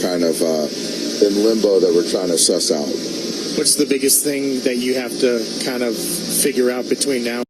kind of in limbo that we're trying to suss out. What's the biggest thing that you have to kind of figure out between now?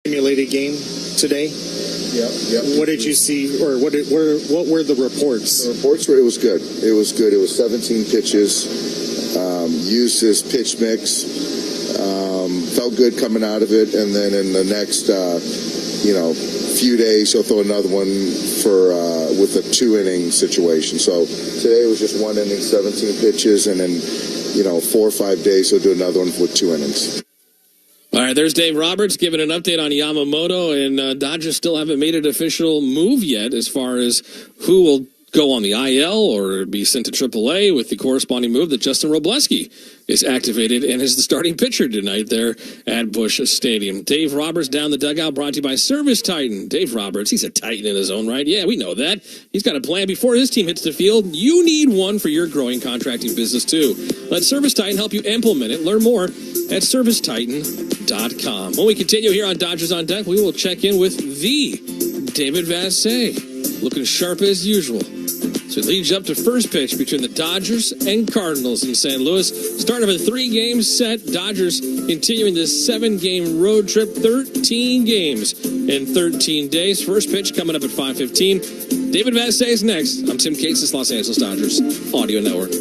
Simulated game today. Yeah. What did you see, or what were the reports? The reports were it was good. It was good. It was 17 pitches. Used his pitch mix. Felt good coming out of it, and then in the next few days he'll throw another one for with a 2-inning situation. So today was just 1 inning, 17 pitches, and then 4 or 5 days he'll do another one with 2 innings. All right, there's Dave Roberts giving an update on Yamamoto, and Dodgers still haven't made an official move yet as far as who will go on the IL or be sent to AAA, with the corresponding move that Justin Robleski is activated and is the starting pitcher tonight there at Busch Stadium. Dave Roberts down the dugout, brought to you by Service Titan. Dave Roberts, he's a Titan in his own right. Yeah, we know that. He's got a plan before his team hits the field. You need one for your growing contracting business too. Let Service Titan help you implement it. Learn more at servicetitan.com. When we continue here on Dodgers on Deck, we will check in with the David Vassegh, looking sharp as usual. So it leads up to first pitch between the Dodgers and Cardinals in St. Louis. Start of a 3-game set. Dodgers continuing this 7-game road trip, 13 games in 13 days. First pitch coming up at 5:15. David Vassegh is next. I'm Tim Cates, this Los Angeles Dodgers Audio Network.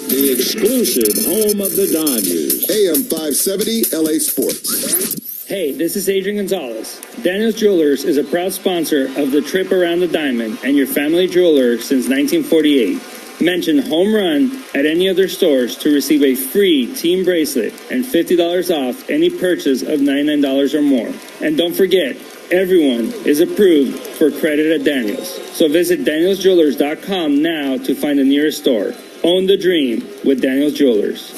The exclusive home of the Dodgers. AM 570 LA Sports. Hey, this is Adrian Gonzalez. Daniel's Jewelers is a proud sponsor of the Trip Around the Diamond and your family jeweler since 1948. Mention Home Run at any of their stores to receive a free team bracelet and $50 off any purchase of $99 or more. And don't forget, everyone is approved for credit at Daniel's. So visit danielsjewelers.com now to find the nearest store. Own the dream with Daniel's Jewelers.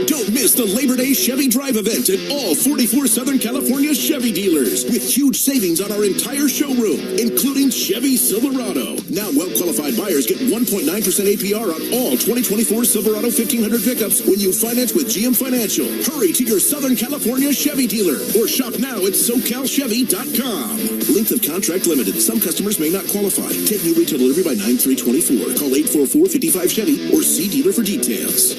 Don't miss the Labor Day Chevy Drive event at all 44 Southern California Chevy dealers, with huge savings on our entire showroom, including Chevy Silverado. Now well-qualified buyers get 1.9% APR on all 2024 Silverado 1500 pickups when you finance with GM Financial. Hurry to your Southern California Chevy dealer or shop now at SoCalChevy.com. Length of contract limited. Some customers may not qualify. Take new retail delivery by 9/3/24. Call 844-55-CHEVY or see dealer for details.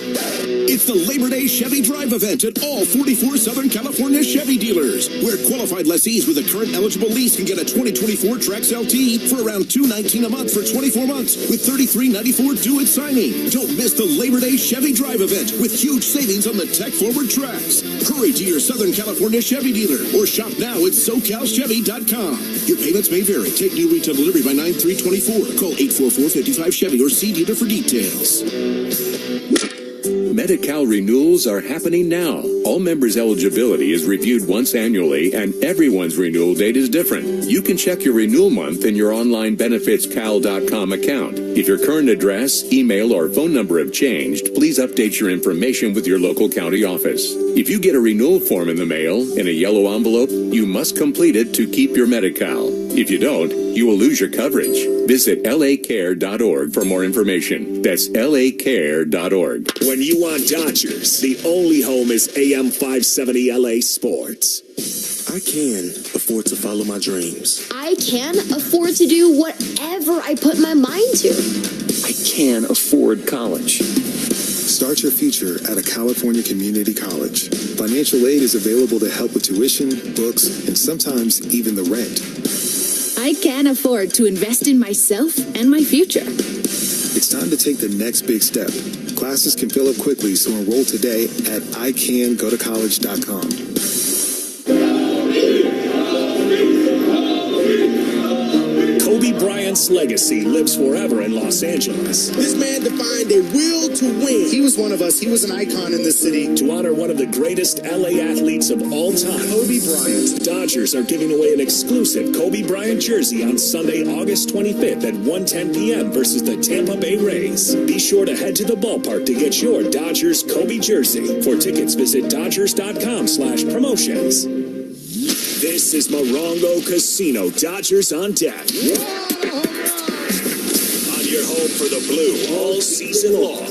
It's the Labor Day Chevy Drive event at all 44 Southern California Chevy dealers, where qualified lessees with a current eligible lease can get a 2024 Trax LT for around $219 a month for 24 months with $33.94 due at signing. Don't miss the Labor Day Chevy Drive event with huge savings on the tech-forward Trax. Hurry to your Southern California Chevy dealer or shop now at SoCalChevy.com. Your payments may vary. Take new retail delivery by 9/3/24. Call 844-55-CHEVY or see dealer for details. Medi-Cal renewals are happening now. All members' eligibility is reviewed once annually, and everyone's renewal date is different. You can check your renewal month in your online benefitscal.com account. If your current address, email, or phone number have changed, please update your information with your local county office. If you get a renewal form in the mail in a yellow envelope, you must complete it to keep your Medi-Cal. If you don't, you will lose your coverage. Visit lacare.org for more information. That's lacare.org. When you want Dodgers, the only home is AM 570 LA Sports. I can afford to follow my dreams. I can afford to do whatever I put my mind to. I can afford college. Start your future at a California community college. Financial aid is available to help with tuition, books, and sometimes even the rent. I can afford to invest in myself and my future. It's time to take the next big step. Classes can fill up quickly, so enroll today at icangotocollege.com. Kobe Bryant's legacy lives forever in Los Angeles. This man defined a will to win. He was one of us. He was an icon in this city. To honor one of the greatest LA athletes of all time, Kobe Bryant. Dodgers are giving away an exclusive Kobe Bryant jersey on Sunday, August 25th at 1:10 p.m. versus the Tampa Bay Rays. Be sure to head to the ballpark to get your Dodgers Kobe jersey. For tickets, visit Dodgers.com/promotions. This is Morongo Casino, Dodgers on deck. On your home for the blue all season long.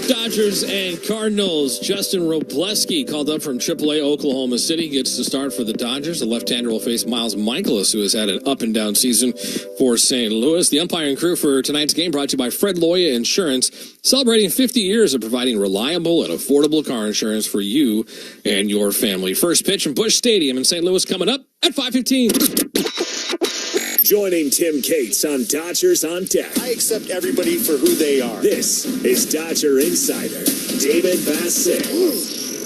Dodgers and Cardinals. Justin Robleski called up from AAA Oklahoma City. Gets the start for the Dodgers. The left-hander will face Miles Michaelis, who has had an up-and-down season for St. Louis. The umpiring crew for tonight's game brought to you by Fred Loya Insurance, celebrating 50 years of providing reliable and affordable car insurance for you and your family. First pitch from Busch Stadium in St. Louis coming up at 5:15. Joining Tim Cates on Dodgers on Deck. I accept everybody for who they are. This is Dodger Insider, David Bassett.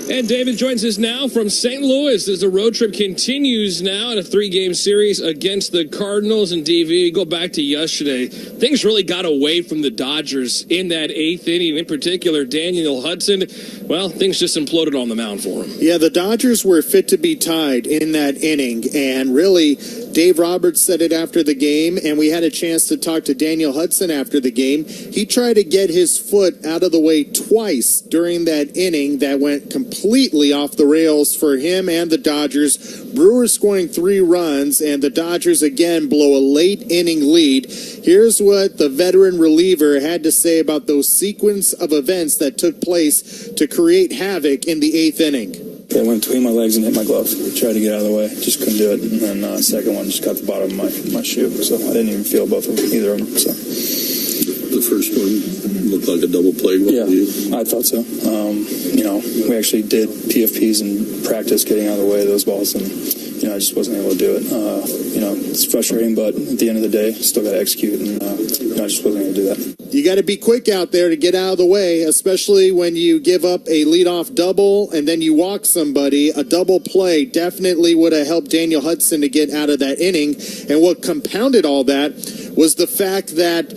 And David joins us now from St. Louis as the road trip continues now in a 3-game series against the Cardinals. And DV, go back to yesterday. Things really got away from the Dodgers in that 8th inning. In particular, Daniel Hudson, well, things just imploded on the mound for him. Yeah, the Dodgers were fit to be tied in that inning. And really, Dave Roberts said it after the game, and we had a chance to talk to Daniel Hudson after the game. He tried to get his foot out of the way twice during that inning that went completely off the rails for him and the Dodgers. Brewers scoring 3 runs, and the Dodgers again blow a late inning lead. Here's what the veteran reliever had to say about those sequence of events that took place to create havoc in the 8th inning. I went between my legs and hit my glove. Tried to get out of the way, just couldn't do it. And then second one just got the bottom of my shoe, so I didn't even feel both of them, either of them. So the first one looked like a double play. Yeah, I thought so. We actually did PFPs in practice, getting out of the way of those balls, and I just wasn't able to do it. It's frustrating, but at the end of the day, still got to execute, and I just wasn't able to do that. You got to be quick out there to get out of the way, especially when you give up a leadoff double and then you walk somebody. A double play definitely would have helped Daniel Hudson to get out of that inning. And what compounded all that was the fact that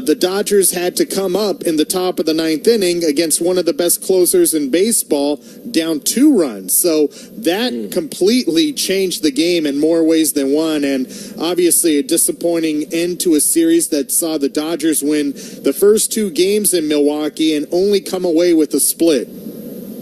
the Dodgers had to come up in the top of the 9th inning against one of the best closers in baseball, down 2 runs. So that completely changed the game in more ways than one. And obviously a disappointing end to a series that saw the Dodgers win the first 2 games in Milwaukee and only come away with a split.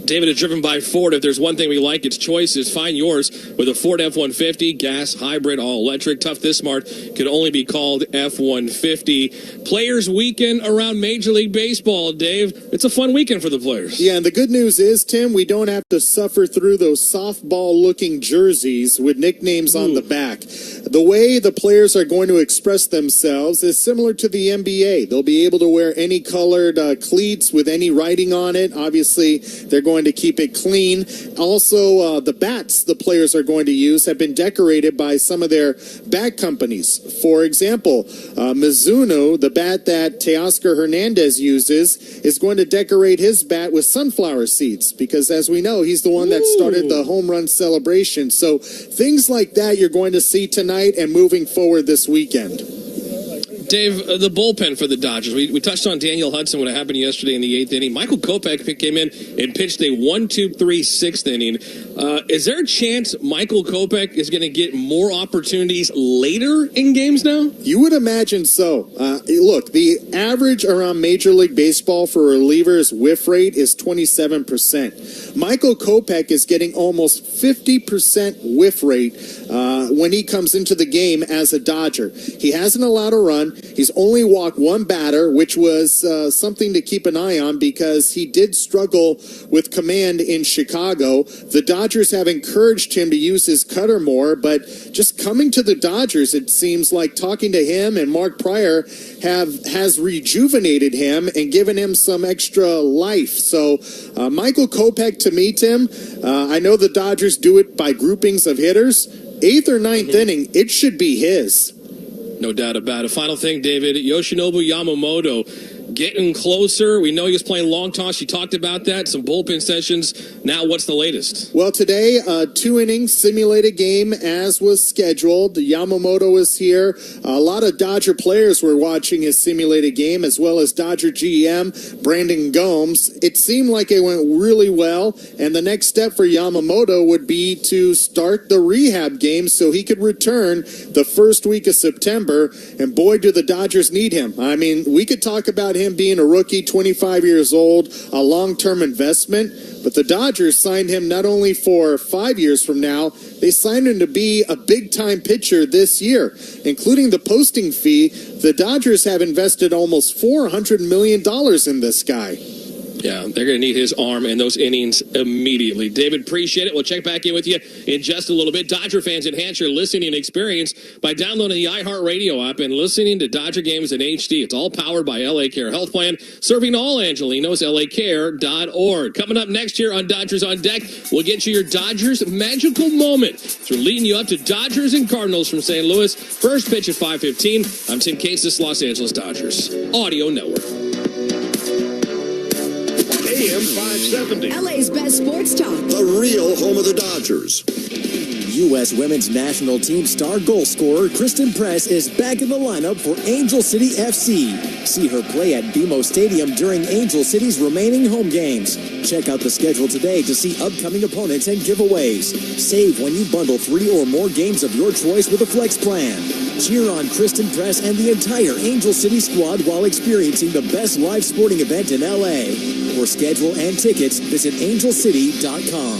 David is driven by Ford. If there's one thing we like, it's choices. Find yours with a Ford F-150, gas, hybrid, all-electric. Tough this smart could only be called F-150. Players' weekend around Major League Baseball, Dave. It's a fun weekend for the players. Yeah, and the good news is, Tim, we don't have to suffer through those softball-looking jerseys with nicknames on the back. The way the players are going to express themselves is similar to the NBA. They'll be able to wear any colored cleats with any writing on it. Obviously, they're going to keep it clean. Also, the bats the players are going to use have been decorated by some of their bat companies. For example, Mizuno, the bat that Teoscar Hernandez uses, is going to decorate his bat with sunflower seeds because, as we know, he's the one that started the home run celebration. So things like that you're going to see tonight and moving forward this weekend. Dave, the bullpen for the Dodgers. We touched on Daniel Hudson, what happened yesterday in the 8th inning. Michael Kopech came in and pitched a 1-2-3 6th inning. Is there a chance Michael Kopech is going to get more opportunities later in games now? You would imagine so. Look, the average around Major League Baseball for relievers whiff rate is 27%. Michael Kopech is getting almost 50% whiff rate when he comes into the game as a Dodger. He hasn't allowed a run. He's only walked 1 batter, which was something to keep an eye on because he did struggle with command in Chicago. The Dodgers have encouraged him to use his cutter more, but just coming to the Dodgers, it seems like talking to him and Mark Pryor has rejuvenated him and given him some extra life. So Michael Kopech, to me, Tim, I know the Dodgers do it by groupings of hitters. 8th or 9th inning, it should be his. No doubt about it. Final thing, David, Yoshinobu Yamamoto getting closer. We know he was playing long toss. You talked about that. Some bullpen sessions. Now, what's the latest? Well, today, 2-inning simulated game as was scheduled. Yamamoto is here. A lot of Dodger players were watching his simulated game, as well as Dodger GM Brandon Gomes. It seemed like it went really well, and the next step for Yamamoto would be to start the rehab game so he could return the first week of September, and boy, do the Dodgers need him. I mean, we could talk about him being a rookie, 25 years old, a long-term investment, but the Dodgers signed him not only for 5 years from now, they signed him to be a big-time pitcher this year. Including the posting fee, the Dodgers have invested almost $400 million in this guy. Yeah, they're going to need his arm and those innings immediately. David, appreciate it. We'll check back in with you in just a little bit. Dodger fans, enhance your listening experience by downloading the iHeartRadio app and listening to Dodger games in HD. It's all powered by LA Care Health Plan, serving all Angelinos, LACare.org. Coming up next year on Dodgers on Deck, we'll get you your Dodgers magical moment. So we're leading you up to Dodgers and Cardinals from St. Louis. First pitch at 5:15. I'm Tim Cases, Los Angeles Dodgers Audio Network. AM 570. LA's best sports talk. The real home of the Dodgers. U.S. women's national team star goal scorer Kristen Press is back in the lineup for Angel City FC. See her play at BMO Stadium during Angel City's remaining home games. Check out the schedule today to see upcoming opponents and giveaways. Save when you bundle 3 or more games of your choice with a flex plan. Cheer on Kristen Press and the entire Angel City squad while experiencing the best live sporting event in L.A. For schedule and tickets, visit angelcity.com.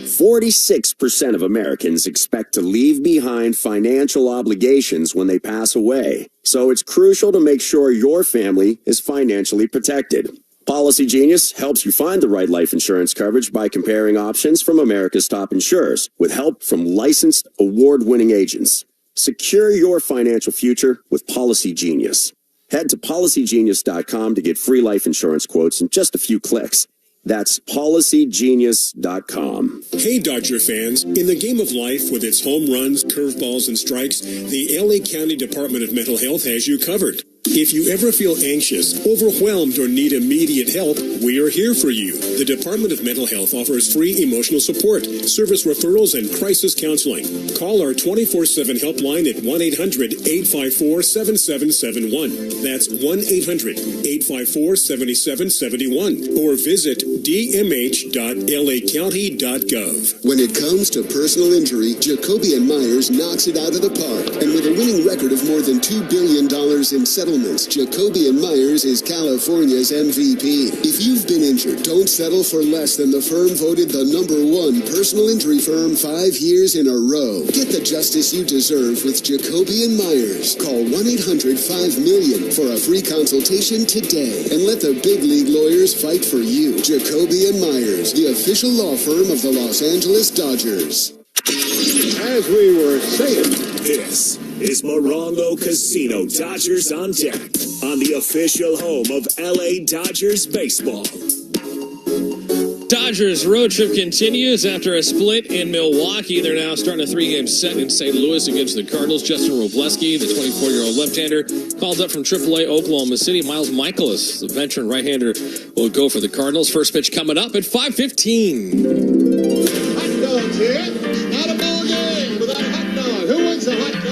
46% of Americans expect to leave behind financial obligations when they pass away. So it's crucial to make sure your family is financially protected. Policy Genius helps you find the right life insurance coverage by comparing options from America's top insurers with help from licensed, award-winning agents. Secure your financial future with Policy Genius. Head to policygenius.com to get free life insurance quotes in just a few clicks. That's policygenius.com. Hey, Dodger fans. In the game of life, with its home runs, curveballs, and strikes, the LA County Department of Mental Health has you covered. If you ever feel anxious, overwhelmed, or need immediate help, we are here for you. The Department of Mental Health offers free emotional support, service referrals, and crisis counseling. Call our 24/7 helpline at 1-800-854-7771. That's 1-800-854-7771. Or visit dmh.lacounty.gov. When it comes to personal injury, Jacoby & Myers knocks it out of the park. And with a winning record of more than $2 billion in settlements, Jacoby & Myers is California's MVP. If you've been injured, don't settle for less than the firm voted the #1 personal injury firm 5 years in a row. Get the justice you deserve with Jacoby & Myers. Call 1-800-5-MILLION for a free consultation today. And let the big league lawyers fight for you. Jacoby & Myers, the official law firm of the Los Angeles Dodgers. As we were saying, This is Morongo Casino Dodgers on Deck on the official home of LA Dodgers baseball. Dodgers road trip continues after a split in Milwaukee. They're now starting a 3-game set in St. Louis against the Cardinals. Justin Robleski, the 24-year-old left-hander, called up from AAA Oklahoma City. Miles Michaelis, the veteran right-hander, will go for the Cardinals. First pitch coming up at 5:15. Hot dogs here. Not a ball game without a hot dog. Who wants a hot dog?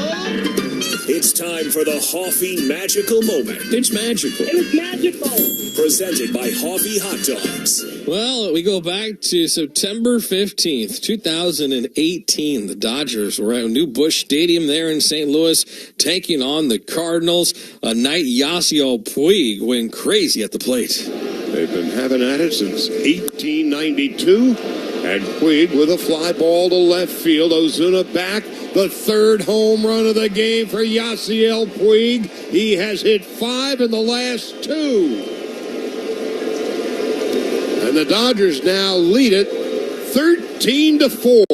It's time for the Hoffy Magical Moment. It's magical. It was magical. Presented by Hoffy Hot Dogs. Well, we go back to September 15th, 2018. The Dodgers were at New Busch Stadium there in St. Louis, taking on the Cardinals. A night Yasiel Puig went crazy at the plate. they've been having at it since 1892. And Puig with a fly ball to left field. Ozuna back. The third home run of the game for Yasiel Puig. He has hit 5 in the last 2. And the Dodgers now lead it 13-4.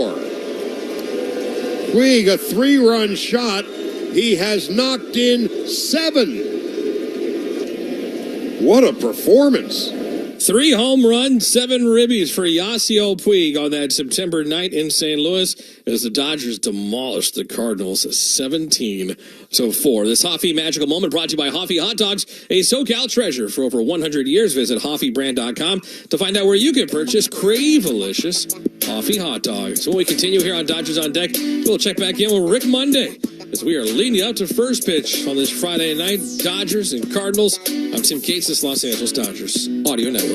Puig, a 3-run shot. He has knocked in 7. What a performance. 3 home runs, 7 ribbies for Yasiel Puig on that September night in St. Louis as the Dodgers demolished the Cardinals 17-4. This Hoffy magical moment brought to you by Hoffy Hot Dogs, a SoCal treasure for over 100 years. Visit HoffyBrand.com to find out where you can purchase Crave-alicious Hoffy Hot Dogs. When we continue here on Dodgers on Deck, we'll check back in with Rick Monday as we are leading you up to first pitch on this Friday night. Dodgers and Cardinals. I'm Tim Cates, this Los Angeles Dodgers Audio Network.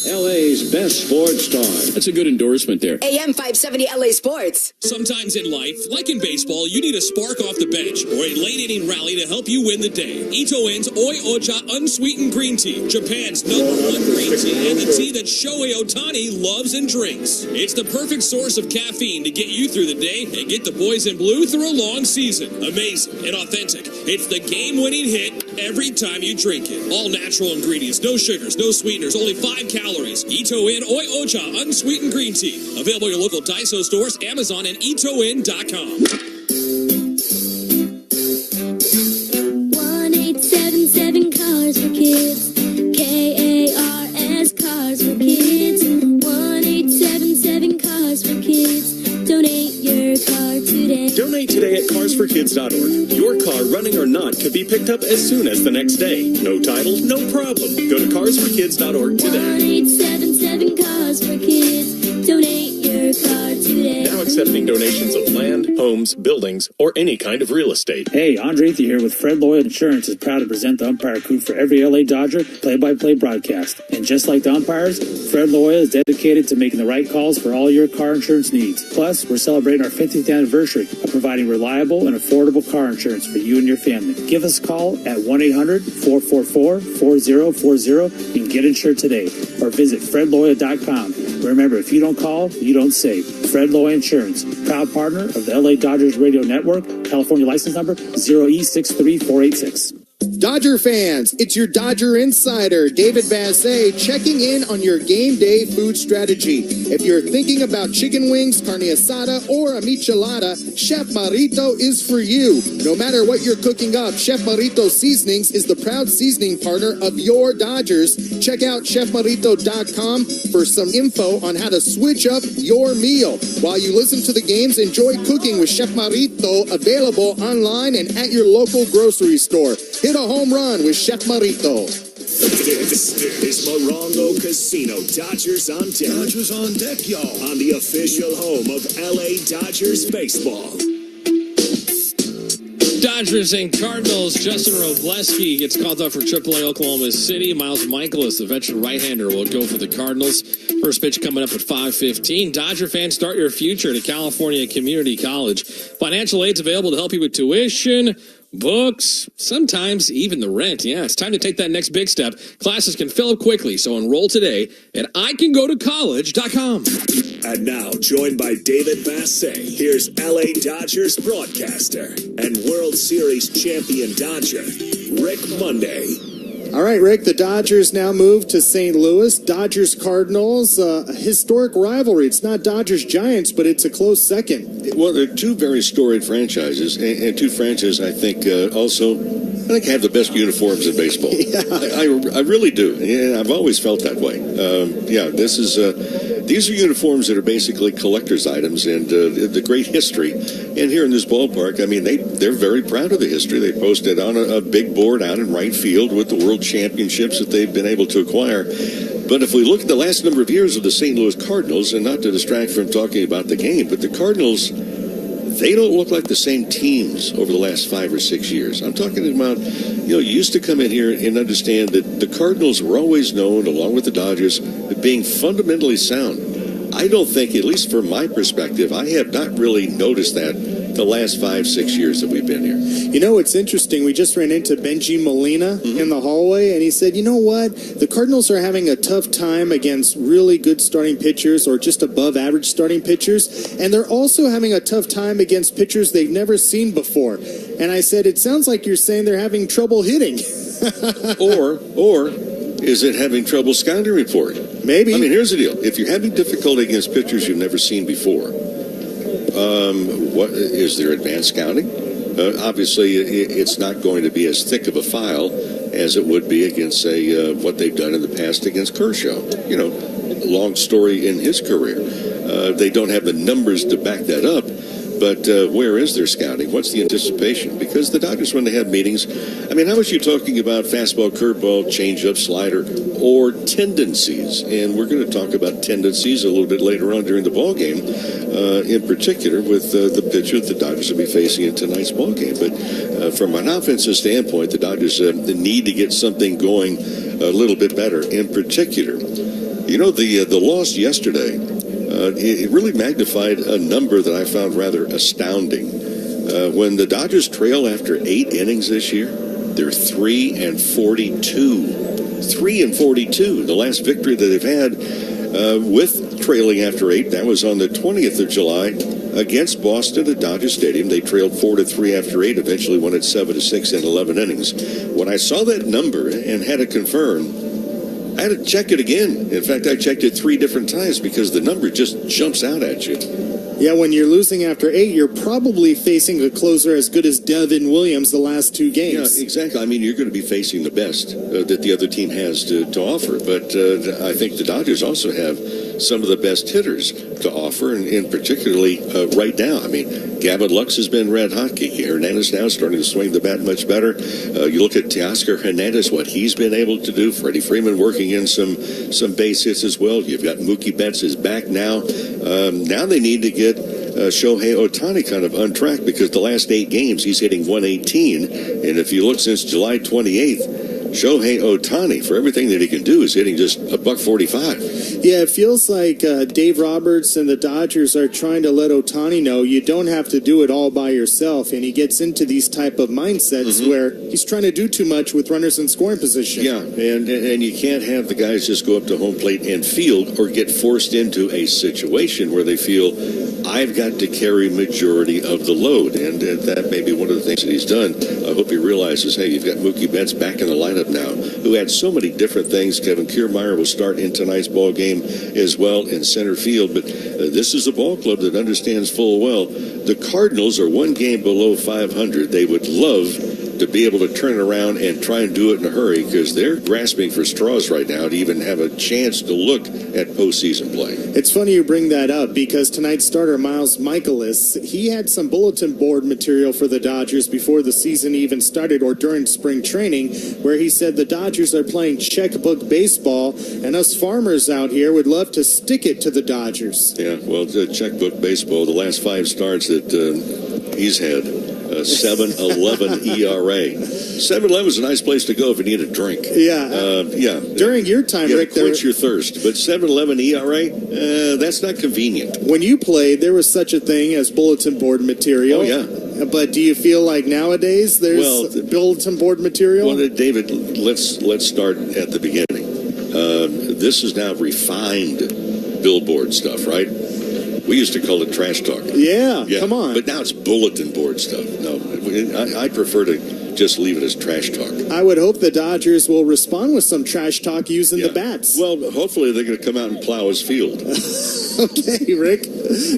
LA's best sports star. That's a good endorsement there. AM 570 LA Sports. Sometimes in life, like in baseball, you need a spark off the bench or a late inning rally to help you win the day. Ito En's Oi Ocha unsweetened green tea, Japan's #1 green tea, and the tea that Shohei Ohtani loves and drinks. It's the perfect source of caffeine to get you through the day and get the boys in blue through a long season. Amazing and authentic. It's the game-winning hit every time you drink it. All natural ingredients, no sugars, no sweeteners, only 5 calories. Ito En Oi Ocha unsweetened green tea. Available at your local Daiso stores, Amazon, and itoen.com. 1877 Cars for Kids. KARS Cars for Kids. 1877 Cars for Kids. Donate your car today. Donate today at carsforkids.org. Your car, running or not, could be picked up as soon as the next day. No title, no problem. Go to carsforkids.org today. 1877 Cars for Kids. Donate your car today. Now accepting donations of land, homes, buildings, or any kind of real estate. Hey, Andre Ether here with Fred Lloyd Insurance is proud to present the umpire coop for every LA Dodger play-by-play broadcast. And just like the umpires, Fred Lloyd is dedicated to making the right calls for all your car insurance needs. Plus, we're celebrating our 50th anniversary of providing reliable and affordable car insurance for you and your family. Give us a call at 1-800-444-4040 and get insured today. Or visit fredloya.com. Remember, if you don't call, you don't save. Fred Loya Insurance, proud partner of the LA Dodgers Radio Network, California license number 0E63486. Dodger fans, it's your Dodger Insider, David Bassett, checking in on your game day food strategy. If you're thinking about chicken wings, carne asada, or a michelada, Chef Marito is for you. No matter what you're cooking up, Chef Marito Seasonings is the proud seasoning partner of your Dodgers. Check out chefmarito.com for some info on how to switch up your meal. While you listen to the games, enjoy cooking with Chef Marito, available online and at your local grocery store. Hit a home run with Chef Marito. This is Morongo Casino. Dodgers on deck. Dodgers on deck, y'all. On the official home of LA Dodgers baseball. Dodgers and Cardinals. Justin Robleski gets called up for AAA Oklahoma City. Miles Michaelis, the veteran right-hander, will go for the Cardinals. First pitch coming up at 5:15. Dodger fans, start your future at California Community College. Financial aid's available to help you with tuition, books, sometimes even the rent. Yeah, it's time to take that next big step. Classes can fill up quickly, so enroll today at ICanGoToCollege.com. And now, joined by David Bassett, here's LA Dodgers broadcaster and World Series champion Dodger, Rick Monday. All right, Rick, the Dodgers now move to St. Louis. Dodgers-Cardinals, a historic rivalry. It's not Dodgers-Giants, but it's a close second. Well, they're two very storied franchises, and two franchises I think also have the best uniforms in baseball. Yeah. I really do, and I've always felt that way. These are uniforms that are basically collector's items and the great history. And here in this ballpark, I mean, they're very proud of the history. They posted on a big board out in right field with the World Championships that they've been able to acquire. But if we look at the last number of years of the St. Louis Cardinals, and not to distract from talking about the game, but the Cardinals, they don't look like the same teams over the last 5 or 6 years. I'm talking about, you used to come in here and understand that the Cardinals were always known, along with the Dodgers, as being fundamentally sound. I don't think, at least from my perspective, I have not really noticed that the last 5-6 years that we've been here. You know, it's interesting. We just ran into Benji Molina in the hallway, and he said, you know what? The Cardinals are having a tough time against really good starting pitchers or just above average starting pitchers, and they're also having a tough time against pitchers they've never seen before. And I said, it sounds like you're saying they're having trouble hitting. or is it having trouble scouting for it? Maybe. I mean, here's the deal. If you're having difficulty against pitchers you've never seen before, what is there advanced scouting? Obviously, it's not going to be as thick of a file as it would be against, say, what they've done in the past against Kershaw. You know, long story in his career. They don't have the numbers to back that up. But where is their scouting? What's the anticipation? Because the Dodgers, when they have meetings, I mean, how much are you talking about fastball, curveball, changeup, slider, or tendencies? And we're going to talk about tendencies a little bit later on during the ball game, in particular with the pitcher that the Dodgers will be facing in tonight's ball game. But from an offensive standpoint, the Dodgers need to get something going a little bit better. In particular, you know, the loss yesterday. It really magnified a number that I found rather astounding. When the Dodgers trail after 8 innings this year, they're 3-42. 3-42. The last victory that they've had with trailing after 8, that was on the 20th of July against Boston at Dodger Stadium. They trailed 4-3 after 8, eventually won it 7-6 in 11 innings. When I saw that number and had it confirmed, I had to check it again. In fact, I checked it 3 different times because the number just jumps out at you. Yeah, when you're losing after 8, you're probably facing a closer as good as Devin Williams the last 2 games. Yeah, exactly. I mean, you're going to be facing the best that the other team has to offer. But I think the Dodgers also have some of the best hitters to offer, and particularly right now. I mean, Gavin Lux has been red hot. Kiki Hernandez now starting to swing the bat much better. You look at Teoscar Hernandez, what he's been able to do. Freddie Freeman working in some base hits as well. You've got Mookie Betts is back now. Now they need to get Shohei Ohtani kind of on track because the last 8 games he's hitting 118. And if you look since July 28th, Shohei Ohtani, for everything that he can do, is hitting just $145. Yeah, it feels like Dave Roberts and the Dodgers are trying to let Ohtani know you don't have to do it all by yourself, and he gets into these type of mindsets where he's trying to do too much with runners in scoring position. Yeah, and you can't have the guys just go up to home plate and field or get forced into a situation where they feel, I've got to carry majority of the load, and that may be one of the things that he's done. I hope he realizes, hey, you've got Mookie Betts back in the lineup now, who had so many different things. Kevin Kiermaier will start in tonight's ball game as well in center field, but this is a ball club that understands full well the Cardinals are 1 game below 500. They would love to be able to turn around and try and do it in a hurry because they're grasping for straws right now to even have a chance to look at postseason play. It's funny you bring that up because tonight's starter, Miles Michaelis, he had some bulletin board material for the Dodgers before the season even started or during spring training where he said the Dodgers are playing checkbook baseball and us farmers out here would love to stick it to the Dodgers. Yeah, well, checkbook baseball, the last 5 starts that he's had, 7.11 ERA. 7.11 is a nice place to go if you need a drink. Yeah. Yeah. During your time, you Rick, quench your thirst. But 7.11 ERA, that's not convenient. When you played, there was such a thing as bulletin board material. Oh, yeah. But do you feel like nowadays there's bulletin board material? Well, David, let's start at the beginning. This is now refined billboard stuff, right? We used to call it trash talk. Yeah, come on. But now it's bulletin board stuff. No, I prefer to just leave it as trash talk. I would hope the Dodgers will respond with some trash talk using the bats. Well, hopefully they're going to come out and plow his field. Okay, Rick.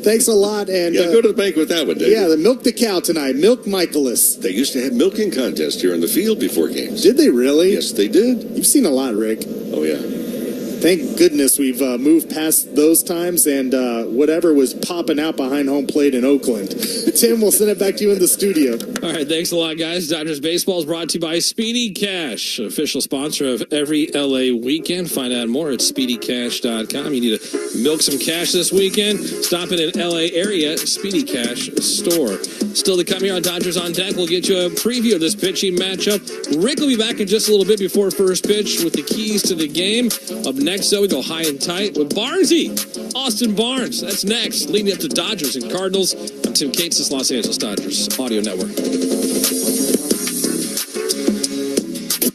Thanks a lot. And go to the bank with that one, David. Yeah, milk the cow tonight. Milk Michaelis. They used to have milking contests here in the field before games. Did they really? Yes, they did. You've seen a lot, Rick. Oh, yeah. Thank goodness we've moved past those times and whatever was popping out behind home plate in Oakland. Tim, we'll send it back to you in the studio. All right, thanks a lot, guys. Dodgers Baseball is brought to you by Speedy Cash, official sponsor of every LA weekend. Find out more at speedycash.com. You need to milk some cash this weekend? Stop in an LA area Speedy Cash store. Still to come here on Dodgers on Deck, we'll get you a preview of this pitching matchup. Rick will be back in just a little bit before first pitch with the keys to the game. Up next, though, we go high and tight with Barnesy, Austin Barnes. That's next, leading up to Dodgers and Cardinals. I'm Tim Cates, this Los Angeles Dodgers Audio Network.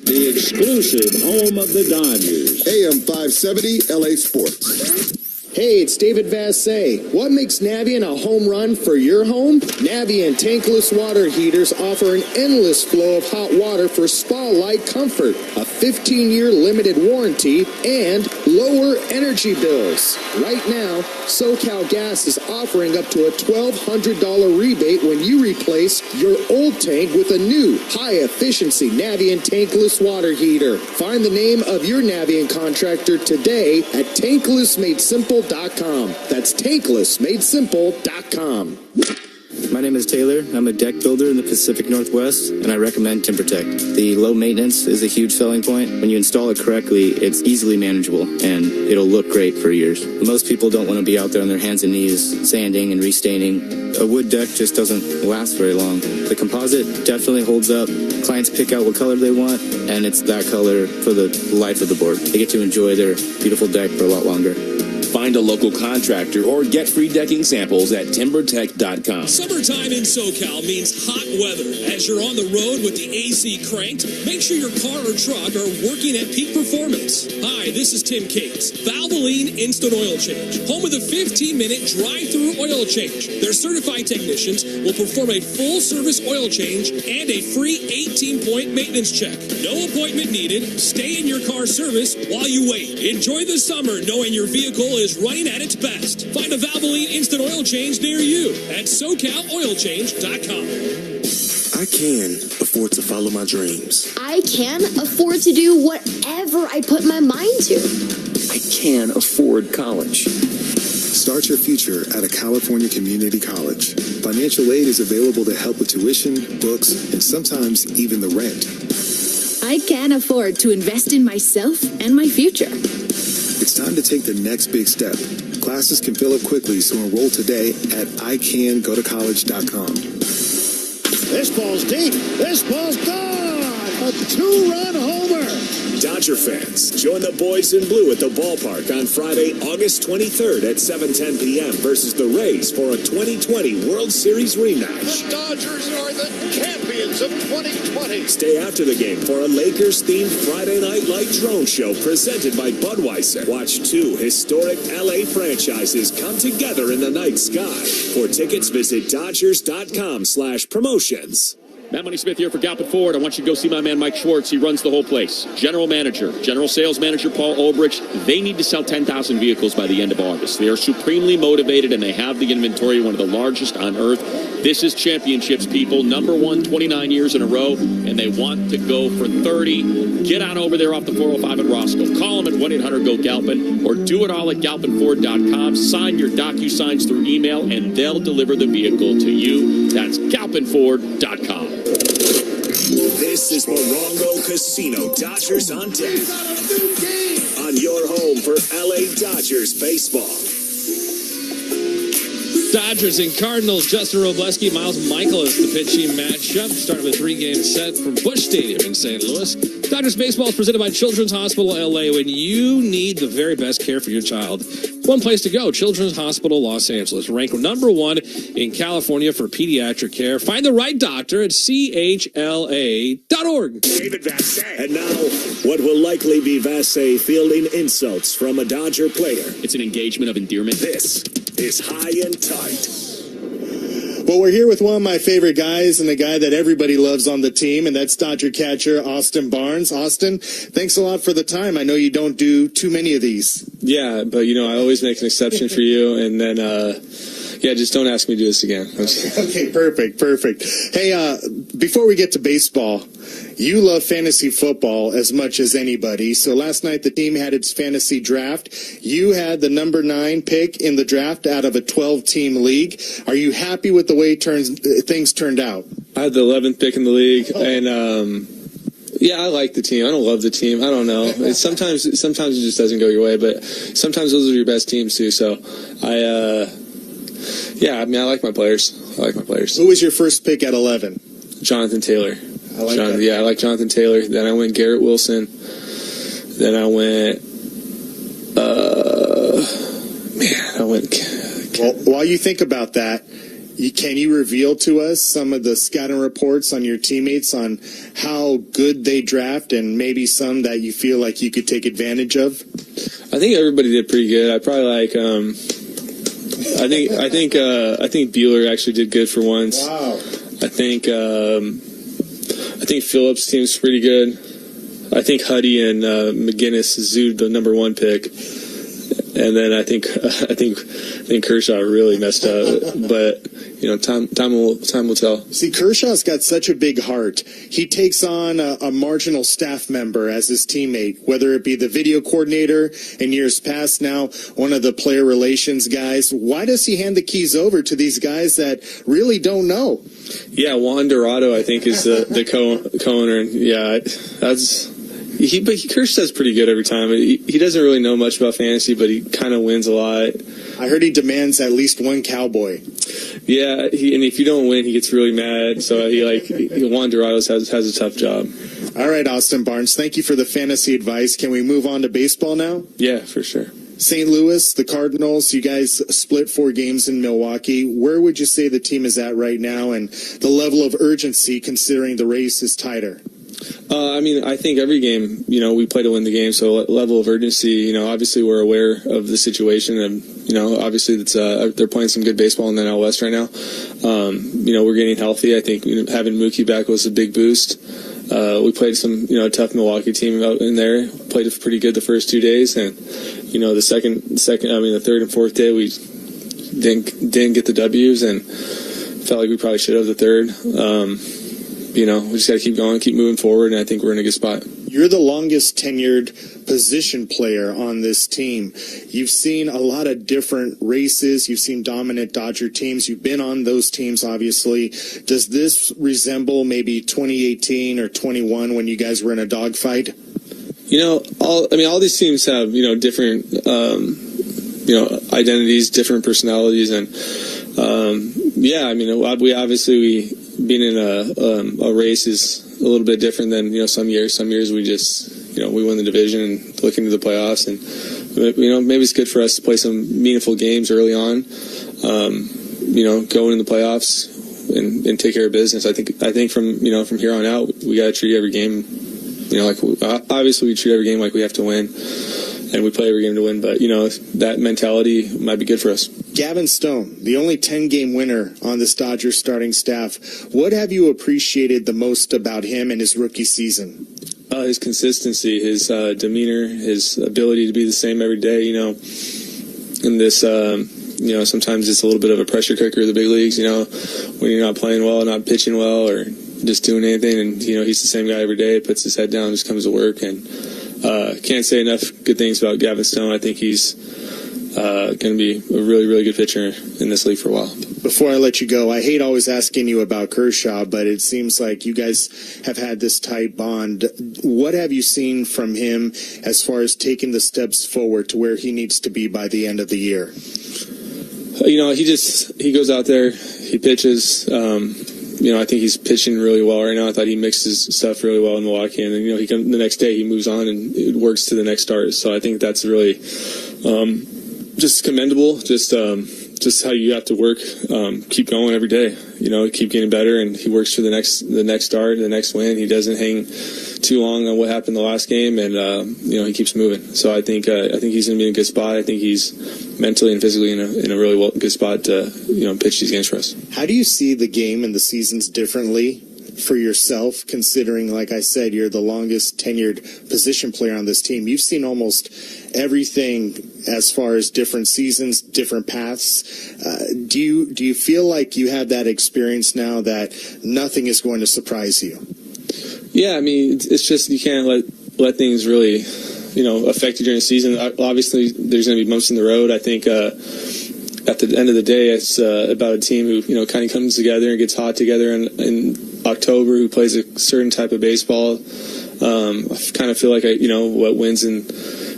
The exclusive home of the Dodgers. AM 570 LA Sports. Hey, it's David Vassay. What makes Navien a home run for your home? Navien tankless water heaters offer an endless flow of hot water for spa-like comfort, a 15-year limited warranty, and Lower energy bills. Right now, SoCal Gas is offering up to a $1,200 rebate when you replace your old tank with a new high-efficiency Navien tankless water heater. Find the name of your Navien contractor today at tanklessmadesimple.com. That's tanklessmadesimple.com. My name is Taylor. I'm a deck builder in the Pacific Northwest, and I recommend TimberTech. The low maintenance is a huge selling point. When you install it correctly, it's easily manageable, and it'll look great for years. Most people don't want to be out there on their hands and knees sanding and restaining. A wood deck just doesn't last very long. The composite definitely holds up. Clients pick out what color they want, and it's that color for the life of the board. They get to enjoy their beautiful deck for a lot longer. Find a local contractor or get free decking samples at timbertech.com. Summertime in SoCal means hot weather. As you're on the road with the AC cranked, make sure your car or truck are working at peak performance. Hi, this is Tim Cates, Valvoline Instant Oil Change, home of the 15-minute drive-through oil change. Their certified technicians will perform a full-service oil change and a free 18-point maintenance check. No appointment needed. Stay in your car service while you wait. Enjoy the summer knowing your vehicle is running at its best. Find a Valvoline Instant Oil Change near you at SoCalOilChange.com. I can afford to follow my dreams. I can afford to do whatever I put my mind to. I can afford college. Start your future at a California community college. Financial aid is available to help with tuition, books, and sometimes even the rent. I can afford to invest in myself and my future. It's time to take the next big step. Classes can fill up quickly, so enroll today at icangotocollege.com. This ball's deep. This ball's gone. A two-run homer. Dodger fans, join the boys in blue at the ballpark on Friday, August 23rd at 7:10 p.m. versus the Rays for a 2020 World Series rematch. The Dodgers are the champions of 2020. Stay after the game for a Lakers-themed Friday Night Light drone show presented by Budweiser. Watch two historic LA franchises come together in the night sky. For tickets, visit Dodgers.com/promotions. Matt Money Smith here for Galpin Ford. I want you to go see my man Mike Schwartz. He runs the whole place. General manager, general sales manager Paul Olbrich. They need to sell 10,000 vehicles by the end of August. They are supremely motivated, and they have the inventory, one of the largest on earth. This is championships, people. Number one, 29 years in a row, and they want to go for 30. Get on over there off the 405 at Roscoe. Call them at 1-800-GO-GALPIN or do it all at galpinford.com. Sign your DocuSigns through email, and they'll deliver the vehicle to you. That's galpinford.com. This is Morongo Casino Dodgers on deck. On your home for LA Dodgers baseball. Dodgers and Cardinals. Justin Robleski, Miles Michaelis, the pitching matchup. Starting with a 3-game set from Busch Stadium in St. Louis. Dodgers baseball is presented by Children's Hospital LA. When you need the very best care for your child, one place to go, Children's Hospital Los Angeles. Ranked number one in California for pediatric care. Find the right doctor at chla.org. David Vassay. And now, what will likely be Vassay fielding insults from a Dodger player. It's an engagement of endearment. This is High and Tight. Well, we're here with one of my favorite guys and the guy that everybody loves on the team, and that's Dodger catcher Austin Barnes. Austin, thanks a lot for the time. I know you don't do too many of these. Yeah, but, I always make an exception for you, and then, just don't ask me to do this again. Okay, perfect. Hey, before we get to baseball, you love fantasy football as much as anybody. So last night the team had its fantasy draft. You had the number 9 pick in the draft out of a 12-team league. Are you happy with the way things turned out? I had the 11th pick in the league, and I like the team. I don't love the team. I don't know. Sometimes it just doesn't go your way, but sometimes those are your best teams too. So I like my players. Who was your first pick at 11? Jonathan Taylor. I like that. Yeah, I like Jonathan Taylor. Then I went Garrett Wilson. Then I went. Well, while you think about that, can you reveal to us some of the scouting reports on your teammates on how good they draft, and maybe some that you feel like you could take advantage of? I think everybody did pretty good. I probably like. I think Bueller actually did good for once. Wow. I think Phillips' team's pretty good. I think Huddy and McGinnis zooed the number 1 pick, and then I think Kershaw really messed up. But time will tell. See, Kershaw's got such a big heart. He takes on a marginal staff member as his teammate, whether it be the video coordinator in years past, now one of the player relations guys. Why does he hand the keys over to these guys that really don't know? Yeah, Juan Dorado, I think, is the co-owner. Yeah, but Kershaw's pretty good every time. He doesn't really know much about fantasy, but he kind of wins a lot. I heard he demands at least one cowboy. Yeah, and if you don't win, he gets really mad. So Juan Dorado has a tough job. All right, Austin Barnes, thank you for the fantasy advice. Can we move on to baseball now? Yeah, for sure. St. Louis, the Cardinals, you guys split 4 games in Milwaukee. Where would you say the team is at right now and the level of urgency considering the race is tighter? I think every game, we play to win the game. So level of urgency, obviously we're aware of the situation, and obviously they're playing some good baseball in the NL West right now. We're getting healthy. I think having Mookie back was a big boost. We played some tough Milwaukee team out in there. Played pretty good the first 2 days, and the third and fourth day we didn't get the W's, and felt like we probably should have the third. We just got to keep going, keep moving forward, and I think we're in a good spot. You're the longest tenured position player on this team. You've seen a lot of different races. You've seen dominant Dodger teams. You've been on those teams, obviously. Does this resemble maybe 2018 or 21 when you guys were in a dogfight? All these teams have, different, identities, different personalities, and, being in a race is a little bit different than some years. Some years we just we win the division and look into the playoffs, and maybe it's good for us to play some meaningful games early on. Go in the playoffs and take care of business. I think from here on out we got to treat every game obviously we treat every game like we have to win, and we play every game to win. But that mentality might be good for us. Gavin Stone, the only 10-game winner on this Dodgers starting staff. What have you appreciated the most about him in his rookie season? His consistency, his demeanor, his ability to be the same every day. In this, sometimes it's a little bit of a pressure cooker of the big leagues. When you're not playing well, not pitching well, or just doing anything, and he's the same guy every day. Puts his head down, just comes to work, and can't say enough good things about Gavin Stone. I think he's going to be a really, really good pitcher in this league for a while. Before I let you go, I hate always asking you about Kershaw, but it seems like you guys have had this tight bond. What have you seen from him as far as taking the steps forward to where he needs to be by the end of the year? He goes out there, he pitches. I think he's pitching really well right now. I thought he mixed his stuff really well in Milwaukee, and then the next day he moves on and it works to the next start. So I think that's really just commendable. Just how you have to work, keep going every day. Keep getting better, and he works for the next start, the next win. He doesn't hang too long on what happened the last game, and he keeps moving. So I think he's going to be in a good spot. I think he's mentally and physically in a really good spot to pitch these games for us. How do you see the game and the seasons differently for yourself, considering, like I said, you're the longest tenured position player on this team? You've seen almost everything as far as different seasons, different paths. Do you feel like you have that experience now that nothing is going to surprise you? Yeah, it's just you can't let things really affect you during the season. Obviously, there's going to be bumps in the road. I think at the end of the day, it's about a team who kind of comes together and gets hot together in October, who plays a certain type of baseball. I kind of feel like what wins in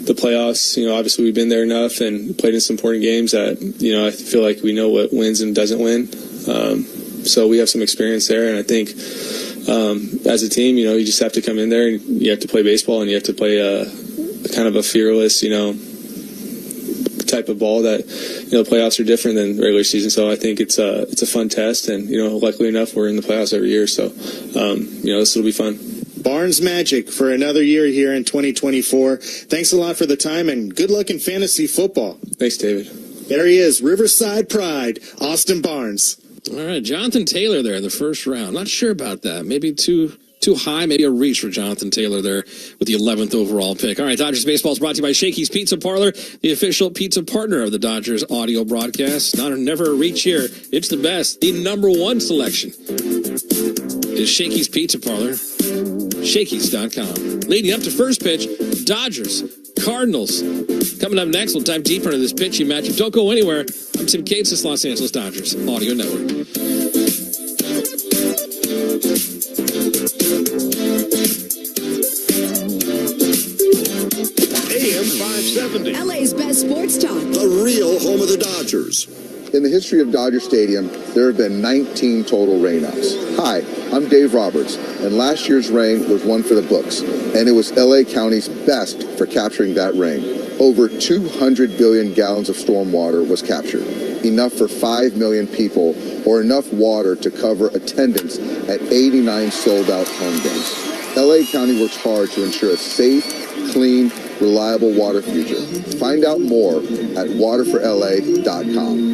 the playoffs. Obviously we've been there enough and played in some important games that I feel like we know what wins and doesn't win. So we have some experience there, and I think as a team, you just have to come in there and you have to play baseball, and you have to play a kind of a fearless, type of ball that playoffs are different than regular season. So I think it's a fun test, and luckily enough we're in the playoffs every year, so this will be fun. Barnes Magic for another year here in 2024. Thanks a lot for the time, and good luck in fantasy football. Thanks, David. There he is, Riverside Pride, Austin Barnes. All right, Jonathan Taylor there in the first round. Not sure about that. Maybe too too high, maybe a reach for Jonathan Taylor there with the 11th overall pick. All right, Dodgers Baseball is brought to you by Shakey's Pizza Parlor, the official pizza partner of the Dodgers audio broadcast. Never a reach here. It's the best. The number one selection is Shakey's Pizza Parlor, Shakey's.com. Leading up to first pitch, Dodgers, Cardinals. Coming up next, we'll dive deeper into this pitching matchup. Don't go anywhere. I'm Tim Cates, this Los Angeles Dodgers Audio Network. AM 570. LA's best sports talk. The real home of the Dodgers. In the history of Dodger Stadium, there have been 19 total rainouts. Hi, I'm Dave Roberts, and last year's rain was one for the books, and it was LA County's best for capturing that rain. Over 200 billion gallons of storm water was captured, enough for 5 million people, or enough water to cover attendance at 89 sold-out home games. LA County works hard to ensure a safe, clean, reliable water future. Find out more at waterforla.com.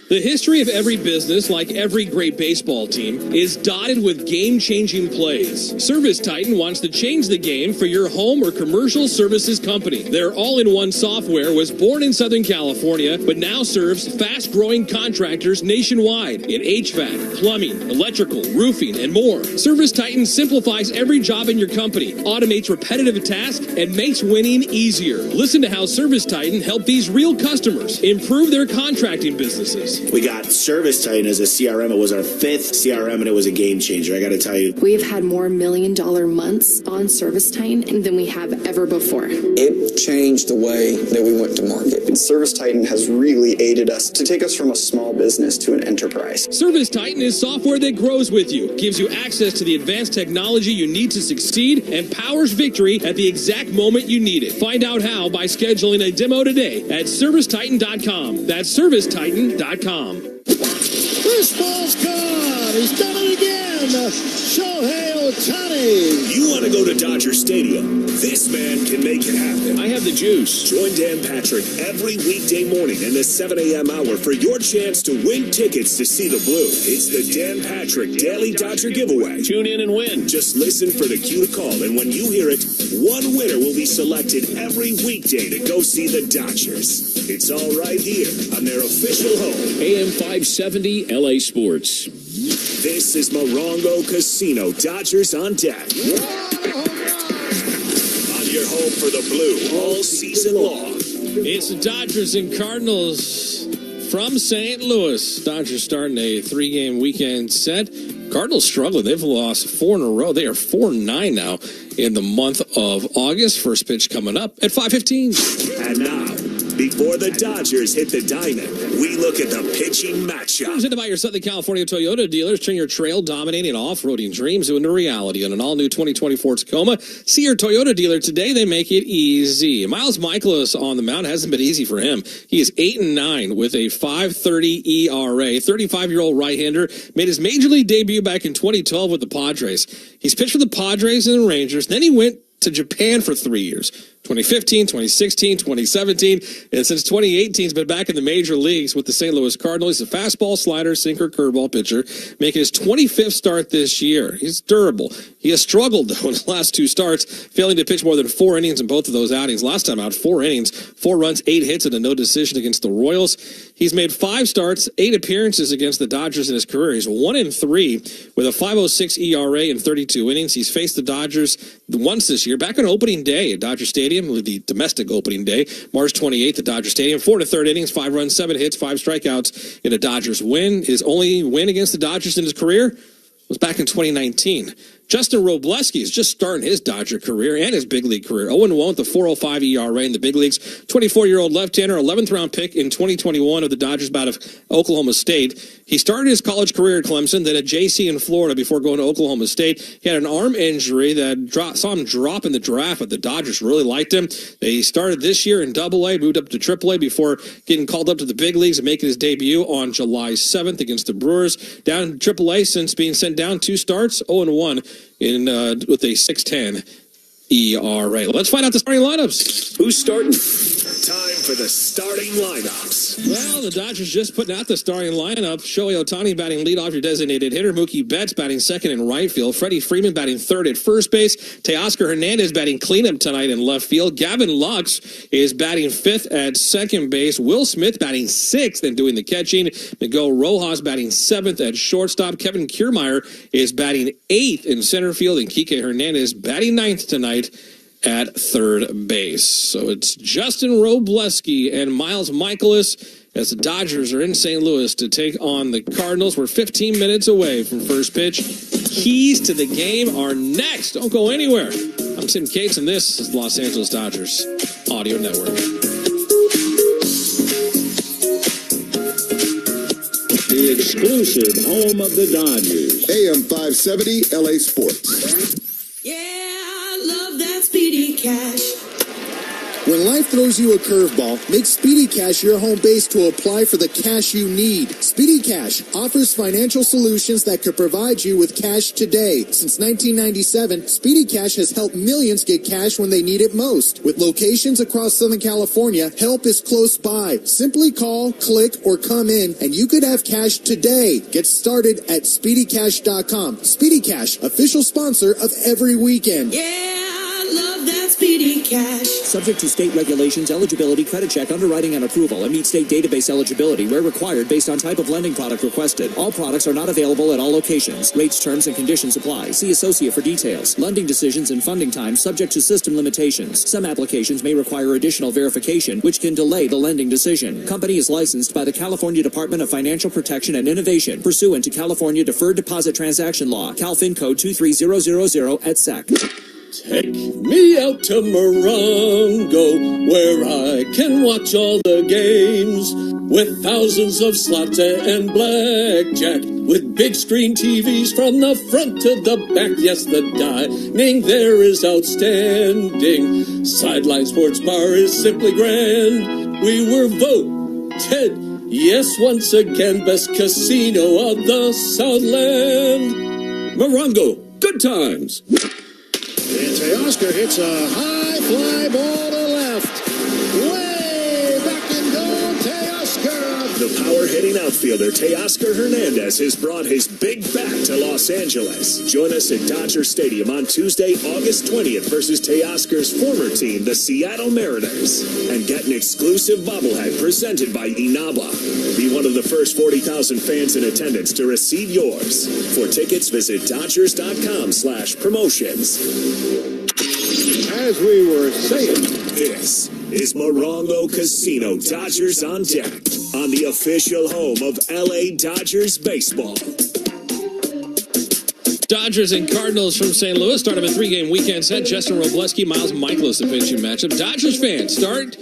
The history of every business, like every great baseball team, is dotted with game-changing plays. Service Titan wants to change the game for your home or commercial services company. Their all-in-one software was born in Southern California, but now serves fast-growing contractors nationwide in HVAC, plumbing, electrical, roofing, and more. Service Titan simplifies every job in your company, automates repetitive tasks, and makes winning easier. Listen to how Service Titan helped these real customers improve their contracting businesses. We got Service Titan as a CRM. It was our 5th CRM, and it was a game changer. I got to tell you. We've had more $1 million months on Service Titan than we have ever before. It changed the way that we went to market. And Service Titan has really aided us to take us from a small business to an enterprise. Service Titan is software that grows with you, gives you access to the advanced technology you need to succeed, and powers victory at the exact moment you need it. Find out how by scheduling a demo today at servicetitan.com. That's servicetitan.com. Baseball's gone. He's done it again. Shohei Ohtani. You want to go to Dodger Stadium? This man can make it happen. I have the juice. Join Dan Patrick every weekday morning in the 7 a.m. hour for your chance to win tickets to see the Blue. It's the Dan Patrick Daily Dodger Giveaway. Tune in and win. Just listen for the cue to call, and when you hear it, one winner will be selected every weekday to go see the Dodgers. It's all right here on their official home. AM 570 LA Sports. This is Morongo Casino. Dodgers on deck. On your home for the Blue all season long. It's the Dodgers and Cardinals from St. Louis. Dodgers starting a 3-game weekend set. Cardinals struggling. They've lost 4 in a row. They are 4-9 now in the month of August. First pitch coming up at 5:15. And now, before the Dodgers hit the diamond, we look at the pitching matchup. Presented by your Southern California Toyota dealers. Turn your trail-dominating off-roading dreams into reality on an all-new 2024 Tacoma. See your Toyota dealer today. They make it easy. Miles Michaelis on the mound hasn't been easy for him. He is 8-9 with a 5.30 ERA. 35-year-old right-hander made his major league debut back in 2012 with the Padres. He's pitched for the Padres and the Rangers. Then he went to Japan for 3 years. 2015, 2016, 2017, and since 2018, he's been back in the major leagues with the St. Louis Cardinals. He's a fastball, slider, sinker, curveball pitcher, making his 25th start this year. He's durable. He has struggled, though, in the last 2 starts, failing to pitch more than 4 innings in both of those outings. Last time out, 4 innings, 4 runs, 8 hits, and a no decision against the Royals. He's made 5 starts, 8 appearances against the Dodgers in his career. He's 1-3 with a 5.06 ERA in 32 innings. He's faced the Dodgers once this year, back on opening day at Dodger Stadium, the domestic opening day, March 28th at Dodger Stadium. 4 1/3 innings, 5 runs, 7 hits, 5 strikeouts in a Dodgers win. His only win against the Dodgers in his career was back in 2019. Justin Robleski is just starting his Dodger career and his big league career. 0-1 with a 4.05 ERA in the big leagues. 24-year-old left-hander, 11th round pick in 2021 of the Dodgers out of Oklahoma State. He started his college career at Clemson, then at JC in Florida before going to Oklahoma State. He had an arm injury that saw him drop in the draft, but the Dodgers really liked him. They started this year in AA, moved up to AAA before getting called up to the big leagues and making his debut on July 7th against the Brewers. Down in AAA since being sent down 2 starts, 0-1 with a 6.10 ERA. Let's find out the starting lineups. Who's starting? Time for the starting lineups. Well, the Dodgers just putting out the starting lineup. Shohei Ohtani batting leadoff, your designated hitter. Mookie Betts batting second in right field. Freddie Freeman batting third at first base. Teoscar Hernandez batting cleanup tonight in left field. Gavin Lux is batting fifth at second base. Will Smith batting sixth and doing the catching. Miguel Rojas batting seventh at shortstop. Kevin Kiermaier is batting eighth in center field. And Kike Hernandez batting ninth tonight at third base. So it's Justin Robleski and Miles Michaelis as the Dodgers are in St. Louis to take on the Cardinals. We're 15 minutes away from first pitch. Keys to the game are next. Don't go anywhere. I'm Tim Cates, and this is the Los Angeles Dodgers Audio Network. The exclusive home of the Dodgers. AM 570 LA Sports. Yeah, I love that Speedy Cash. When life throws you a curveball, make Speedy Cash your home base to apply for the cash you need. Speedy Cash offers financial solutions that could provide you with cash today. Since 1997, Speedy Cash has helped millions get cash when they need it most. With locations across Southern California, help is close by. Simply call, click, or come in, and you could have cash today. Get started at SpeedyCash.com. Speedy Cash, official sponsor of every weekend. Yeah, I love that Speedy Cash. Subject to state regulations, eligibility, credit check, underwriting, and approval, and meet state database eligibility where required based on type of lending product requested. All products are not available at all locations. Rates, terms, and conditions apply. See associate for details. Lending decisions and funding time subject to system limitations. Some applications may require additional verification, which can delay the lending decision. Company is licensed by the California Department of Financial Protection and Innovation, pursuant to California Deferred Deposit Transaction Law, CalFin Code 23000 et sec. Take me out to Morongo, where I can watch all the games, with thousands of slots and blackjack, with big screen TVs from the front to the back. Yes, the dining there is outstanding. Sideline Sports Bar is simply grand. We were voted, yes, once again, best casino of the Southland. Morongo, good times. And Teoscar hits a high fly ball to left. Way back in goal, Teoscar. The power-hitting outfielder Teoscar Hernandez has brought his big bat to Los Angeles. Join us at Dodger Stadium on Tuesday, August 20th versus Teoscar's former team, the Seattle Mariners. And get an exclusive bobblehead presented by Inaba. Be one of the first 40,000 fans in attendance to receive yours. For tickets, visit Dodgers.com/promotions. As we were saying, this is Morongo Casino Dodgers on Deck on the official home of LA Dodgers baseball. Dodgers and Cardinals from St. Louis start of a 3-game weekend set. Justin Robleski, Miles Michaelis, the pitching matchup. Dodgers fans, start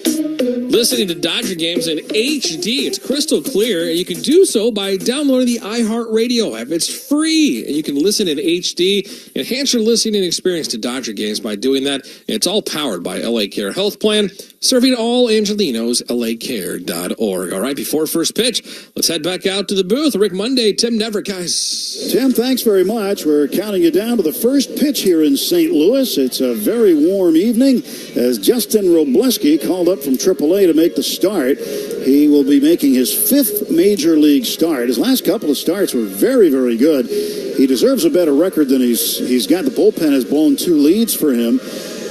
listening to Dodger games in HD. It's crystal clear, and you can do so by downloading the iHeartRadio app. It's free, and you can listen in HD. Enhance your listening experience to Dodger games by doing that. It's all powered by LA Care Health Plan, serving all Angelinos, lacare.org. All right, before first pitch, let's head back out to the booth. Rick Monday, Tim Neverett, guys. Tim, thanks very much. We're counting you down to the first pitch here in St. Louis. It's a very warm evening as Justin Robleski called up from AAA to make the start. He will be making his 5th major league start. His last couple of starts were very, very good. He deserves a better record than he's got. The bullpen has blown 2 leads for him,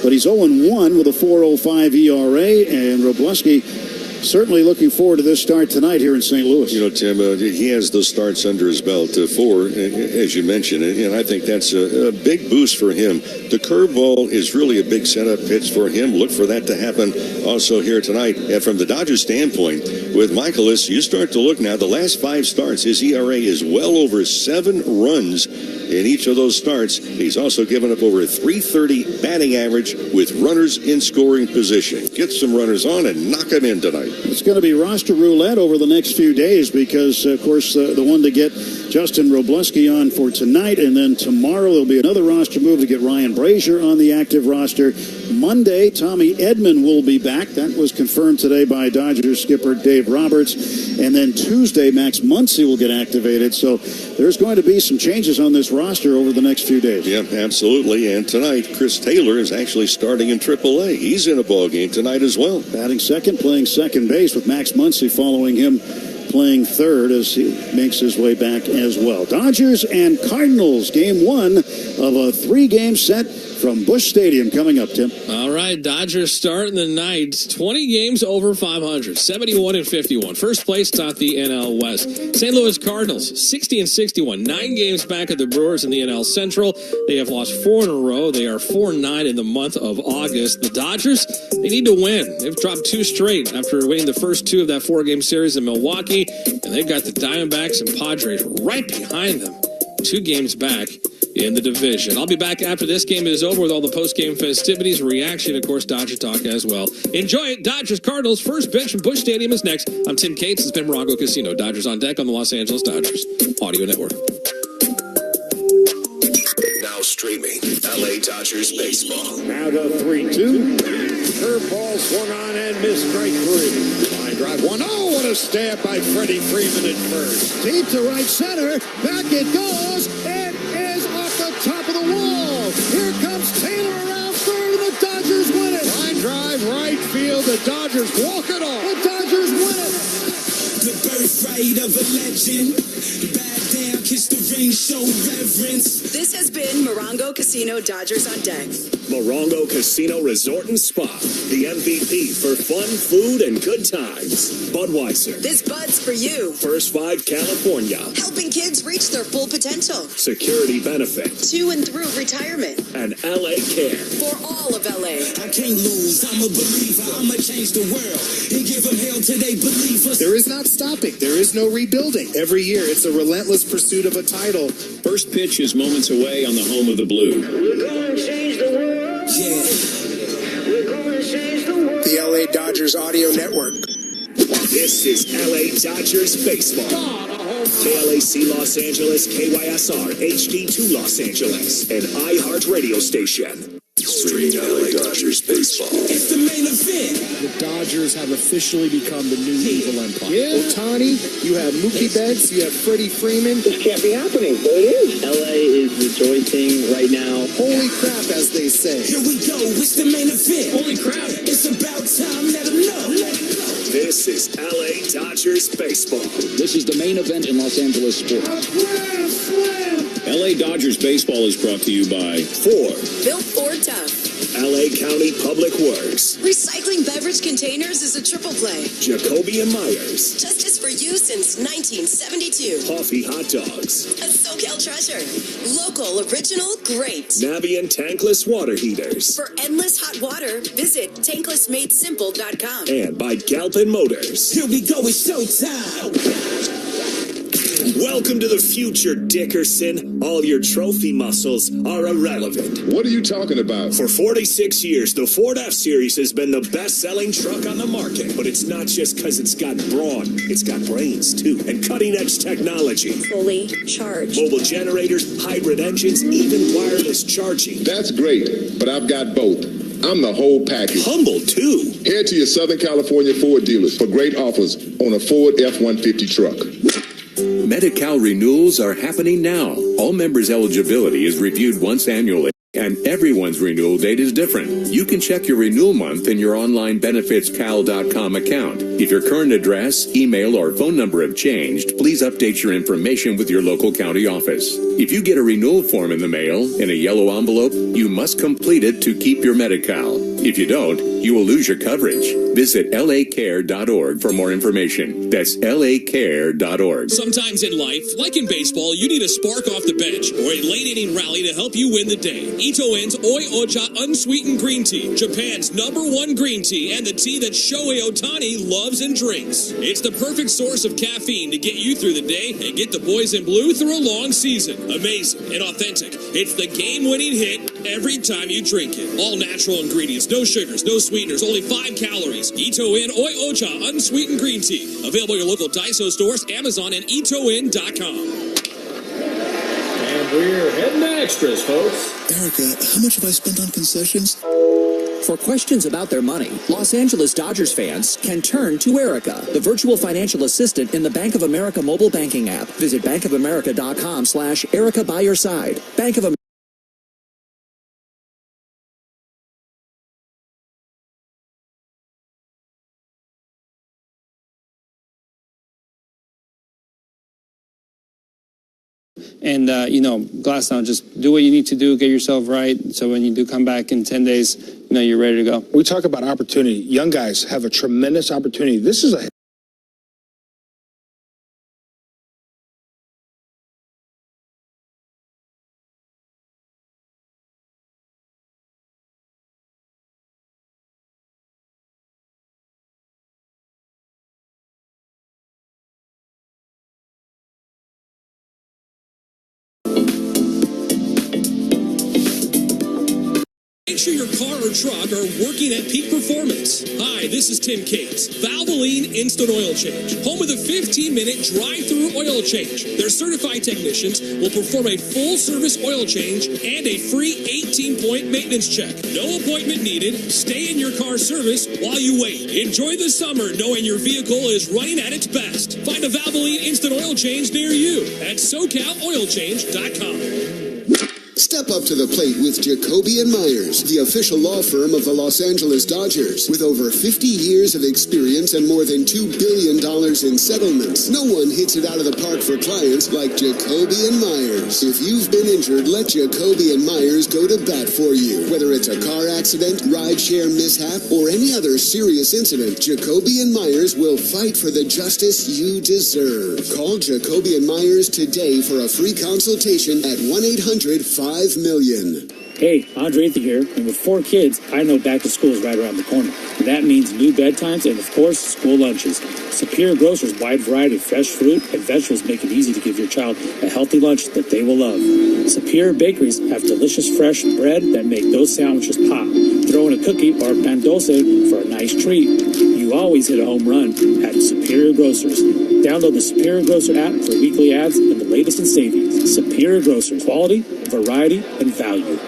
but he's 0-1 with a 4.05 ERA, and Robleski certainly looking forward to this start tonight here in St. Louis. You know, Tim, he has those starts under his belt, 4, as you mentioned, and I think that's a big boost for him. The curveball is really a big setup pitch for him. Look for that to happen also here tonight. And from the Dodgers standpoint, with Michaelis, you start to look now, the last 5 starts, his ERA is well over 7 runs in each of those starts. He's also given up over a .330 batting average with runners in scoring position. Get some runners on and knock them in tonight. It's going to be roster roulette over the next few days because, of course, the one to get Justin Robleski on for tonight, and then tomorrow there'll be another roster move to get Ryan Brazier on the active roster. Monday, Tommy Edman will be back. That was confirmed today by Dodgers skipper Dave Roberts. And then Tuesday, Max Muncy will get activated. So there's going to be some changes on this roster over the next few days. Yeah, absolutely. And tonight, Chris Taylor is actually starting in AAA. He's in a ball game tonight as well. Batting second, playing second base with Max Muncy following him playing third as he makes his way back as well. Dodgers and Cardinals, game one of a 3-game set from Busch Stadium coming up, Tim. All right, Dodgers starting the night 20 games over 500, 71-51. First place atop the NL West. St. Louis Cardinals, 60-61, 9 games back of the Brewers in the NL Central. They have lost 4 in a row. They are 4-9 in the month of August. The Dodgers, they need to win. They've dropped 2 straight after winning the first 2 of that 4-game series in Milwaukee, and they've got the Diamondbacks and Padres right behind them, 2 games back in the division. I'll be back after this game is over with all the post-game festivities, reaction, of course, Dodger talk as well. Enjoy it. Dodgers Cardinals first pitch from Busch Stadium is next. I'm Tim Cates. It's been Morongo Casino. Dodgers on deck on the Los Angeles Dodgers Audio Network. Now streaming LA Dodgers baseball. Now to 3-2. Curveball swung on and missed strike 3. Line drive 1-0. What a stab by Freddie Freeman at first. Deep to right center. Back it goes. It is off the top of the wall. Here comes Taylor around third, and the Dodgers win it. Line drive right field. The Dodgers walk it off. The Dodgers win it. The birthright of a legend. Back down, kiss the ring, show reverence. This has been Morongo Casino Dodgers on deck. Morongo Casino Resort and Spa, the MVP for fun, food, and good times. Budweiser. This Bud's for you. First 5 California. Helping kids reach their full potential. Security benefit. To and through retirement. And LA Care. For all of LA. I can't lose, I'm a believer. I'ma change the world and give them hell till they believe us. There is not stopping. There is no rebuilding. Every year, it's a relentless pursuit of a title. First pitch is moments away on the home of the Blue. We're gonna change the world. Yeah. We're gonna change the world. The LA Dodgers Audio Network. This is LA Dodgers baseball. KLAC Los Angeles, KYSR HD2 Los Angeles, and iHeart Radio Station. Streaming LA Dodgers baseball. It's the main event. The Dodgers have officially become the new evil empire. Yeah. Ohtani, you have Mookie Betts, you have Freddie Freeman. This can't be happening, but it is. LA is rejoicing right now. Holy crap, as they say. Here we go, it's the main event. Holy crap. It's about time, let them know. Let them know. This is LA Dodgers baseball. This is the main event in Los Angeles sports. LA Dodgers baseball is brought to you by Ford. Built Ford Tough. LA County Public Works. Recycling beverage containers is a triple play. Jacoby and Myers. Justice for you since 1972. Coffee Hot Dogs. A SoCal treasure. Local, original, great. Navien Tankless Water Heaters. For endless hot water, visit tanklessmadesimple.com. And by Galpin Motors. Here we go, it's showtime. Welcome to the future, Dickerson. All your trophy muscles are irrelevant. What are you talking about? For 46 years, the Ford F-Series has been the best-selling truck on the market. But it's not just because it's got brawn. It's got brains, too, and cutting-edge technology. Fully charged. Mobile generators, hybrid engines, even wireless charging. That's great, but I've got both. I'm the whole package. Humble, too. Head to your Southern California Ford dealers for great offers on a Ford F-150 truck. Medi-Cal renewals are happening now. All members' eligibility is reviewed once annually, and everyone's renewal date is different. You can check your renewal month in your online benefitscal.com account. If your current address, email, or phone number have changed, please update your information with your local county office. If you get a renewal form in the mail in a yellow envelope, you must complete it to keep your Medi-Cal. If you don't, you will lose your coverage. Visit lacare.org for more information. That's lacare.org. Sometimes in life, like in baseball, you need a spark off the bench or a late inning rally to help you win the day. Itoen's Oi Ocha Unsweetened Green Tea, Japan's #1 green tea, and the tea that Shohei Ohtani loves and drinks. It's the perfect source of caffeine to get you through the day and get the boys in blue through a long season. Amazing and authentic. It's the game-winning hit every time you drink it. All natural ingredients, no sugars, no sweeteners, only 5 calories. Itoen Oi Ocha Unsweetened Green Tea. Available at your local Daiso stores, Amazon, and itoen.com. And we're heading to extras, folks. Erica, how much have I spent on concessions? For questions about their money, Los Angeles Dodgers fans can turn to Erica, the virtual financial assistant in the Bank of America mobile banking app. Visit bankofamerica.com/Erica by your side. Bank of America. And, glass down, just do what you need to do, get yourself right. So when you do come back in 10 days, you're ready to go. We talk about opportunity. Young guys have a tremendous opportunity. This is a Make sure your car or truck are working at peak performance. Hi, this is Tim Cates, Valvoline Instant Oil Change, home of the 15-minute drive-through oil change. Their certified technicians will perform a full-service oil change and a free 18-point maintenance check. No appointment needed. Stay in your car service while you wait. Enjoy the summer knowing your vehicle is running at its best. Find a Valvoline Instant Oil Change near you at SoCalOilChange.com. Step up to the plate with Jacoby & Myers, the official law firm of the Los Angeles Dodgers. With over 50 years of experience and more than $2 billion in settlements, no one hits it out of the park for clients like Jacoby & Myers. If you've been injured, let Jacoby & Myers go to bat for you. Whether it's a car accident, rideshare mishap, or any other serious incident, Jacoby & Myers will fight for the justice you deserve. Call Jacoby & Myers today for a free consultation at 1-800-5 million. Hey, Andre Ether here, and with 4 kids, I know back to school is right around the corner. And that means new bedtimes and, of course, school lunches. Superior Grocer's wide variety of fresh fruit and vegetables make it easy to give your child a healthy lunch that they will love. Superior Bakeries have delicious fresh bread that make those sandwiches pop. Throw in a cookie or a pan dulce for a nice treat. You always hit a home run at Superior Grocers. Download the Superior Grocer app for weekly ads and the latest in savings. Superior Grocers. Quality, variety, and value.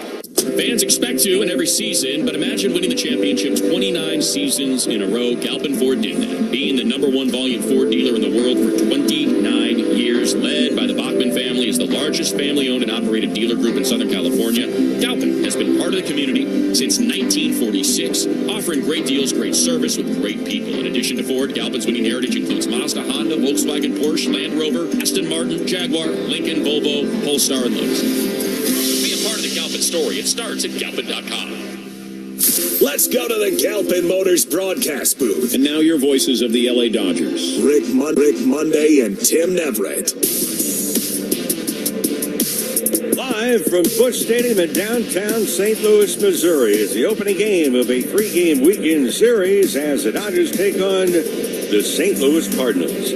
Fans expect to in every season, but imagine winning the championship 29 seasons in a row. Galpin Ford did that, being the #1 volume Ford dealer in the world for 29 years, led by the Bachman family as the largest family-owned and operated dealer group in Southern California. Galpin has been part of the community since 1946, offering great deals, great service with great people. In addition to Ford, Galpin's winning heritage includes Mazda, Honda, Volkswagen, Porsche, Land Rover, Aston Martin, Jaguar, Lincoln, Volvo, Polestar, and Lotus. Be a part of the Galpin story. It starts at Galpin.com. Let's go to the Galpin Motors broadcast booth. And now your voices of the LA Dodgers. Rick Monday and Tim Neverett. Live from Busch Stadium in downtown St. Louis, Missouri is the opening game of a 3-game weekend series as the Dodgers take on the St. Louis Cardinals.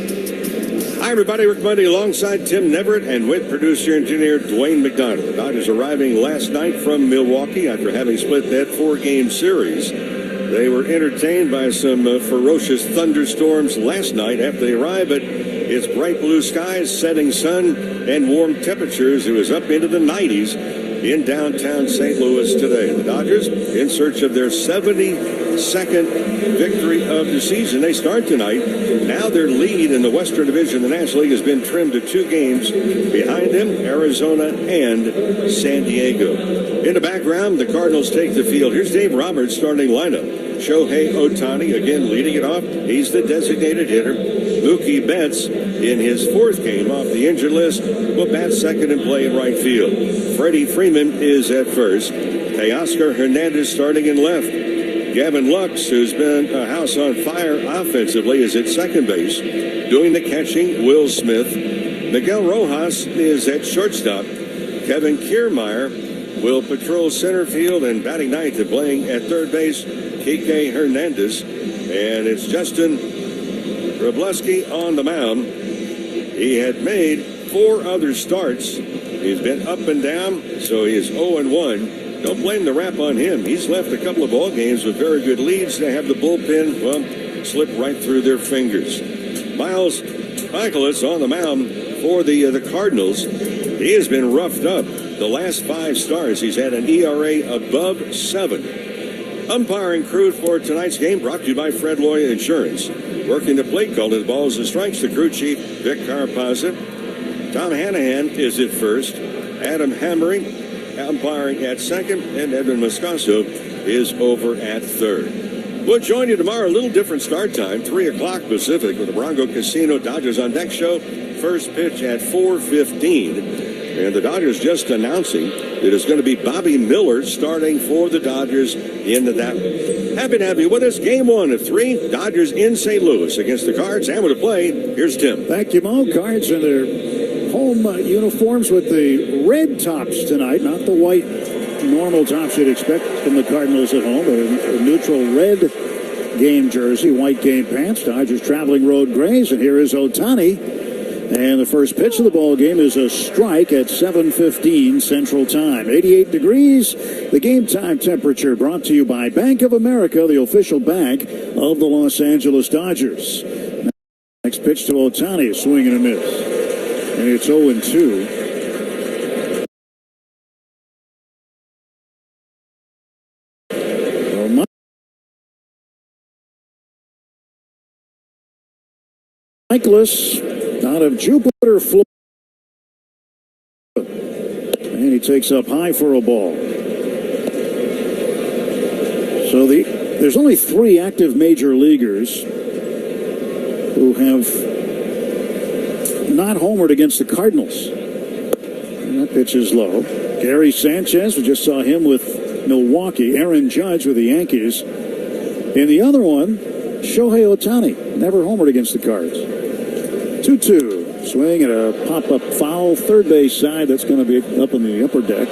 Hi, everybody. Rick Monday alongside Tim Neverett and with producer-engineer Dwayne McDonald. The Dodgers arriving last night from Milwaukee after having split that 4-game series. They were entertained by some ferocious thunderstorms last night after they arrived, but it's bright blue skies, setting sun, and warm temperatures. It was up into the 90s in downtown St. Louis today. The Dodgers in search of their 72nd victory of the season. They start tonight. Now their lead in the Western Division of the National League has been trimmed to 2 games. Behind them, Arizona and San Diego. In the background, the Cardinals take the field. Here's Dave Roberts' starting lineup. Shohei Ohtani again leading it off. He's the designated hitter. Mookie Betts in his 4th game off the injured list will bat second and play in right field. Freddie Freeman is at first. Teoscar Hernandez starting in left. Gavin Lux, who's been a house on fire offensively, is at second base. Doing the catching, Will Smith. Miguel Rojas is at shortstop. Kevin Kiermaier will patrol center field, and batting ninth and playing at third base, Kike Hernandez. And it's Justin Robleski on the mound. He had made 4 other starts. He's been up and down, so he is 0-1. Don't blame the rap on him. He's left a couple of ball games with very good leads. They have the bullpen, well, slip right through their fingers. Miles Michaelis on the mound for the Cardinals. He has been roughed up. The last 5 starts, he's had an ERA above 7. Umpiring crew for tonight's game brought to you by Fred Loya Insurance. Working the plate, calling the balls and strikes, the crew chief, Vic Carapazza. Tom Hanahan is at first. Adam Hammering umpiring at second, and Edwin Moscaso is over at third. We'll join you tomorrow, a little different start time, 3 o'clock Pacific with the Morongo Casino Dodgers on Deck show. First pitch at 4:15. And the Dodgers just announcing that it's going to be Bobby Miller starting for the Dodgers in that. Happy to have you with us. Game 1 of 3. Dodgers in St. Louis against the Cards. And with a play, here's Tim. Thank you, Mo. Cards in their home uniforms with the red tops tonight, not the white normal tops you'd expect from the Cardinals at home, but a neutral red game jersey, white game pants. Dodgers traveling road grays, and here is Ohtani. And the first pitch of the ball game is a strike at 7:15 Central Time. 88 degrees, the game time temperature, brought to you by Bank of America, the official bank of the Los Angeles Dodgers. Next pitch to Ohtani, swing and a miss. And it's 0-2. Michaelis out of Jupiter, Florida. And he takes up high for a ball. So there's only 3 active major leaguers who have not homered against the Cardinals. And that pitch is low. Gary Sanchez, we just saw him with Milwaukee. Aaron Judge with the Yankees. And the other one, Shohei Ohtani, never homered against the Cards. 2-2. Swing and a pop-up foul. Third base side. That's going to be up in the upper deck.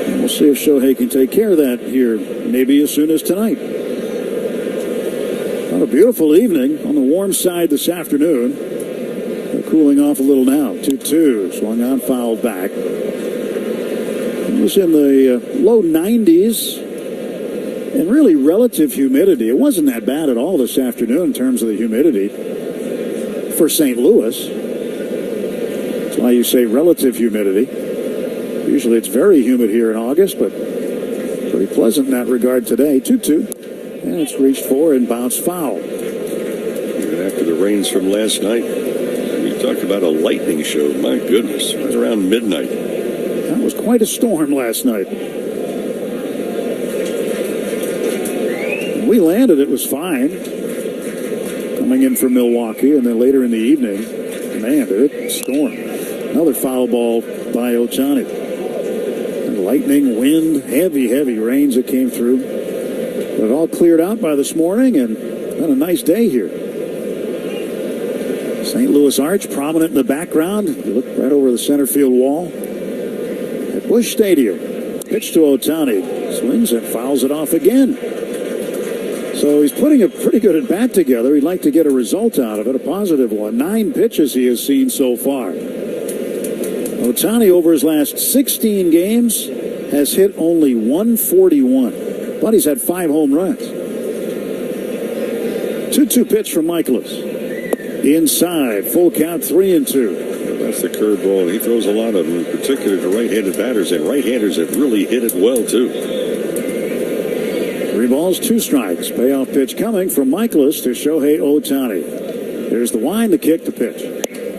And we'll see if Shohei can take care of that here maybe as soon as tonight. What a beautiful evening on the warm side this afternoon. They're cooling off a little now. 2-2. Swung on, fouled back. It was in the low 90s. And really relative humidity. It wasn't that bad at all this afternoon in terms of the humidity for St. Louis. That's why you say relative humidity. Usually it's very humid here in August, but pretty pleasant in that regard today. 2-2. And it's reached for and bounced foul. Even after the rains from last night, you talked about a lightning show. My goodness. It was around midnight. That was quite a storm last night. We landed, it was fine. Coming in from Milwaukee, and then later in the evening, man, it stormed. Another foul ball by Ohtani. And lightning, wind, heavy rains that came through. But it all cleared out by this morning, and had a nice day here. St. Louis Arch, prominent in the background. You look right over the center field wall at Busch Stadium. Pitch to Ohtani. Swings and fouls it off again. So he's putting a pretty good at-bat together. He'd like to get a result out of it, a positive one. 9 pitches he has seen so far. Ohtani, over his last 16 games, has hit only 141. But he's had 5 home runs. 2-2 pitch from Michaelis. Inside, full count, 3-2. That's the curveball. He throws a lot of them, in particular to right-handed batters, and right-handers have really hit it well, too. 3 balls, 2 strikes. Payoff pitch coming from Michaelis to Shohei Ohtani. There's the wind, the kick, the pitch.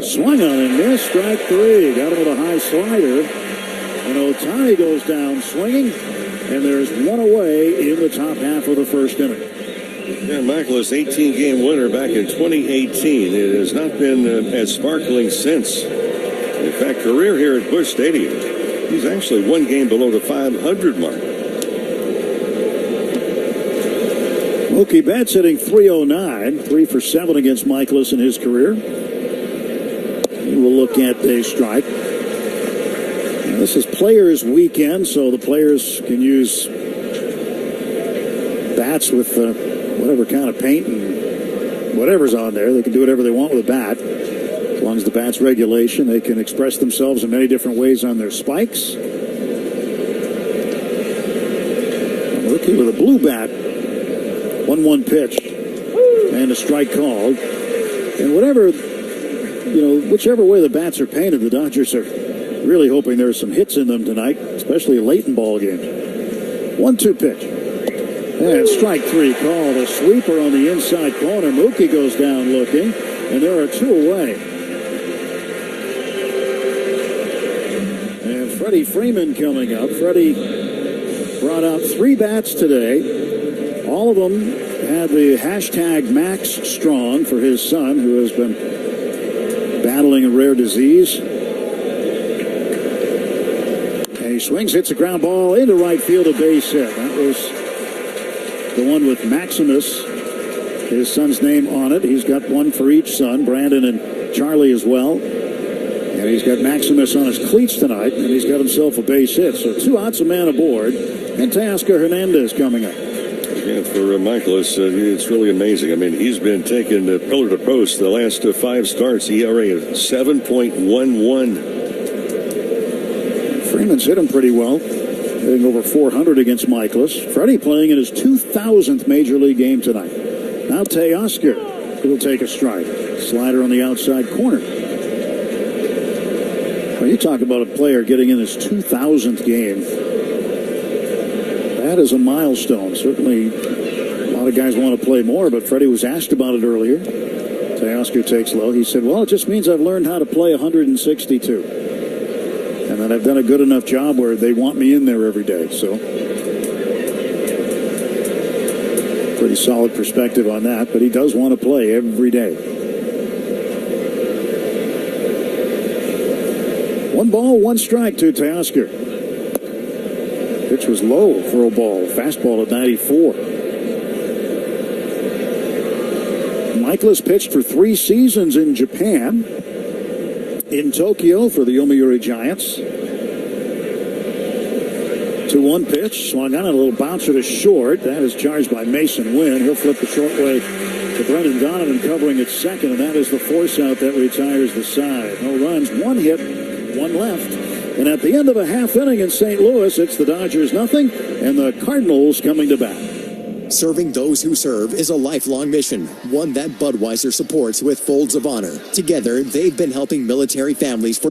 Swung on and missed. Strike 3. Got him with a high slider. And Ohtani goes down swinging. And there's one away in the top half of the first inning. Yeah, Michaelis, 18-game winner back in 2018. It has not been as sparkling since. In fact, career here at Busch Stadium, he's actually 1 game below the 500 mark. Mookie Betts hitting .309, 3 for 7 against Michaelis in his career. We'll look at a strike. Now, this is Players Weekend, so the players can use bats with whatever kind of paint and whatever's on there. They can do whatever they want with a bat. As long as the bat's regulation, they can express themselves in many different ways on their spikes. Rookie with a blue bat. 1-1 pitch and a strike called. And whichever way the bats are painted, the Dodgers are really hoping there are some hits in them tonight, especially late in ball games. 1-2 pitch. And strike three called. A sweeper on the inside corner. Mookie goes down looking, and there are two away. And Freddie Freeman coming up. Freddie brought out 3 bats today. All of them had the hashtag Max Strong for his son, who has been battling a rare disease. And he swings, hits a ground ball into right field, a base hit. That was the one with Maximus, his son's name on it. He's got one for each son, Brandon and Charlie as well. And he's got Maximus on his cleats tonight, and he's got himself a base hit. So 2 outs, a man aboard, and Teoscar Hernandez coming up. Yeah, for Michaelis, it's really amazing. I mean, he's been taking pillar to post the last 5 starts, ERA of 7.11. Freeman's hit him pretty well, hitting over 400 against Michaelis. Freddie playing in his 2,000th Major League game tonight. Now Teoscar will take a strike. Slider on the outside corner. Well, you talk about a player getting in his 2,000th game. That is a milestone. Certainly a lot of guys want to play more, but Freddie was asked about it earlier. Teoscar takes low. He said, well, it just means I've learned how to play 162. And that I've done a good enough job where they want me in there every day. So pretty solid perspective on that, but he does want to play every day. 1 ball, 1 strike to Teoscar. Pitch was low for a ball. Fastball at 94. Michaelis pitched for 3 seasons in Japan. In Tokyo for the Yomiuri Giants. 2-1 pitch. Swung on a little bouncer to short. That is charged by Mason Wynn. He'll flip the short way to Brendan Donovan covering at second, and that is the force out that retires the side. No runs, 1 hit, 1 left. And at the end of a half inning in St. Louis, it's the Dodgers nothing, and the Cardinals coming to bat. Serving those who serve is a lifelong mission, one that Budweiser supports with Folds of Honor. Together, they've been helping military families for...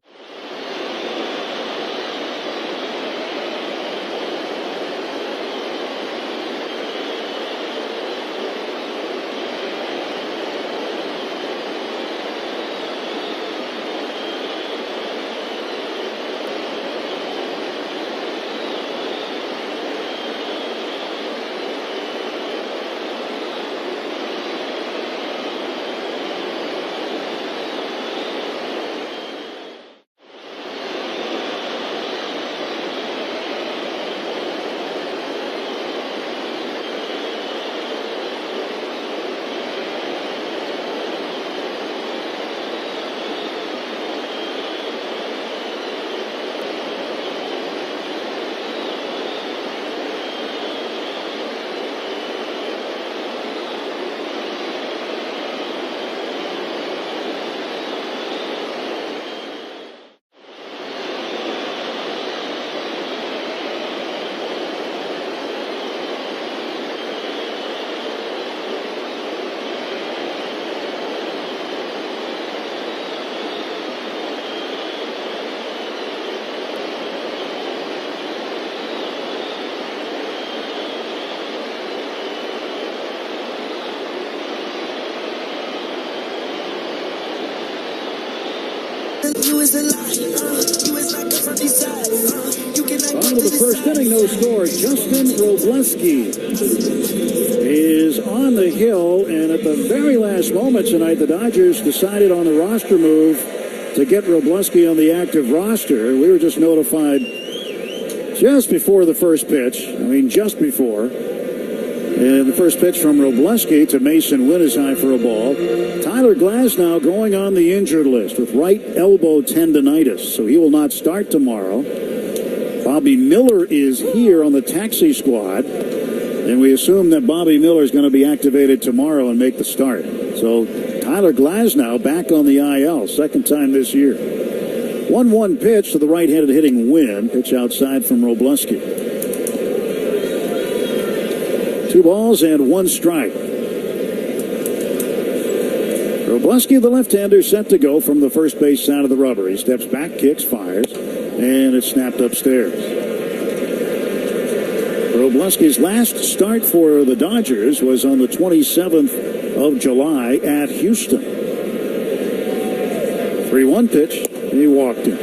Bottom of the first inning, no score. Justin Robleski is on the hill, and at the very last moment tonight, the Dodgers decided on the roster move to get Robleski on the active roster. We were just notified just before the first pitch. Just before. And the first pitch from Robleski to Mason Wynn is high for a ball. Tyler Glasnow going on the injured list with right elbow tendonitis, so he will not start tomorrow. Bobby Miller is here on the taxi squad, and we assume that Bobby Miller is going to be activated tomorrow and make the start. So Tyler Glasnow back on the IL, second time this year. 1-1 pitch to the right-handed hitting Wynn. Pitch outside from Robleski. 2 balls and 1 strike. Robleski, the left-hander, set to go from the first base side of the rubber. He steps back, kicks, fires, and it's snapped upstairs. Robleski's last start for the Dodgers was on the 27th of July at Houston. 3-1 pitch. He walked him.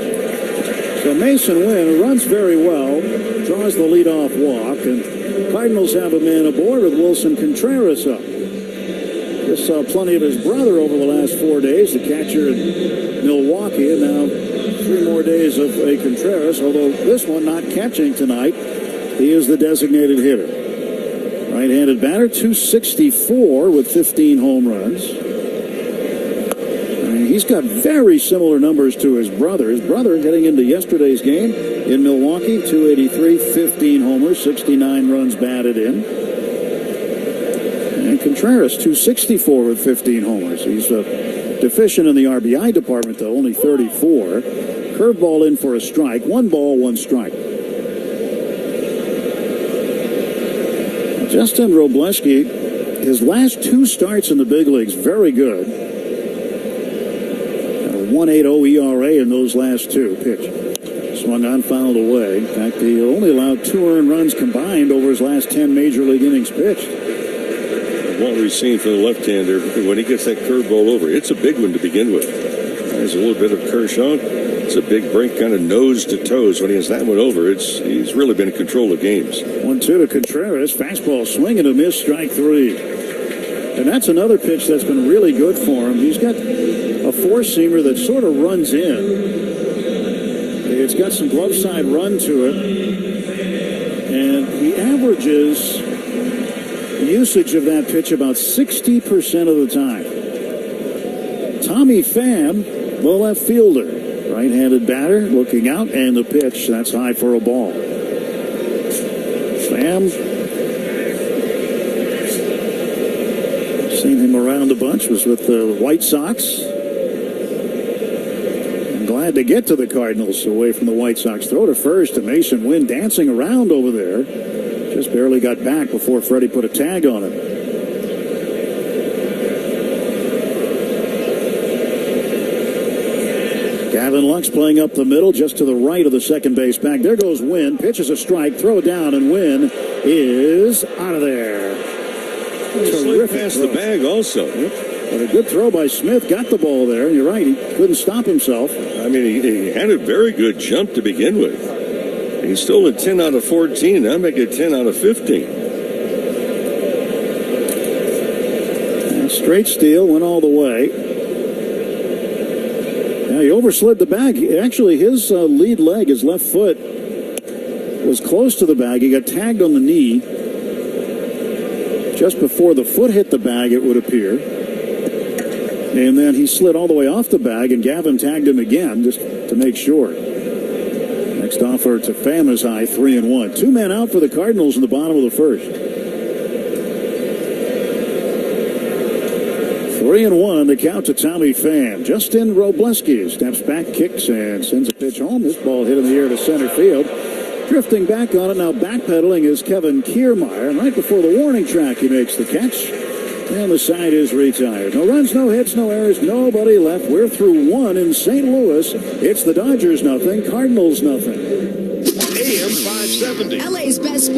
So Mason Wynn runs very well, draws the leadoff walk, and Cardinals have a man aboard with Wilson Contreras up. Just saw plenty of his brother over the last 4 days, the catcher in Milwaukee, and now 3 more days of a Contreras, although this one not catching tonight. He is the designated hitter. Right-handed batter, 264 with 15 home runs. He's got very similar numbers to his brother. His brother, heading into yesterday's game in Milwaukee, 283, 15 homers, 69 runs batted in. And Contreras, 264 with 15 homers. He's deficient in the RBI department, though, only 34. Curveball in for a strike. 1 ball, 1 strike. Justin Robleski, his last 2 starts in the big leagues, very good. 1.80 ERA in those last 2. Pitch. Swung on, fouled away. In fact, he only allowed 2 earned runs combined over his last 10 major league innings pitched. What we've seen from the left-hander, when he gets that curveball over, it's a big one to begin with. There's a little bit of Kershaw. It's a big break, kind of nose to toes. When he has that one over, he's really been in control of games. 1-2 to Contreras. Fastball swing and a miss, strike 3. And that's another pitch that's been really good for him. He's got a 4-seamer that sort of runs in. It's got some glove side run to it. And he averages usage of that pitch about 60% of the time. Tommy Pham, the left fielder. Right-handed batter looking out, and the pitch. That's high for a ball. Pham. Seen him around a bunch. Was with the White Sox. I'm glad to get to the Cardinals away from the White Sox. Throw to first to Mason Wynn dancing around over there. Just barely got back before Freddie put a tag on him. Gavin Lux playing up the middle, just to the right of the second base bag. There goes Wynn. Pitches a strike. Throw it down, and Wynn is out of there. Terrific past the bag also. Yep. But a good throw by Smith. Got the ball there. And you're right. He couldn't stop himself. I mean, he had a very good jump to begin with. He's still at 10 out of 14. Now make it 10 out of 15. And straight steal. Went all the way. He overslid the bag. Actually, his lead leg, his left foot, was close to the bag. He got tagged on the knee just before the foot hit the bag, it would appear. And then he slid all the way off the bag, and Gavin tagged him again just to make sure. Next offer to Pham is high, 3-1. 2 men out for the Cardinals in the bottom of the first. 3-1, the count to Tommy Pham. Justin Robleski steps back, kicks, and sends a pitch home. This ball hit in the air to center field. Drifting back on it, now backpedaling is Kevin Kiermaier. And right before the warning track, he makes the catch. And the side is retired. No runs, no hits, no errors, nobody left. We're through 1 in St. Louis. It's the Dodgers nothing, Cardinals nothing. AM 570. LA's best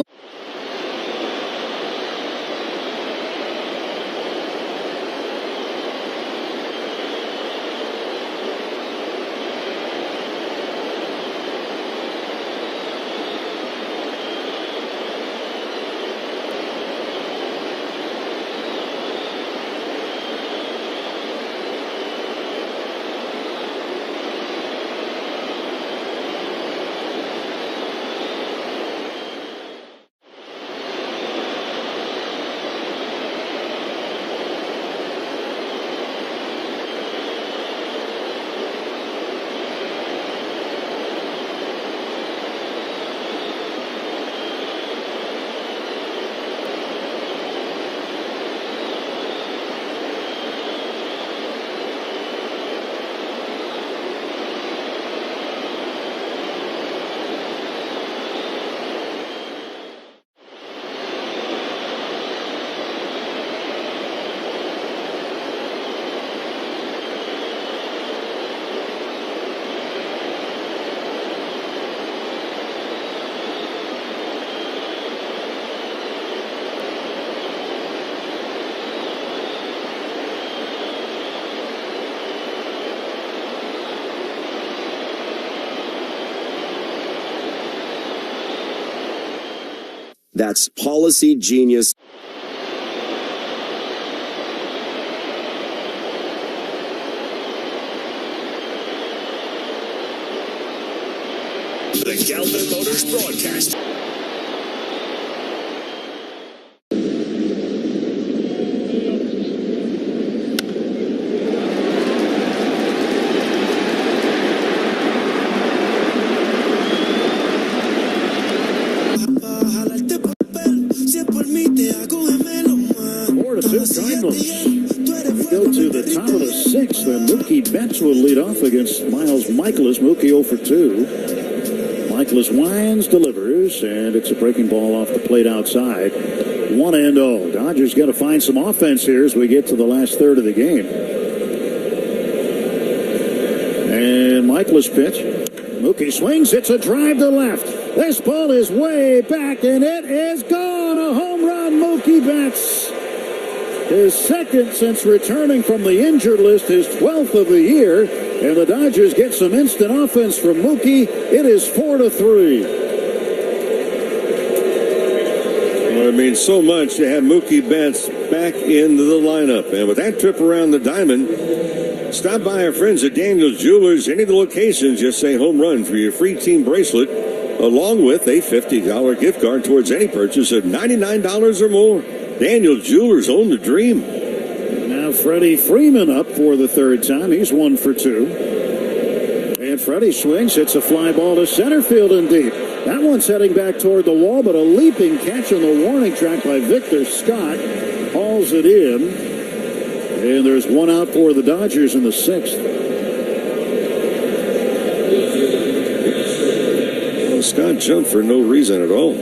That's Policygenius. The Galvin Motors broadcast. Cardinals. We go to the top of the sixth, and Mookie Betts will lead off against Miles Michaelis. Mookie 0 for 2. Michaelis winds, delivers, and it's a breaking ball off the plate outside. 1-0. Dodgers got to find some offense here as we get to the last third of the game. And Michaelis pitch. Mookie swings. It's a drive to left. This ball is way back, and it is gone. A home run, Mookie Betts. His second since returning from the injured list, his 12th of the year, and the Dodgers get some instant offense from Mookie. It is 4-3. Well, it means so much to have Mookie Betts back into the lineup. And with that trip around the diamond, stop by our friends at Daniel's Jewelers. Any of the locations, just say home run for your free team bracelet, along with a $50 gift card towards any purchase of $99 or more. Daniel Jewelers own the dream. Now Freddie Freeman up for the third time. He's 1 for 2. And Freddie swings. Hits a fly ball to center field and deep. That one's heading back toward the wall, but a leaping catch on the warning track by Victor Scott hauls it in. And there's one out for the Dodgers in the sixth. Well, Scott jumped for no reason at all.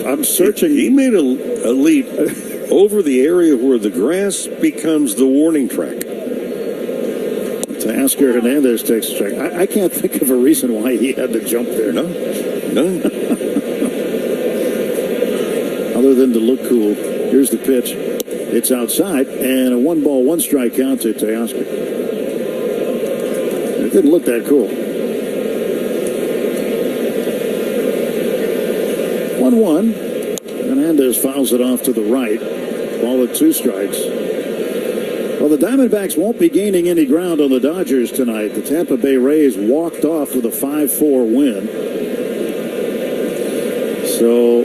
I'm searching. He made a leap over the area where the grass becomes the warning track. Teoscar Hernandez takes a strike. I can't think of a reason why he had to jump there. None. Other than to look cool. Here's the pitch. It's outside, and a 1-ball, 1-strike count to Teoscar. It didn't look that cool. 1-1. Hernandez fouls it off to the right. Ball at 2 strikes. Well, the Diamondbacks won't be gaining any ground on the Dodgers tonight. The Tampa Bay Rays walked off with a 5-4 win. So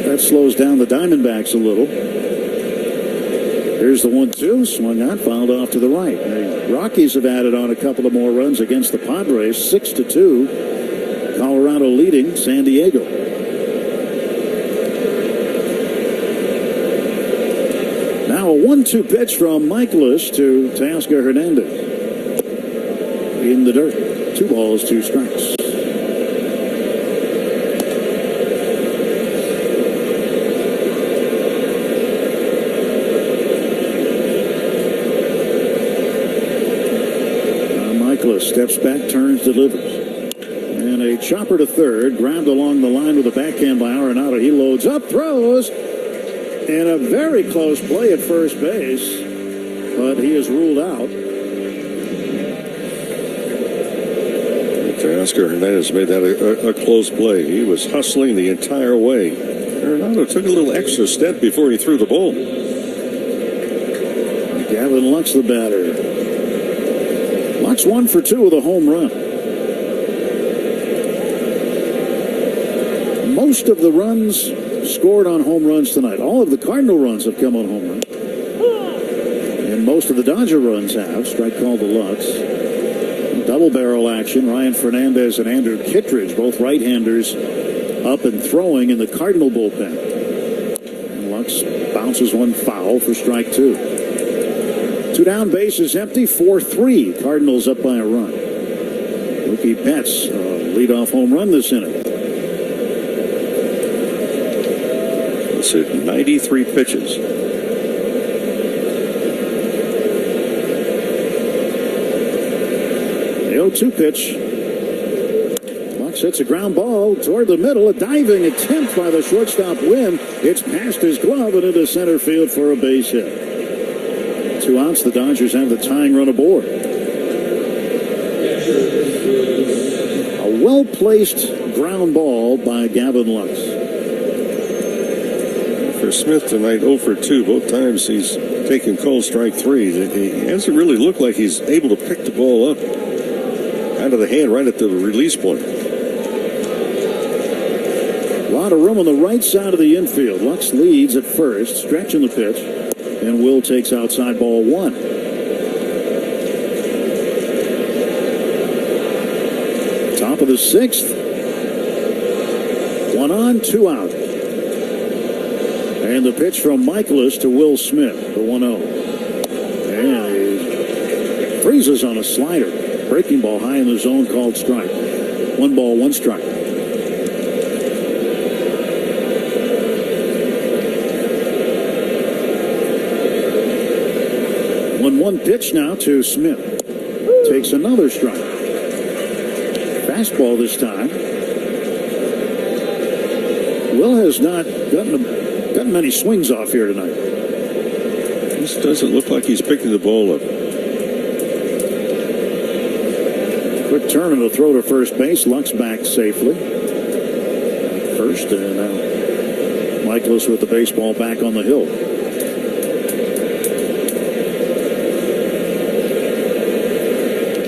that slows down the Diamondbacks a little. Here's the 1-2. Swung on, fouled off to the right. The Rockies have added on a couple of more runs against the Padres. 6-2. Colorado leading San Diego. Now a 1-2 pitch from Michaelis to Teoscar Hernandez. In the dirt. 2 balls, 2 strikes. Michaelis steps back, turns, delivers. And a chopper to third, grabbed along the line with a backhand by Arenado. He loads up, throws. And a very close play at first base, but he is ruled out. Oscar Hernandez made that a close play. He was hustling the entire way. Arenado took a little extra step before he threw the ball. Gavin Lux, the batter. Lux 1 for 2 with a home run. Most of the runs scored on home runs tonight. All of the Cardinal runs have come on home runs. And most of the Dodger runs have. Strike called to Lux. Double barrel action. Ryan Fernandez and Andrew Kittredge, both right-handers, up and throwing in the Cardinal bullpen. And Lux bounces one foul for strike 2. 2 down, bases empty. 4-3. Cardinals up by a run. Mookie Betts, leadoff home run this inning. 93 pitches. The 0-2 pitch. Lux hits a ground ball toward the middle. A diving attempt by the shortstop Wynn. It's past his glove and into center field for a base hit. 2 outs. The Dodgers have the tying run aboard. well-placed ground ball by Gavin Lux. For Smith tonight, 0 for 2. Both times he's taken called strike threes. He hasn't really looked like he's able to pick the ball up out of the hand right at the release point. A lot of room on the right side of the infield. Lux leads at first, stretching the pitch, and Will takes outside ball 1. Top of the 6th. 1 on, 2 out. And the pitch from Michaelis to Will Smith, the 1-0. And he freezes on a slider. Breaking ball high in the zone called strike. 1 ball, 1 strike. 1-1 pitch now to Smith. Takes another strike. Fastball this time. Will has not gotten many swings off here tonight. This doesn't look like he's picking the ball up. Quick turn and a throw to first base. Lux back safely. First, and now Michaelis with the baseball back on the hill.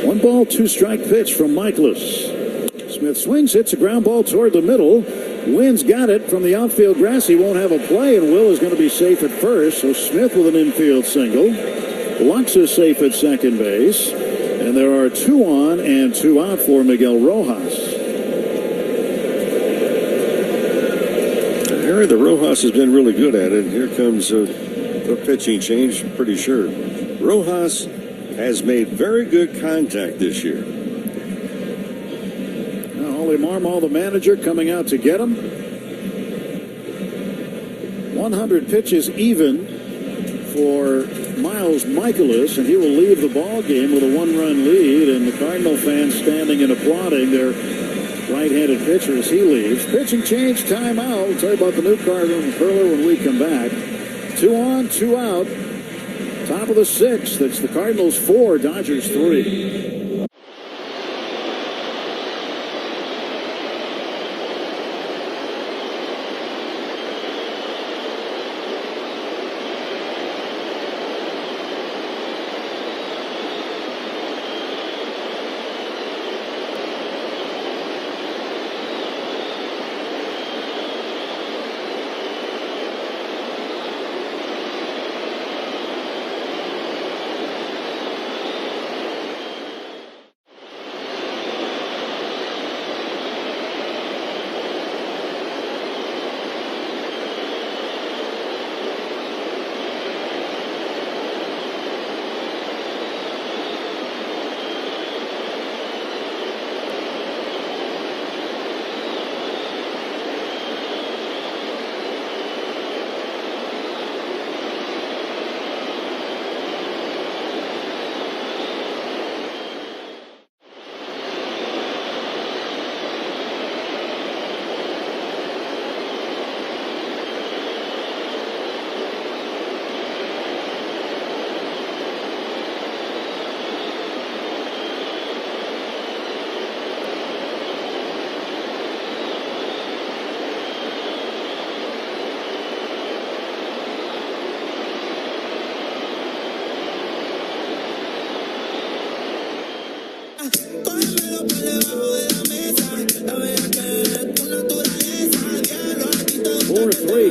One ball, 2 strike pitch from Michaelis. Smith swings, hits a ground ball toward the middle. Wynn's got it from the outfield grass. He won't have a play, and Will is going to be safe at first. So Smith with an infield single. Lux is safe at second base. And there are 2 on and 2 out for Miguel Rojas. Harry, the Rojas has been really good at it. Here comes a pitching change, pretty sure. Rojas has made very good contact this year. Ollie Marmol, the manager, coming out to get him. 100 pitches even for Miles Michaelis, and he will leave the ball game with a 1-run lead, and the Cardinal fans standing and applauding their right-handed pitcher as he leaves. Pitching change, timeout. We'll tell you about the new Cardinals curler when we come back. 2 on, 2 out. Top of the 6th. That's the Cardinals 4, Dodgers 3.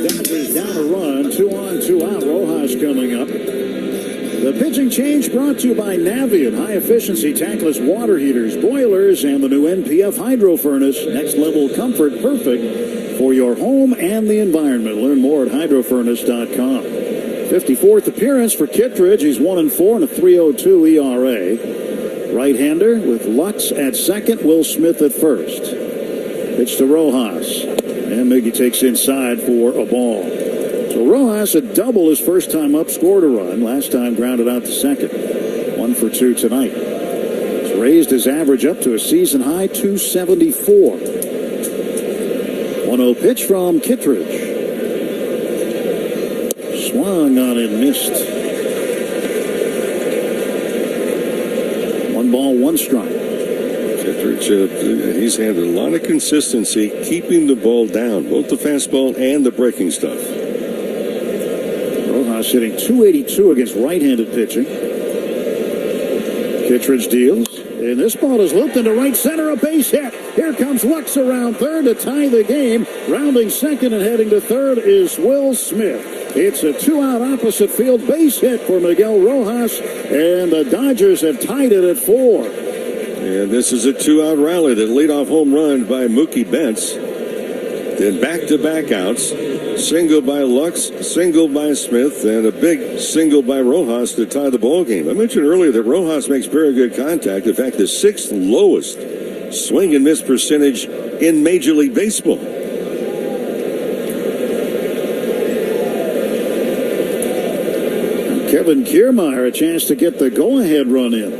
Dodgers down a run. 2 on, 2 out. Rojas coming up. The pitching change brought to you by Navien. High-efficiency tankless water heaters, boilers, and the new NPF Hydro Furnace. Next-level comfort, perfect for your home and the environment. Learn more at hydrofurnace.com. 54th appearance for Kittredge. He's 1-4 and a 3.02 ERA. Right-hander with Lux at second, Will Smith at first. Pitch to Rojas. And Miggy takes inside for a ball. So Rojas, a double his first time up, scored a run. Last time grounded out to second. 1 for 2 tonight. He's raised his average up to a season-high 274. 1-0 pitch from Kittredge. Swung on and missed. 1 ball, 1 strike. Kittredge. He's had a lot of consistency keeping the ball down, both the fastball and the breaking stuff. Rojas hitting .282 against right-handed pitching. Kittredge deals. And this ball is looped into right center, a base hit. Here comes Lux around third to tie the game. Rounding second and heading to third is Will Smith. It's a 2-out opposite field base hit for Miguel Rojas, and the Dodgers have tied it at 4. And this is a 2-out rally. That leadoff home run by Mookie Betts. Then back-to-back outs. Single by Lux, single by Smith, and a big single by Rojas to tie the ball game. I mentioned earlier that Rojas makes very good contact. In fact, the 6th lowest swing and miss percentage in Major League Baseball. Kevin Kiermaier a chance to get the go-ahead run in.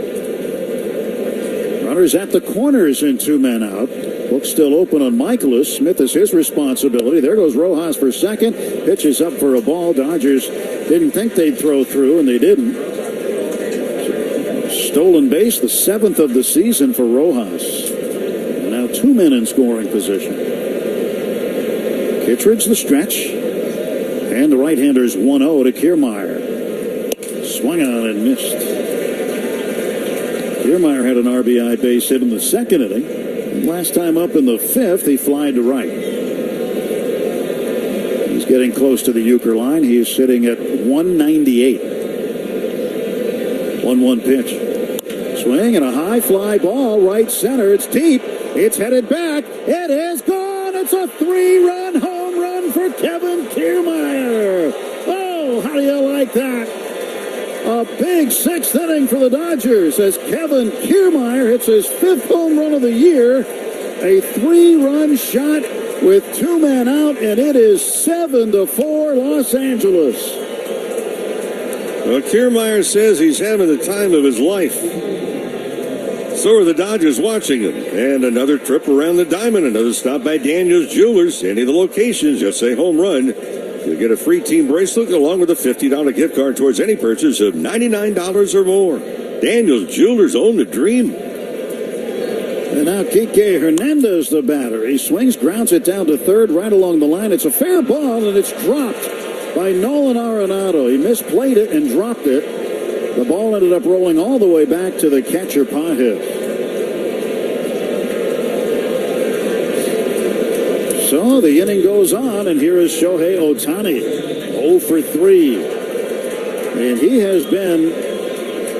Runners at the corners and 2 men out. Hook still open on Michaelis. Smith is his responsibility. There goes Rojas for second. Pitches up for a ball. Dodgers didn't think they'd throw through, and they didn't. Stolen base, the 7th of the season for Rojas. And now 2 men in scoring position. Kittredge the stretch. And the right-hander's 1-0 to Kiermaier. Swung on and missed. Kiermaier had an RBI base hit in the 2nd inning. And last time up in the 5th, he flied to right. He's getting close to the Euchre line. He is sitting at 198. 1-1 pitch. Swing and a high fly ball, right center. It's deep. It's headed back. It is gone. It's a 3-run home run for Kevin Kiermaier. Oh, how do you like that? A big 6th inning for the Dodgers as Kevin Kiermaier hits his 5th home run of the year. A 3-run shot with 2 men out, and it is 7-4 Los Angeles. Well, Kiermaier says he's having the time of his life. So are the Dodgers watching him. And another trip around the diamond, another stop by Daniel's Jewelers. Any of the locations, just say home run. You'll get a free team bracelet along with a $50 gift card towards any purchase of $99 or more. Daniel's Jewelers own the dream. And now Kike Hernandez, the batter. He swings, grounds it down to third, right along the line. It's a fair ball, and it's dropped by Nolan Arenado. He misplayed it and dropped it. The ball ended up rolling all the way back to the catcher, Pahit. So the inning goes on, and here is Shohei Ohtani, 0 for 3. And he has been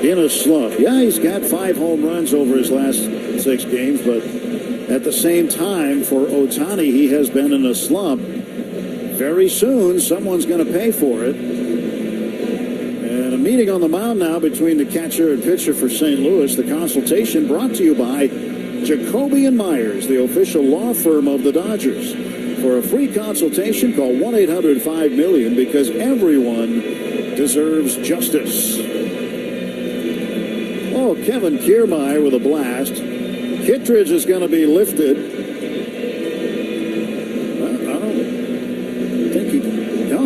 in a slump. Yeah, he's got 5 home runs over his last 6 games, but at the same time, for Ohtani, he has been in a slump. Very soon, someone's going to pay for it. And a meeting on the mound now between the catcher and pitcher for St. Louis. The consultation brought to you by Jacoby & Myers, the official law firm of the Dodgers. For a free consultation, call 1-800-5-MILLION because everyone deserves justice. Oh, Kevin Kiermaier with a blast. Kittredge is going to be lifted. I don't think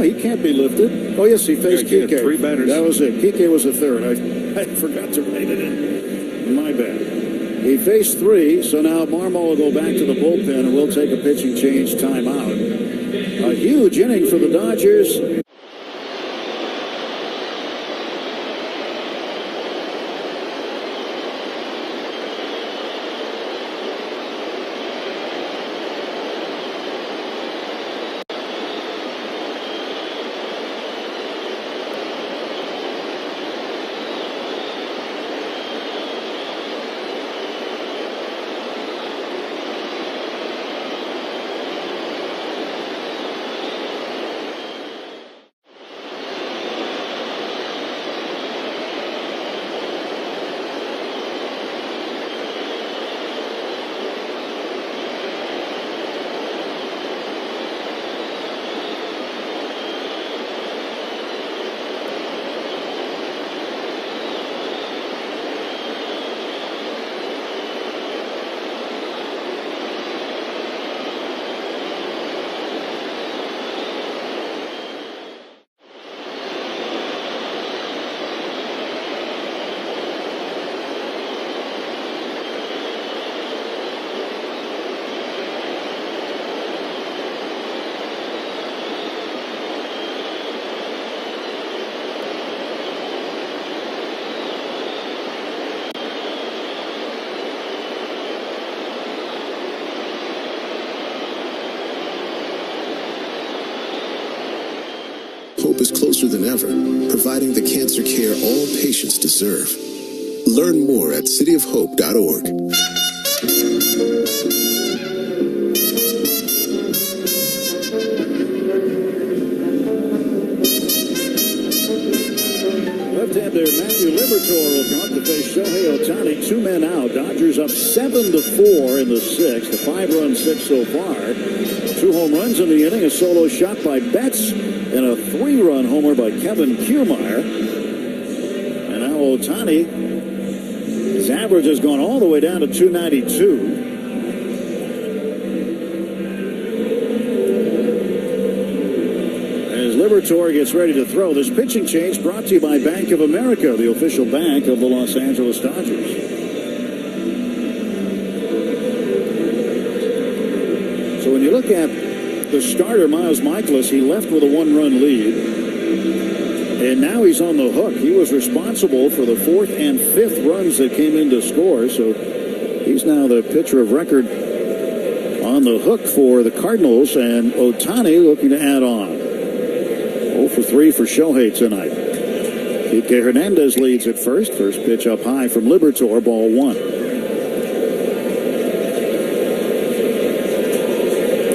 he can't be lifted. Oh, yes, he faced Kike. 3 batters. That was it. Kike was a third. I forgot to write it in. My bad. He faced 3, so now Marmol will go back to the bullpen, and we'll take a pitching change timeout. A huge inning for the Dodgers. closer than ever, providing the cancer care all patients deserve. Learn more at cityofhope.org. Left-hander Matthew Liberatore will come up to face Shohei Ohtani. 2 men out. Dodgers up 7-4 in the 6th. A 5-run 6 so far. 2 home runs in the inning. A solo shot by Betts and a 3-run homer by Kevin Kiermaier. And now Ohtani, his average has gone all the way down to 292. Liberatore gets ready to throw. This pitching change brought to you by Bank of America, the official bank of the Los Angeles Dodgers. So when you look at the starter, Miles Michaelis, he left with a 1-run lead. And now he's on the hook. He was responsible for the 4th and 5th runs that came in to score. So he's now the pitcher of record on the hook for the Cardinals. And Ohtani looking to add on. 0 for 3 for Shohei tonight. Kike Hernandez leads at first. First pitch up high from Liberatore, ball 1.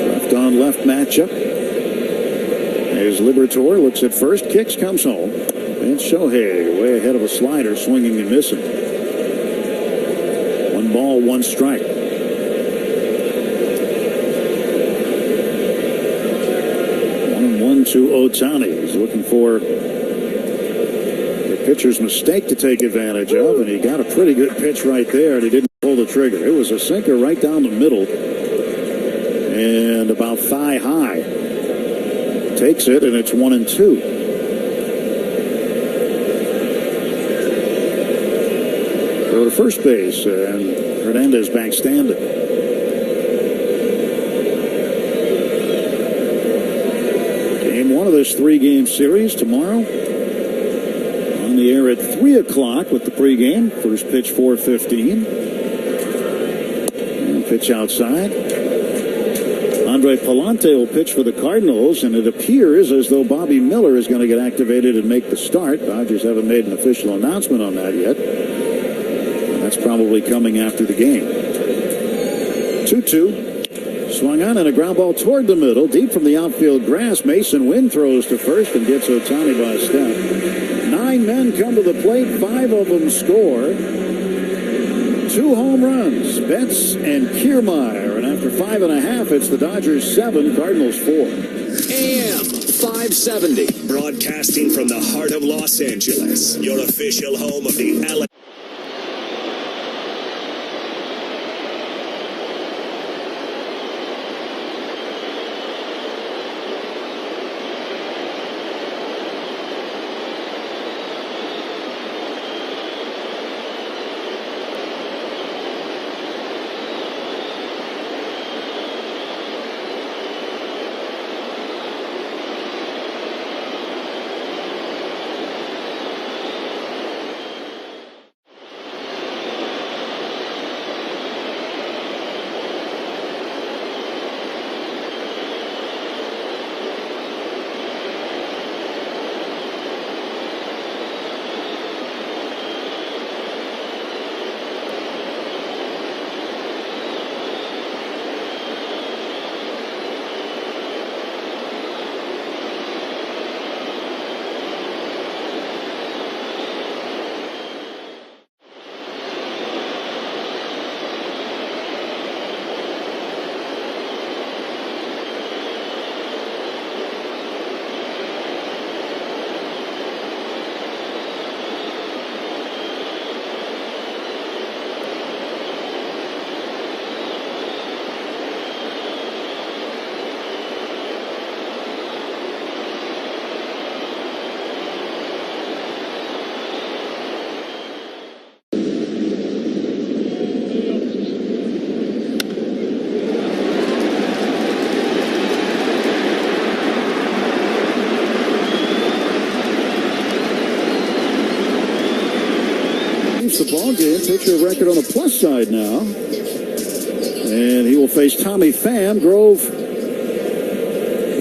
Left on left matchup. As Liberatore looks at first, kicks, comes home. And Shohei way ahead of a slider, swinging and missing. 1 ball, 1 strike. 1-1 to Ohtani. He's looking for the pitcher's mistake to take advantage of, and he got a pretty good pitch right there, and he didn't pull the trigger. It was a sinker right down the middle, and about thigh high. Takes it, and it's 1-2. Go to first base, and Hernandez back standing. One of this 3-game series tomorrow on the air at 3 o'clock with the pregame. First pitch 4:15. And pitch outside. Andre Palante will pitch for the Cardinals, and it appears as though Bobby Miller is going to get activated and make the start. Dodgers haven't made an official announcement on that yet. And that's probably coming after the game. 2-2. Swung on and a ground ball toward the middle, deep from the outfield grass. Mason Wynn throws to first and gets Ohtani by a step. 9 men come to the plate, 5 of them score. 2 home runs, Betts and Kiermaier, and after 5.5, it's the Dodgers 7, Cardinals 4. AM 570, broadcasting from the heart of Los Angeles, your official home of the LA. The ball game, pitcher record on the plus side now, and he will face Tommy Pham. Grove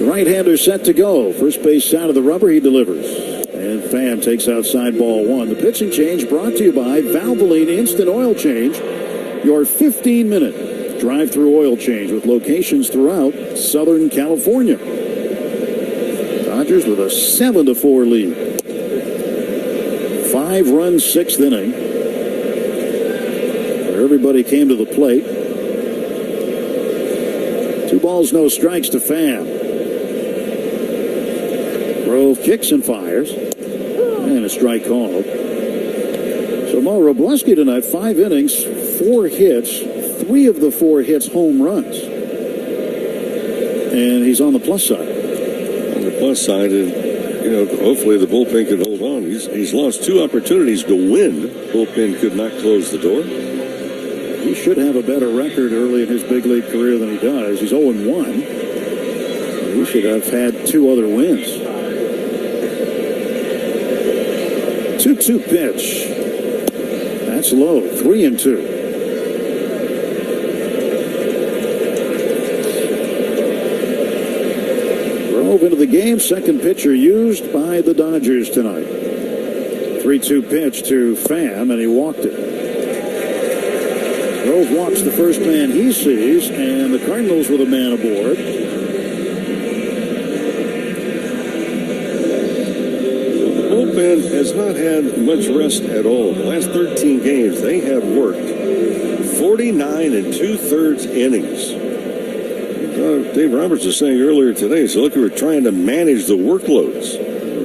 The right-hander set to go. First base side of the rubber, he delivers. And Pham takes outside ball one. The pitching change brought to you by Valvoline Instant Oil Change, your 15-minute drive-through oil change with locations throughout Southern California. Dodgers with a 7-4 lead. 5-run sixth inning, where everybody came to the plate. 2 balls, no strikes to Pham. Grove kicks and fires, and a strike called. So Mo Robleski tonight, 5 innings, 4 hits, 3 of the 4 hits home runs, and he's on the plus side. On the plus side, and hopefully the bullpen can hold on. He's lost 2 opportunities to win. Bullpen could not close the door. He should have a better record early in his big league career than he does. He's 0-1. He should have had 2 other wins. 2-2 pitch. That's low. 3-2. Grove into the game. Second pitcher used by the Dodgers tonight. 3-2 pitch to Pham, and he walked it. Grove walks the first man he sees, and the Cardinals with a man aboard. The bullpen has not had much rest at all. The last 13 games, they have worked 49 2/3 innings. Dave Roberts was saying earlier today, so look, we're trying to manage the workloads.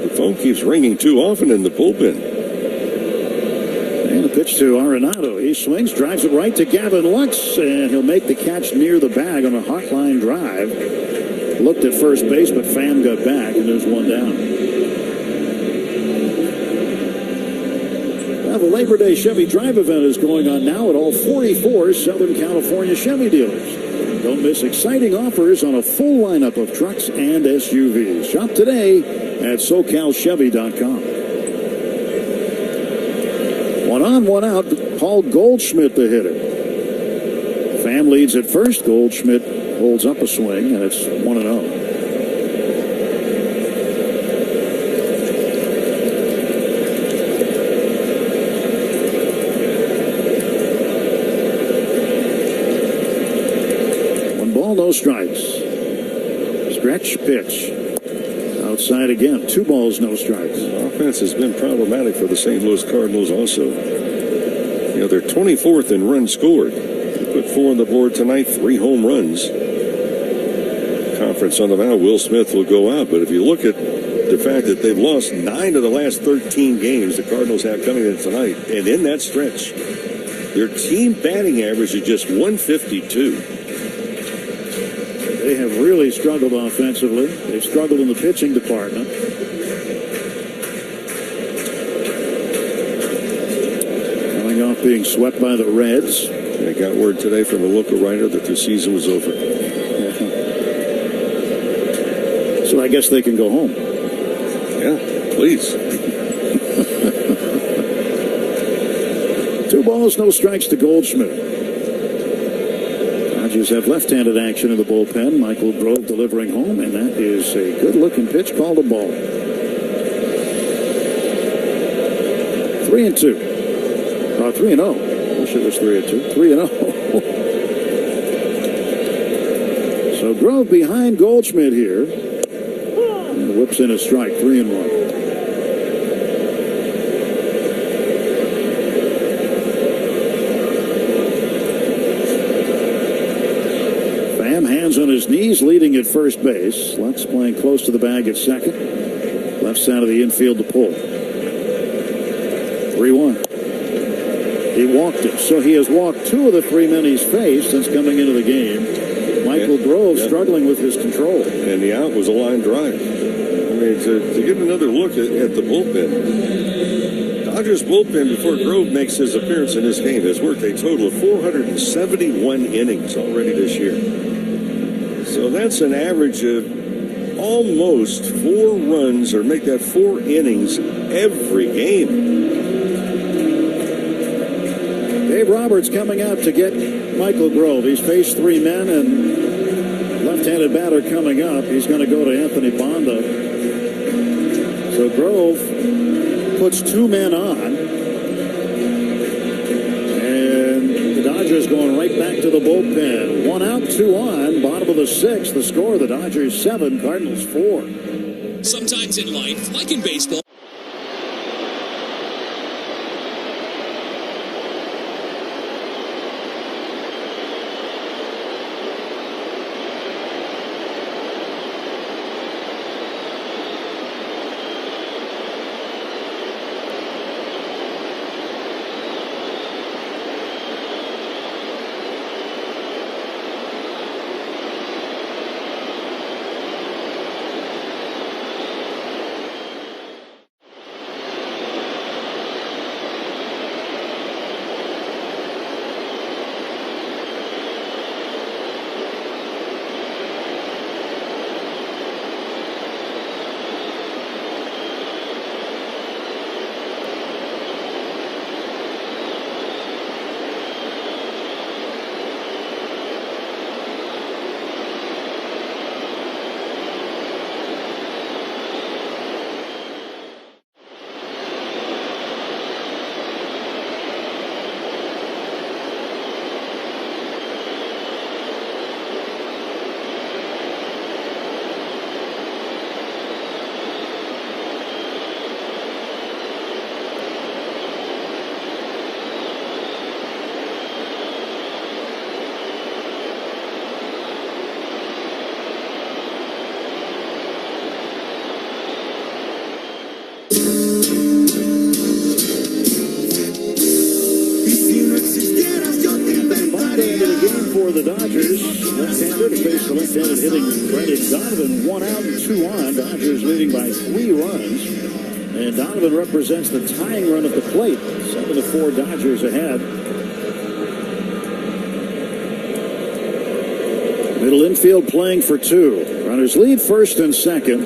The phone keeps ringing too often in the bullpen. And a pitch to Arenado. He swings, drives it right to Gavin Lux, and he'll make the catch near the bag on a hot line drive. Looked at first base, but Pham got back, and there's one down. Now the Labor Day Chevy Drive event is going on now at all 44 Southern California Chevy dealers. Don't miss exciting offers on a full lineup of trucks and SUVs. Shop today at SoCalChevy.com. 1 on, 1 out. Paul Goldschmidt, the hitter. Pham leads at first. Goldschmidt holds up a swing, and it's 1-0. No strikes. Stretch pitch. Outside again. 2 balls, no strikes. Offense has been problematic for the St. Louis Cardinals also. They're 24th in runs scored. They put 4 on the board tonight, 3 home runs. Conference on the mound, Will Smith will go out. But if you look at the fact that they've lost 9 of the last 13 games the Cardinals have coming in tonight, and in that stretch, their team batting average is just 152. They have really struggled offensively. They've struggled in the pitching department. Coming off being swept by the Reds. I got word today from a local writer that their season was over. So I guess they can go home. Yeah, please. 2 balls, no strikes to Goldschmidt. Dodgers have left-handed action in the bullpen. Michael Grove delivering home, and that is a good-looking pitch called a ball. 3-2. 3-0. I wish it was 3-2. 3-0. So Grove behind Goldschmidt here. And whips in a strike. 3-1. Hands on his knees, leading at first base. Lux playing close to the bag at second. Left side of the infield to pull. 3-1. He walked it. So he has walked 2 of the 3 men he's faced since coming into the game. Michael Grove struggling with his control. And the out was a line drive. I mean, to get another look at the bullpen. Dodgers bullpen, before Grove makes his appearance in this game, has worked a total of 471 innings already this year. So that's an average of almost 4 runs, or make that 4 innings every game. Dave Roberts coming out to get Michael Grove. He's faced 3 men, and left-handed batter coming up. He's going to go to Anthony Banda. So Grove puts two men on. And the Dodgers going right back to the bullpen. 1 out, 2 on. Bottom of the 6th. The score, the Dodgers 7, Cardinals 4. Sometimes in life, like in baseball. For the Dodgers, left-hander to face the left-handed hitting Brendan Donovan. 1 out and 2 on. Dodgers leading by 3 runs. And Donovan represents the tying run at the plate. 7-4 Dodgers ahead. Middle infield playing for 2. Runners lead first and second.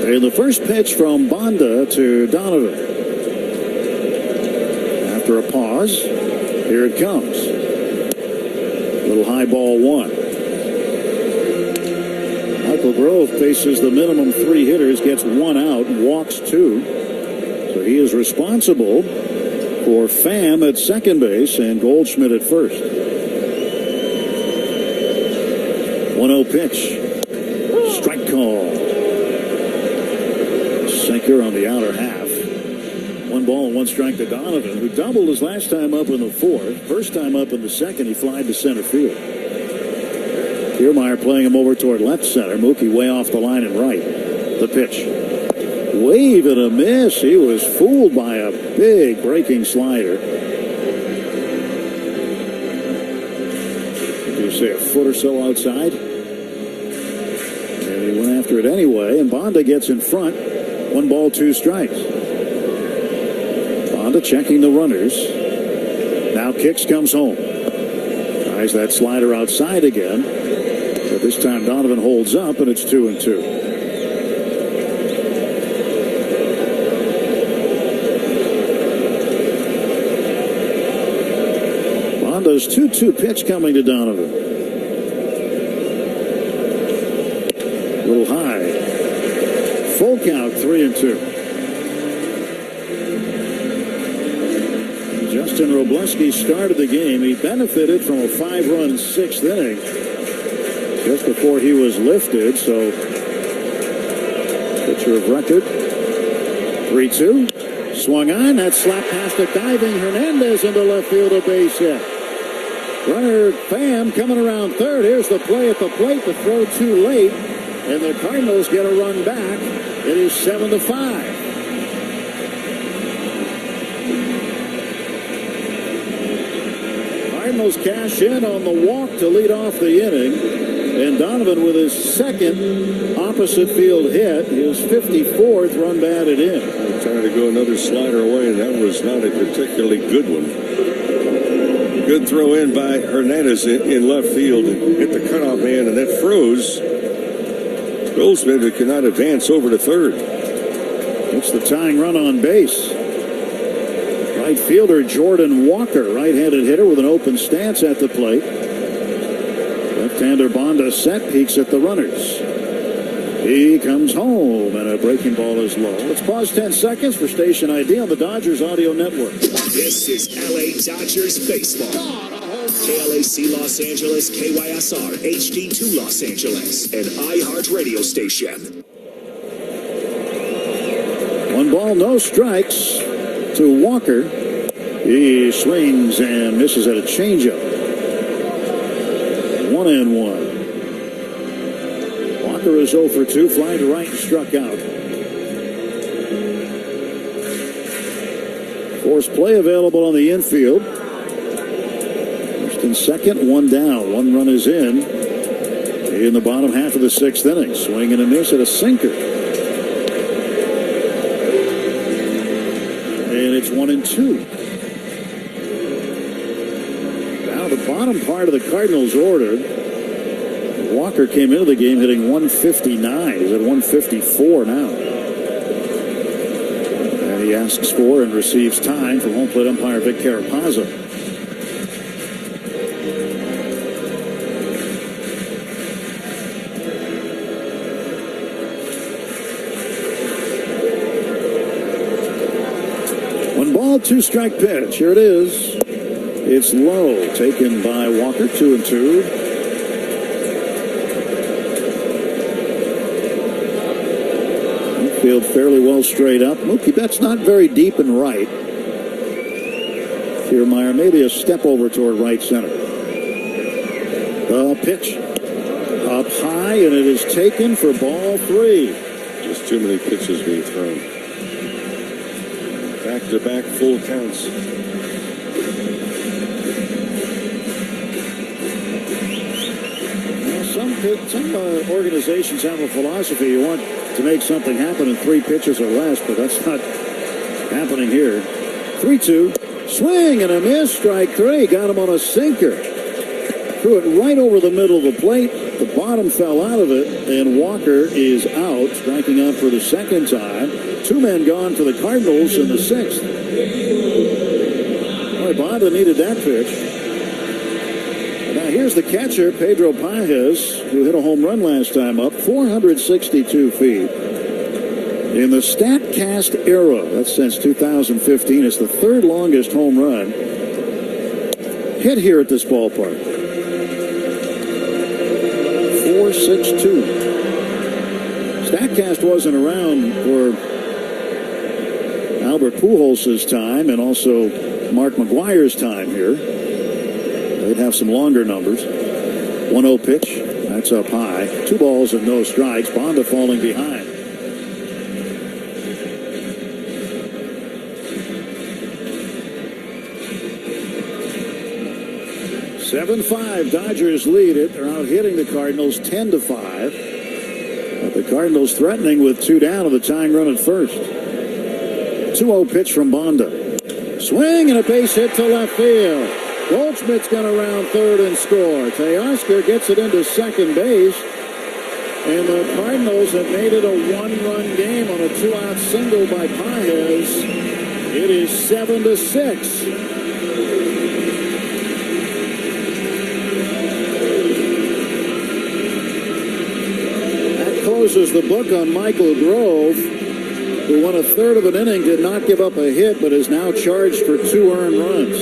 And the first pitch from Banda to Donovan. After a pause, here it comes. Little high ball 1. Michael Grove faces the minimum 3 hitters, gets 1 out, walks 2. So he is responsible for Pham at second base and Goldschmidt at first. 1-0 pitch. Strike call. Sinker on the outer half. 1 ball and 1 strike to Donovan, who doubled his last time up in the 4th. First time up in the 2nd, he flied to center field. Kiermaier playing him over toward left center. Mookie way off the line and right. The pitch. Wave and a miss. He was fooled by a big breaking slider. Did you say a foot or so outside? And he went after it anyway, and Banda gets in front. 1 ball, 2 strikes. Banda checking the runners. Now kicks, comes home. Tries that slider outside again. But this time Donovan holds up, and it's 2-2. Banda's 2-2 pitch coming to Donovan. A little high. Full count, 3-2. Justin Robleski started the game. He benefited from a 5-run 6th inning just before he was lifted. So, pitcher of record. 3-2. Swung on. That slap past a diving Hernandez into left field, a base hit. Runner Pham coming around third. Here's the play at the plate. The throw too late. And the Cardinals get a run back. It is 7-5. Cardinals cash in on the walk to lead off the inning. And Donovan with his second opposite field hit, his 54th run batted in. Trying to go another slider away, and that was not a particularly good one. Good throw in by Hernandez in left field and hit the cutoff man, and that froze Goldschmidt, who cannot advance over to third. It's the tying run on base. Right fielder Jordan Walker, right-handed hitter with an open stance at the plate. Left Left-hander Bonda set, peeks at the runners. He comes home, and a breaking ball is low. Let's pause 10 seconds for Station ID on the Dodgers Audio Network. This is LA Dodgers baseball. KLAC Los Angeles, KYSR, HD2 Los Angeles, and iHeart Radio station. 1 ball, no strikes to Walker. He swings and misses at a changeup. 1-1. Walker is 0 for 2, fly to right and struck out. Force play available on the infield. First and second, 1 down. 1 run is in the bottom half of the 6th inning. Swing and a miss at a sinker. And it's 1-2. Now the bottom part of the Cardinals order. Walker came into the game hitting 159. He's at 154 now. And he asks for and receives time from home plate umpire Vic Carapazza. One ball, 2-strike pitch. Here it is. It's low, taken by Walker, 2-2. Field fairly well straight up. Mookie Betts not very deep and right. Kiermaier maybe a step over toward right center. The pitch up high, and it is taken for ball 3. Just too many pitches being thrown. Back-to-back full counts. Some organizations have a philosophy. You want to make something happen in 3 pitches or less, but that's not happening here. 3-2. Swing and a miss. Strike 3. Got him on a sinker. Threw it right over the middle of the plate. The bottom fell out of it, and Walker is out, striking out for the 2nd time. 2 men gone for the Cardinals in the 6th. Boy, Bonda needed that pitch. Now here's the catcher, Pedro Pages, who hit a home run last time up, 462 feet. In the StatCast era, that's since 2015, it's the 3rd longest home run hit here at this ballpark. 462. StatCast wasn't around for Albert Pujols' time and also Mark McGwire's time here. They'd have some longer numbers. 1-0 pitch. That's up high. 2 balls and no strikes. Bonda falling behind. (7-5). Dodgers lead it. They're out hitting the Cardinals 10-5. But the Cardinals threatening with 2 down with a tying run at first. 2-0 pitch from Bonda. Swing and a base hit to left field. Goldschmidt's going to round 3rd and score. Teoscar gets it into 2nd base. And the Cardinals have made it a 1-run game on a 2-out single by Pages. It is 7-6. That closes the book on Michael Grove, who won a 1/3 of an inning, did not give up a hit, but is now charged for 2 earned runs.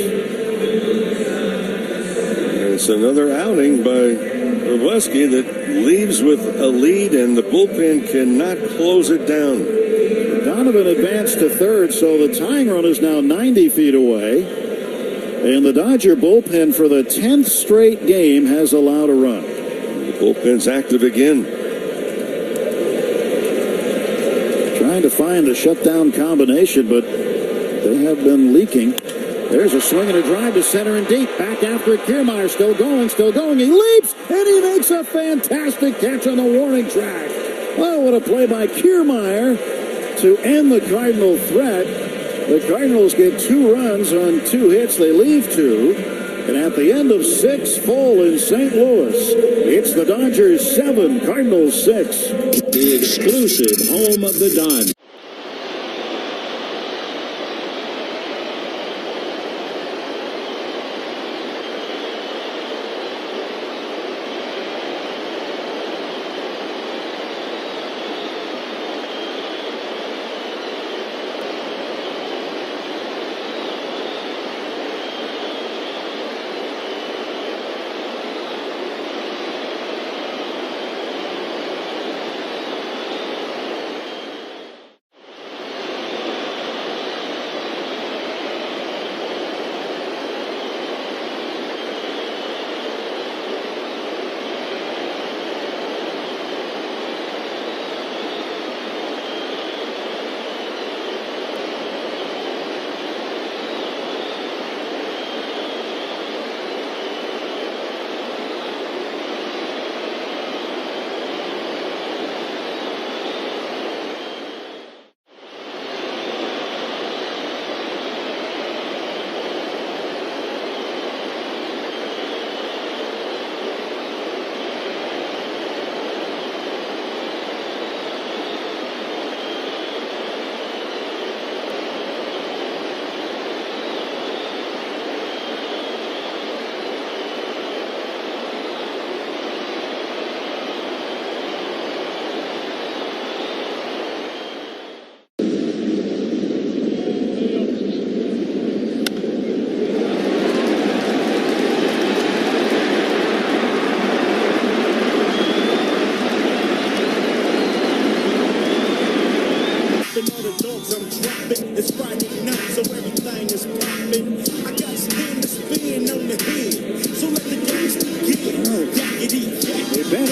It's another outing by Robleski that leaves with a lead, and the bullpen cannot close it down. Donovan advanced to 3rd, so the tying run is now 90 feet away. And the Dodger bullpen for the 10th straight game has allowed a run. The bullpen's active again. Trying to find the shutdown combination, but they have been leaking. There's a swing and a drive to center and deep. Back after it, Kiermaier still going. He leaps, and he makes a fantastic catch on the warning track. Oh, what a play by Kiermaier to end the Cardinal threat. The Cardinals get 2 runs on 2 hits. They leave 2. And at the end of 6 full in St. Louis, it's the Dodgers 7, Cardinals 6. The exclusive home of the Dodgers.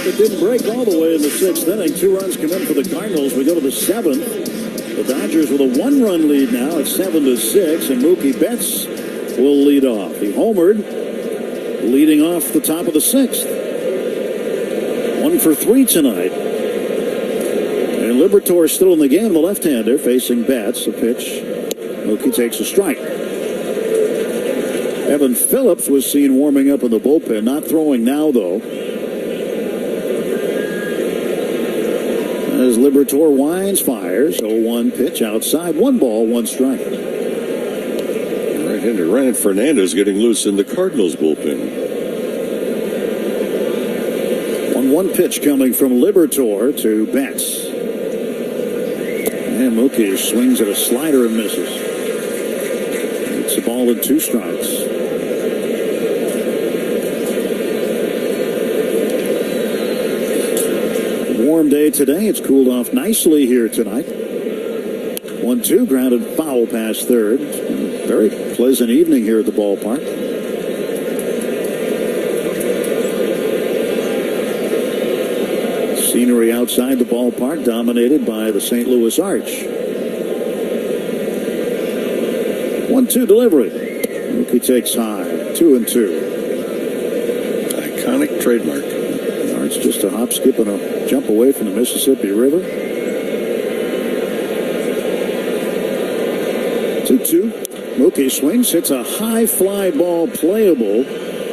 that didn't break all the way in the sixth inning. 2 runs come in for the Cardinals. We go to the seventh. The Dodgers with a 1-run lead now at 7-6, and Mookie Betts will lead off. He homered, leading off the top of the sixth. 1 for 3 tonight. And Liberatore still in the game, the left-hander facing Betts. A pitch. Mookie takes a strike. Evan Phillips was seen warming up in the bullpen, not throwing now though. As Liberatore winds, fires. 0-1 pitch outside. 1 ball, 1 strike. Right-hander Ryan Fernandez getting loose in the Cardinals bullpen. 1-1 pitch coming from Liberatore to Betts. And Mookie swings at a slider and misses. It's a ball and 2 strikes. Warm day today. It's cooled off nicely here tonight. 1-2 grounded foul past third. Very pleasant evening here at the ballpark. Scenery outside the ballpark dominated by the St. Louis Arch. 1-2 delivery. Mookie takes high. 2-2. Iconic trademark. It's just a hop, skip, and a jump away from the Mississippi River. 2-2. Mookie swings, hits a high fly ball playable.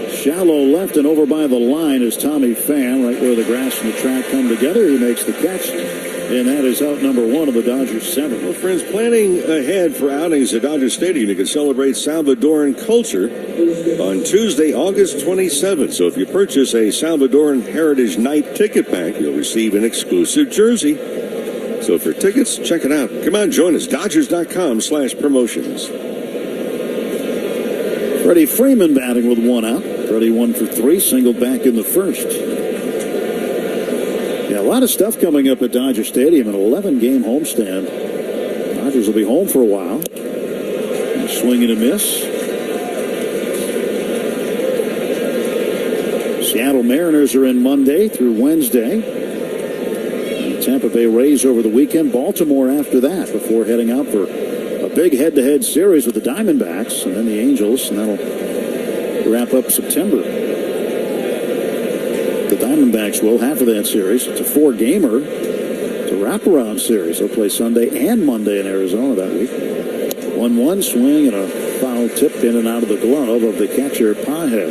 Shallow left and over by the line is Tommy Pham, right where the grass and the track come together. He makes the catch, and that is out number 1 of the Dodgers 7th. Well, friends, planning ahead for outings at Dodger Stadium, you can celebrate Salvadoran culture on Tuesday, August 27th. So if you purchase a Salvadoran Heritage Night ticket pack, you'll receive an exclusive jersey. So for tickets, check it out. Come on, join us. Dodgers.com/promotions. Freddie Freeman batting with 1 out. Freddie 1 for 3, singled back in the first. Yeah, a lot of stuff coming up at Dodger Stadium, an 11-game homestand. Dodgers will be home for a while. A swing and a miss. Seattle Mariners are in Monday through Wednesday. And the Tampa Bay Rays over the weekend. Baltimore after that before heading out for a big head-to-head series with the Diamondbacks and then the Angels, and that'll wrap up September. The Diamondbacks will, half of that series. It's a 4-gamer. It's a wraparound series. They'll play Sunday and Monday in Arizona that week. 1-1 swing and a foul tip in and out of the glove of the catcher, Pahev.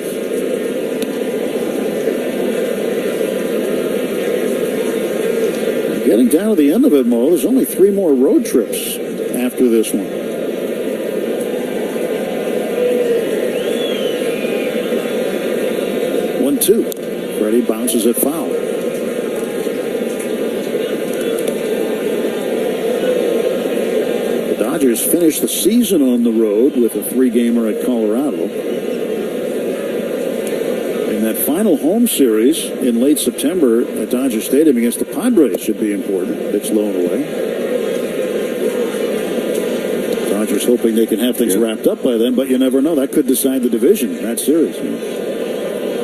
Getting down to the end of it, Mo, there's only 3 more road trips after this one. Two. Freddie bounces it foul. The Dodgers finish the season on the road with a 3-gamer at Colorado. And that final home series in late September at Dodger Stadium against the Padres should be important. Pitch low and away. Dodgers hoping they can have things wrapped up by then, but you never know. That could decide the division, that series.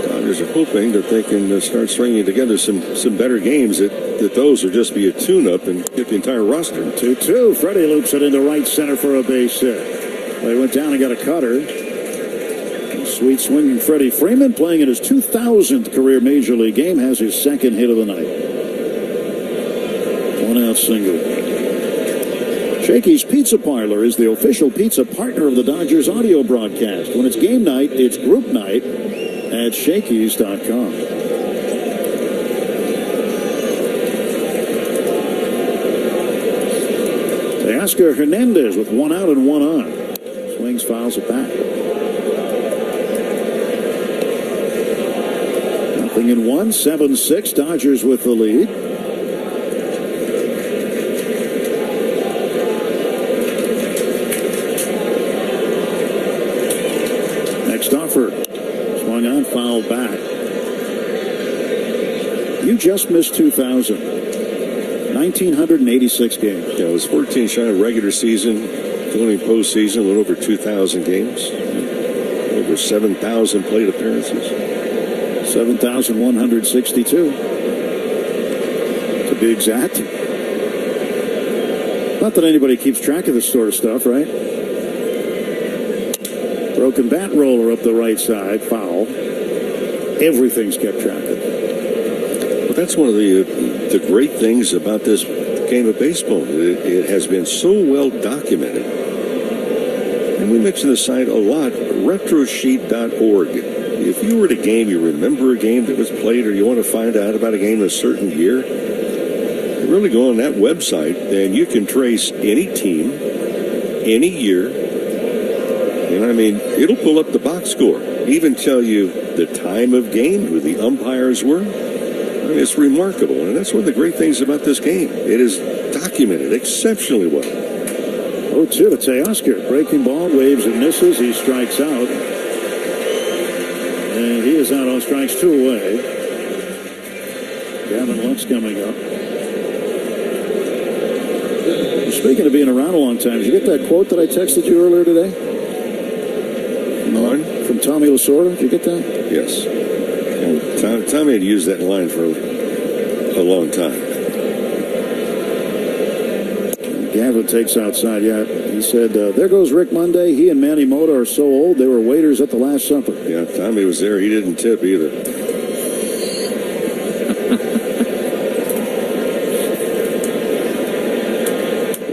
Dodgers are hoping that they can start stringing together some better games, that those will just be a tune-up and get the entire roster. 2-2. Freddie loops it into right center for a base hit. They went down and got a cutter. Sweet swinging Freddie Freeman, playing in his 2000th career Major League game, has his 2nd hit of the night. 1-out single. Shakey's Pizza Parlor is the official pizza partner of the Dodgers audio broadcast. When it's game night, it's group night at Shakey's.com. Teoscar Hernandez with 1 out and 1 on. Swings, fouls it back. 0-1, 7-6. Dodgers with the lead. Next offer. Swung on, fouled back. You just missed 2,000. 1,986 games. Yeah, it was 14 shy of regular season, including postseason, a little over 2,000 games. Over 7,000 plate appearances. 7,162. be exact. Not that anybody keeps track of this sort of stuff, right? Broken bat roller up the right side, foul. Everything's kept track of. Well, that's one of the great things about this game of baseball. It has been so well documented. And we mention the site a lot, retrosheet.org. If you were at a game, you remember a game that was played, or you want to find out about a game in a certain year, you really go on that website, and you can trace any team, any year, and I mean, it'll pull up the box score, even tell you the time of game, who the umpires were. I mean, it's remarkable, and that's one of the great things about this game. It is documented exceptionally well. 0-2 to Teoscar. Breaking ball, waves and misses. He strikes out. And he is out on strikes 2 away. Gavin Lux coming up. Speaking of being around a long time, did you get that quote that I texted you earlier today? From Tommy Lasorda? Did you get that? Yes. Tommy had used that line for a long time. Gavin takes outside. Yeah, he said, there goes Rick Monday. He and Manny Mota are so old, they were waiters at the Last Supper. Yeah, Tommy was there. He didn't tip either.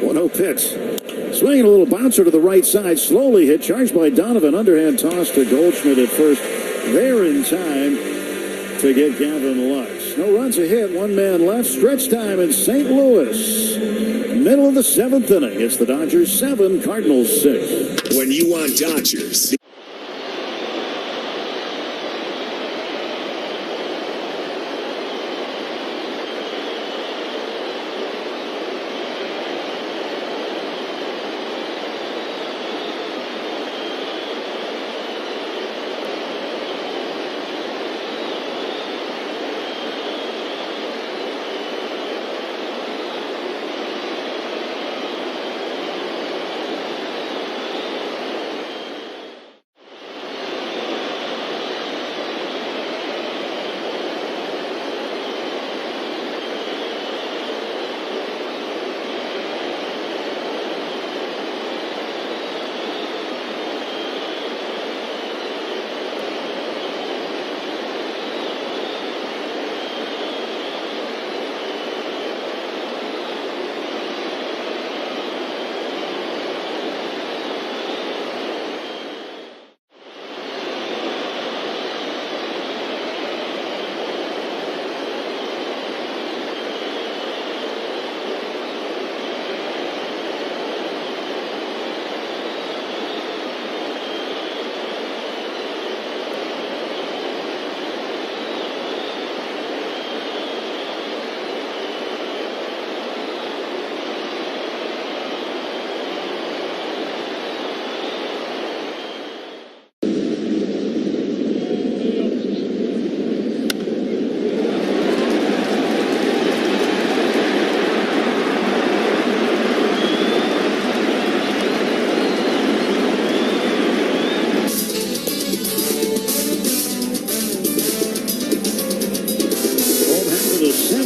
1-0 pitch. Swinging a little bouncer to the right side. Slowly hit. Charged by Donovan. Underhand toss to Goldschmidt at first. There in time to get Gavin Lux. No runs ahead. 1 man left. Stretch time in St. Louis. Middle of the 7th inning. It's the Dodgers 7, Cardinals 6. When you want Dodgers.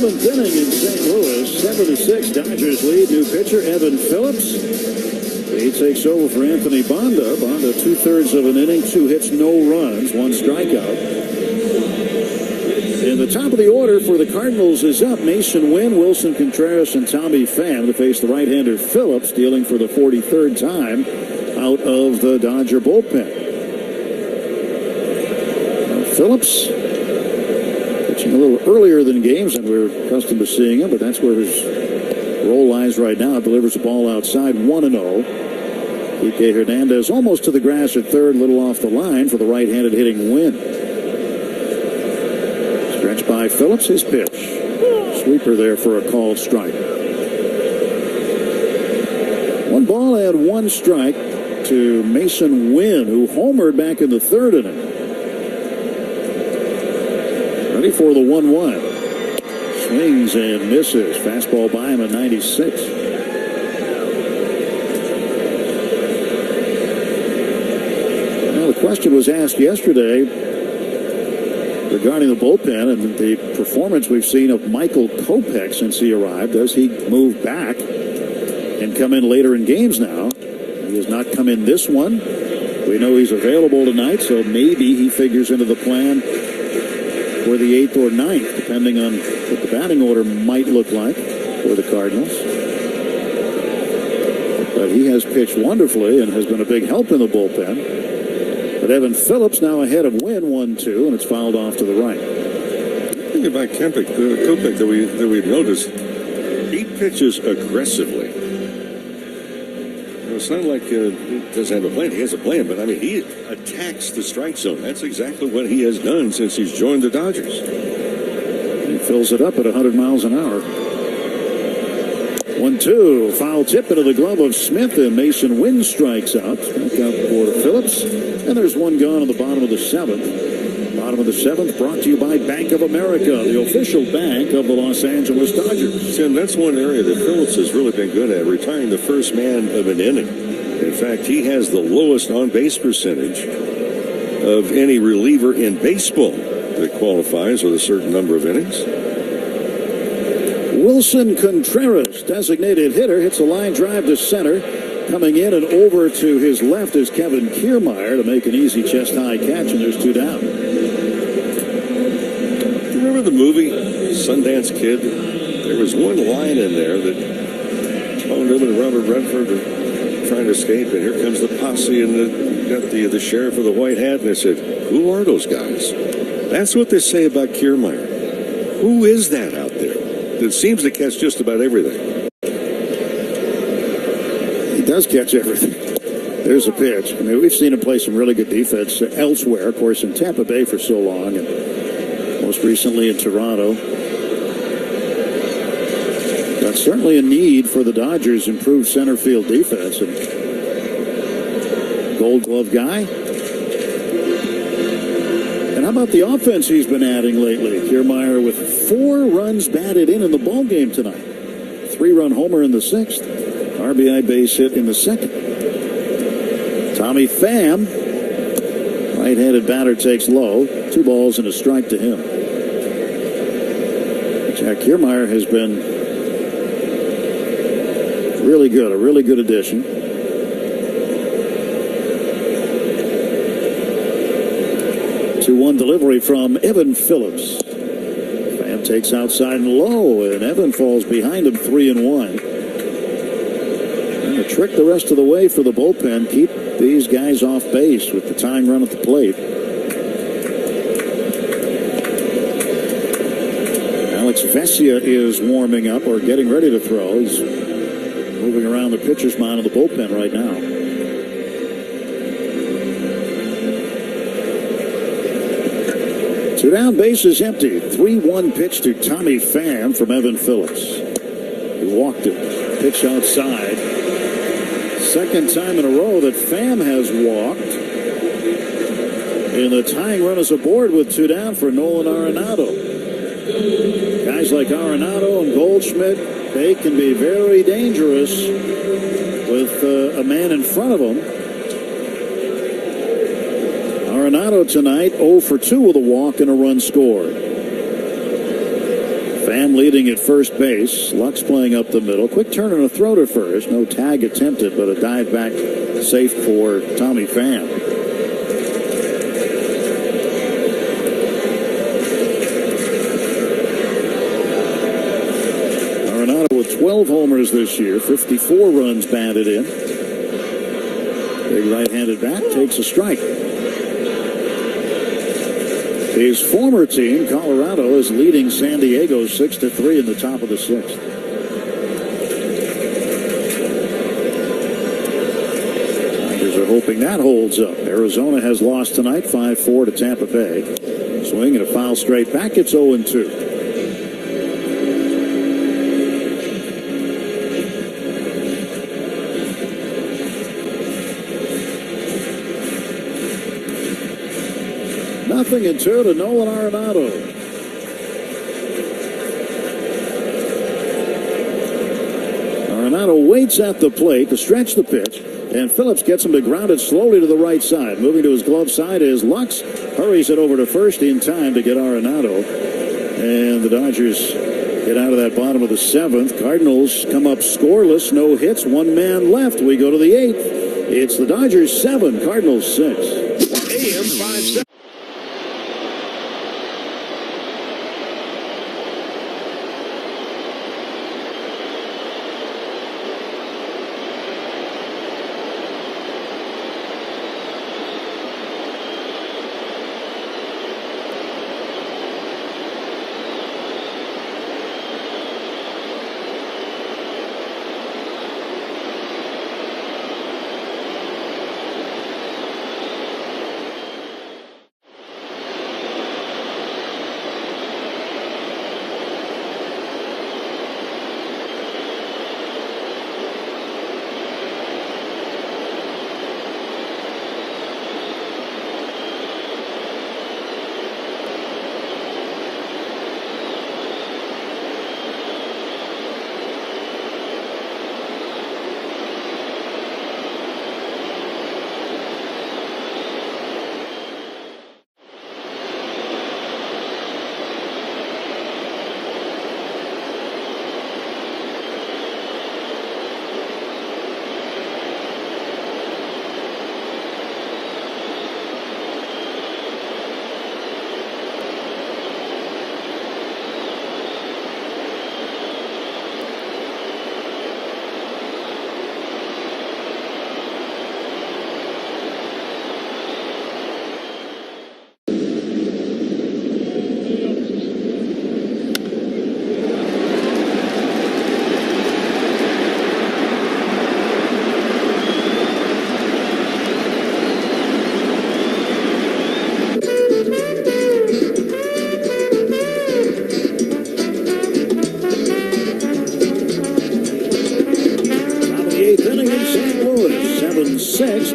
Inning in St. Louis, 7-6. Dodgers lead. New pitcher Evan Phillips. He takes over for Anthony Banda. Banda 2/3 of an inning, 2 hits, no runs, 1 strikeout. And the top of the order for the Cardinals is up. Mason Wynn, Wilson Contreras, and Tommy Pham to face the right-hander Phillips, dealing for the 43rd time out of the Dodger bullpen. Phillips pitching a little earlier than games than we're accustomed to seeing him, but that's where his role lies right now. Delivers the ball outside, 1-0. Ike Hernandez almost to the grass at third, little off the line for the right-handed hitting Wynn. Stretched by Phillips, his pitch. Sweeper there for a called strike. 1 ball and 1 strike to Mason Wynn, who homered back in the 3rd inning. Ready for the 1-1. Swings and misses. Fastball by him at 96. Well, the question was asked yesterday, regarding the bullpen and the performance we've seen of Michael Kopech since he arrived. Does he move back and come in later in games now? He has not come in this one. We know he's available tonight, so maybe he figures into the plan for the 8th or 9th, depending on what the batting order might look like for the Cardinals. But he has pitched wonderfully and has been a big help in the bullpen. But Evan Phillips now ahead of Wynn 1-2, and it's fouled off to the right. Think about Kopech that we've noticed. He pitches aggressively. It's not like he doesn't have a plan. He has a plan, but I mean, he attacks the strike zone. That's exactly what he has done since he's joined the Dodgers. He fills it up at 100 miles an hour. 1-2, foul tip into the glove of Smith, and Mason Wynn strikes out. Back out for Phillips, and there's one gone on the bottom of the 7th. Bottom of the 7th, brought to you by Bank of America, the official bank of the Los Angeles Dodgers. Tim, that's one area that Phillips has really been good at, retiring the first man of an inning. In fact, he has the lowest on-base percentage of any reliever in baseball that qualifies with a certain number of innings. Wilson Contreras, designated hitter, hits a line drive to center. Coming in and over to his left is Kevin Kiermaier to make an easy chest-high catch, and there's 2 down. Remember the movie Sundance Kid? There was one line in there that phoned over to Robert Redford trying to escape, and here comes the posse, and got the sheriff with the white hat, and they said, "Who are those guys?" That's what they say about Kiermaier. Who is that out there that seems to catch just about everything? He does catch everything. There's a pitch. I mean, we've seen him play some really good defense elsewhere, of course, in Tampa Bay for so long, and most recently in Toronto. But certainly a need for the Dodgers' improved center field defense. And Gold Glove guy. And how about the offense he's been adding lately? Kiermaier with 4 runs batted in the ball game tonight. 3-run homer in the 6th. RBI base hit in the 2nd. Tommy Pham, right-handed batter, takes low. 2 balls and a strike to him. Jack Kiermaier has been really good, a really good addition. 2-1 delivery from Evan Phillips. Pham takes outside and low, and Evan falls behind him 3-1. And a trick the rest of the way for the bullpen. Keep these guys off base with the tying run at the plate. Alex Vesia is warming up or getting ready to throw. He's moving around the pitcher's mound of the bullpen right now. Two down, bases empty. 3-1 pitch to Tommy Pham from Evan Phillips. He walked it. Pitch outside. Second time in a row that Pham has walked. And the tying run is aboard with 2 down for Nolan Arenado. Guys like Arenado and Goldschmidt, they can be very dangerous with a man in front of them. Arenado tonight 0 for 2 with a walk and a run scored. Pham leading at first base. Lux playing up the middle. Quick turn and a throw to first. No tag attempted, but a dive back safe for Tommy Pham. Arenado with 12 homers this year, 54 runs batted in. Big right-handed bat takes a strike. His former team, Colorado, is leading San Diego 6-3 in the top of the 6th. Tigers are hoping that holds up. Arizona has lost tonight 5-4 to Tampa Bay. Swing and a foul straight back. It's 0-2. Nothing in 2 to Nolan Arenado. Arenado waits at the plate to stretch the pitch. And Phillips gets him to ground it slowly to the right side. Moving to his glove side is Lux. Hurries it over to first in time to get Arenado. And the Dodgers get out of that bottom of the 7th. Cardinals come up scoreless. No hits. One man left. We go to the 8th. It's the Dodgers 7, Cardinals 6. AM 570.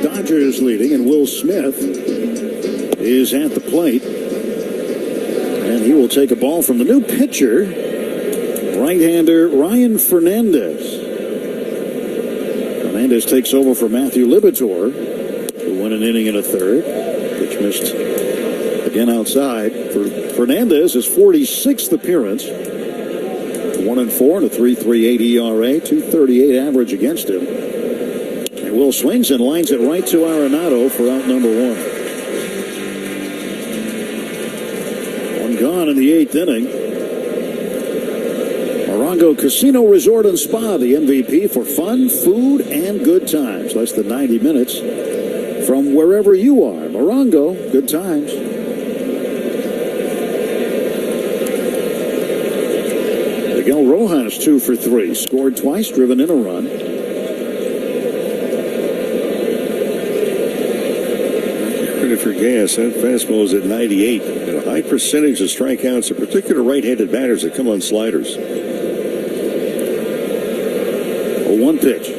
Dodgers leading, and Will Smith is at the plate. And he will take a ball from the new pitcher, right-hander Ryan Fernandez. Fernandez takes over for Matthew Libator, who won an inning and a third, which missed again outside. For Fernandez, his 46th appearance, 1-4 and a 3.38 ERA, 2.38 average against him. Will swings and lines it right to Arenado for out number 1. One gone in the 8th inning. Morongo Casino Resort and Spa, the MVP for fun, food, and good times. Less than 90 minutes from wherever you are. Morongo, good times. Miguel Rojas 2 for 3. Scored twice, driven in a run. For gas, that fastball is at 98. And a high percentage of strikeouts, in particular right-handed batters that come on sliders. A 1 pitch.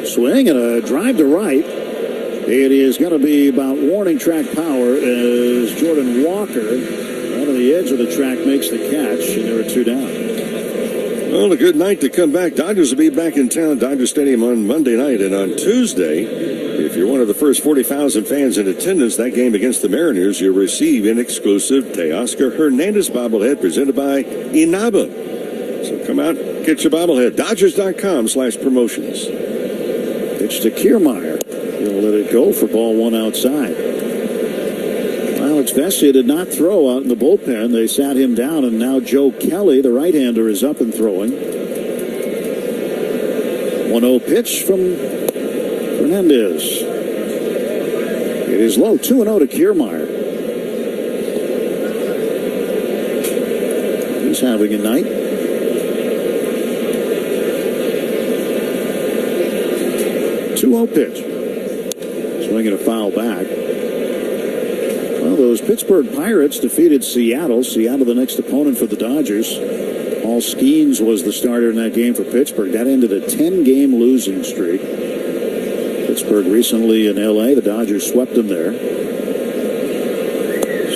Swing and a drive to right. It is going to be about warning track power as Jordan Walker out of the edge of the track makes the catch, and there are 2 down. Well, a good night to come back. Dodgers will be back in town, Dodger Stadium on Monday night, and on Tuesday, if you're one of the first 40,000 fans in attendance, that game against the Mariners, you'll receive an exclusive Teoscar Hernandez bobblehead presented by Inaba. So come out, get your bobblehead. Dodgers.com/promotions. Pitch to Kiermaier. He'll let it go for ball 1 outside. Alex Vesia did not throw out in the bullpen. They sat him down, and now Joe Kelly, the right-hander, is up and throwing. 1-0 pitch from Hernandez. It is low, 2-0 to Kiermaier. He's having a night. Two-0 pitch. Swinging a foul back. Well, those Pittsburgh Pirates defeated Seattle. Seattle, the next opponent for the Dodgers. Paul Skeens was the starter in that game for Pittsburgh. That ended a 10-game losing streak. Pittsburgh recently in L.A. The Dodgers swept them there.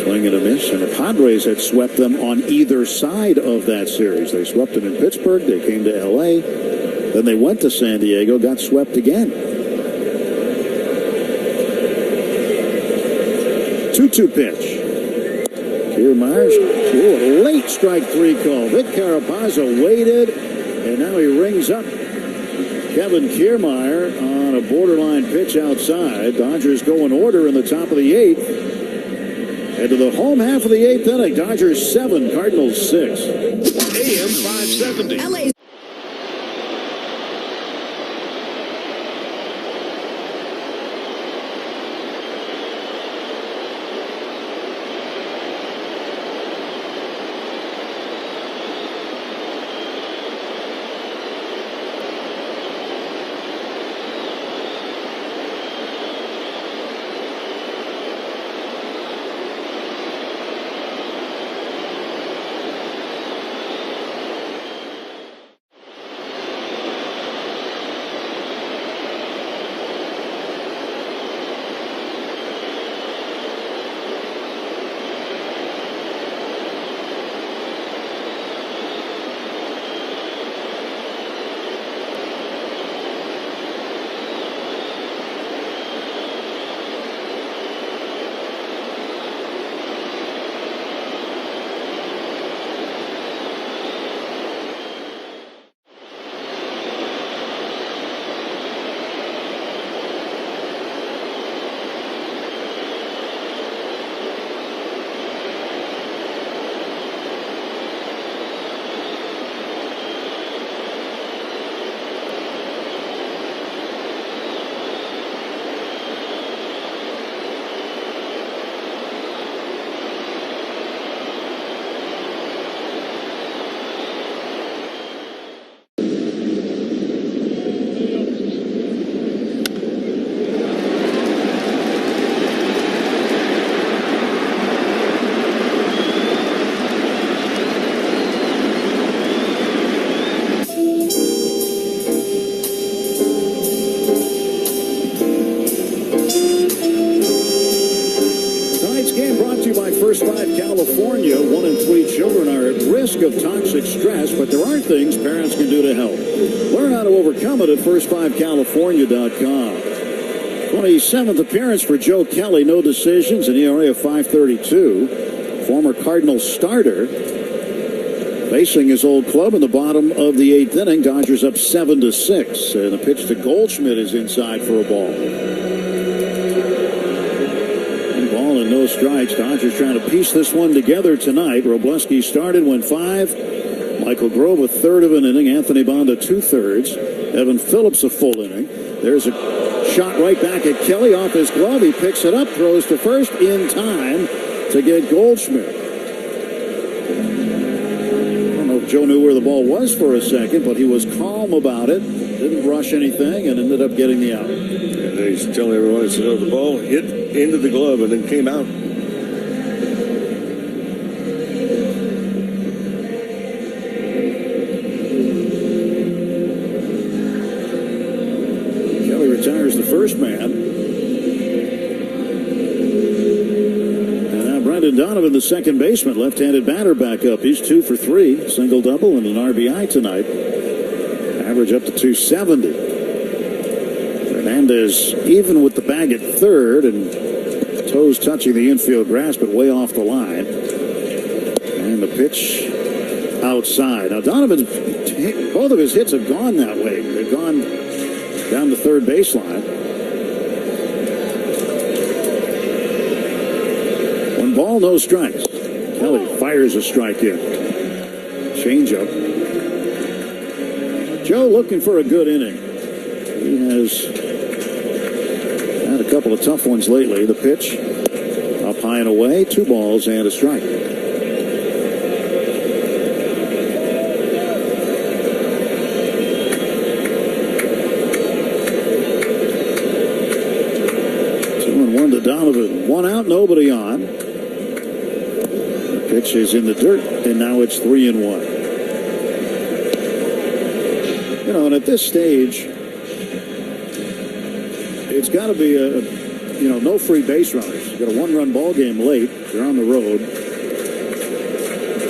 Swing and a miss. And the Padres had swept them on either side of that series. They swept them in Pittsburgh. They came to L.A. Then they went to San Diego, got swept again. 2-2 pitch. Kiermaier, a late strike 3 call. Vic Carapazza waited, and now he rings up Kevin Kiermaier on a borderline pitch outside. Dodgers go in order in the top of the 8th. And to the home half of the 8th inning, Dodgers 7, Cardinals 6. AM 570. LA. California, 1 in 3 children are at risk of toxic stress, but there are things parents can do to help. Learn how to overcome it at first5california.com. 27th appearance for Joe Kelly, no decisions, an ERA of 5.32. Former Cardinals starter facing his old club in the bottom of the 8th inning. Dodgers up 7-6, and the pitch to Goldschmidt is inside for a ball. Ball and no strikes. Dodgers trying to piece this one together tonight. Robleski started, went 5. Michael Grove a third of an inning. Anthony Bond a 2/3. Evan Phillips a full inning. There's a shot right back at Kelly off his glove. He picks it up, throws to first in time to get Goldschmidt. I don't know if Joe knew where the ball was for a second, but he was calm about it. Didn't rush anything and ended up getting the out. And he's telling everyone, the ball hit into the glove and then came out. Kelly retires the first man. And now Brendan Donovan, the second baseman, left-handed batter, back up. He's 2 for 3, single double and an RBI tonight. Average up to 270. Hernandez even with the bag at third, and toes touching the infield grass, but way off the line. And the pitch outside. Now Donovan's, both of his hits have gone that way. They've gone down the third baseline. One ball, no strikes. Kelly fires a strike in. Changeup. Joe looking for a good inning. He has had a couple of tough ones lately. The pitch up high and away, 2 balls and a strike. Two and one to Donovan. 1 out, nobody on. The pitch is in the dirt, and now it's 3-1. You know, and at this stage, it's got to be no free base runners. You've got a 1-run ball game late. You're on the road.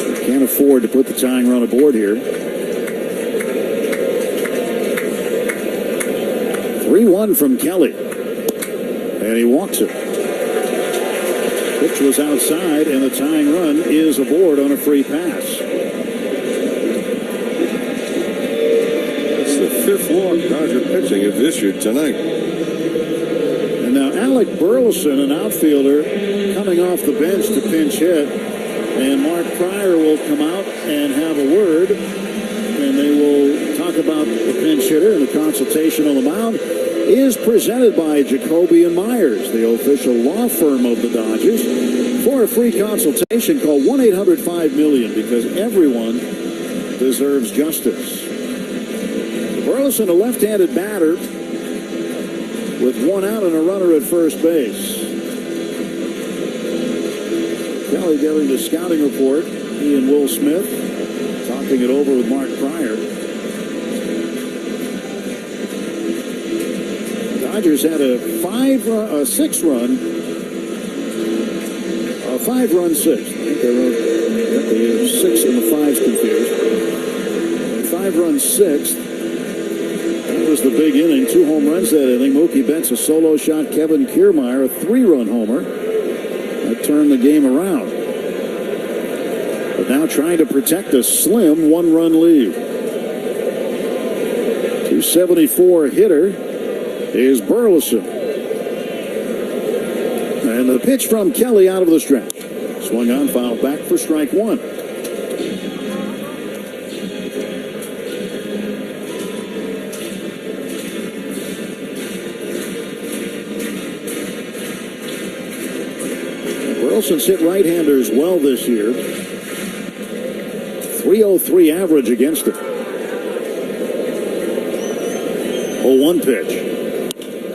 You can't afford to put the tying run aboard here. 3-1 from Kelly. And he walks it. Pitch was outside, and the tying run is aboard on a free pass. It's the fifth walk Dodger pitching has issued tonight. And now Alec Burleson, an outfielder, coming off the bench to pinch hit. And Mark Pryor will come out and have a word. And they will talk about the pinch hitter. And the consultation on the mound is presented by Jacoby and Myers, the official law firm of the Dodgers. For a free consultation, call 1-800-5-MILLION, because everyone deserves justice. Burleson, a left-handed batter, with one out and a runner at first base. Kelly getting the scouting report. He and Will Smith talking it over with Mark Pryor. Dodgers had a five-run sixth. They wrote the six and the fives confused. A five-run sixth. That was the big inning. 2 home runs that inning. Mookie Betts a solo shot. Kevin Kiermaier a 3-run homer. That turned the game around. But now trying to protect a slim 1-run lead. 274 hitter is Burleson. And the pitch from Kelly out of the stretch. Swung on, fouled back for strike one. Burleson's hit right-handers well this year. 303 average against it. 0-1 pitch.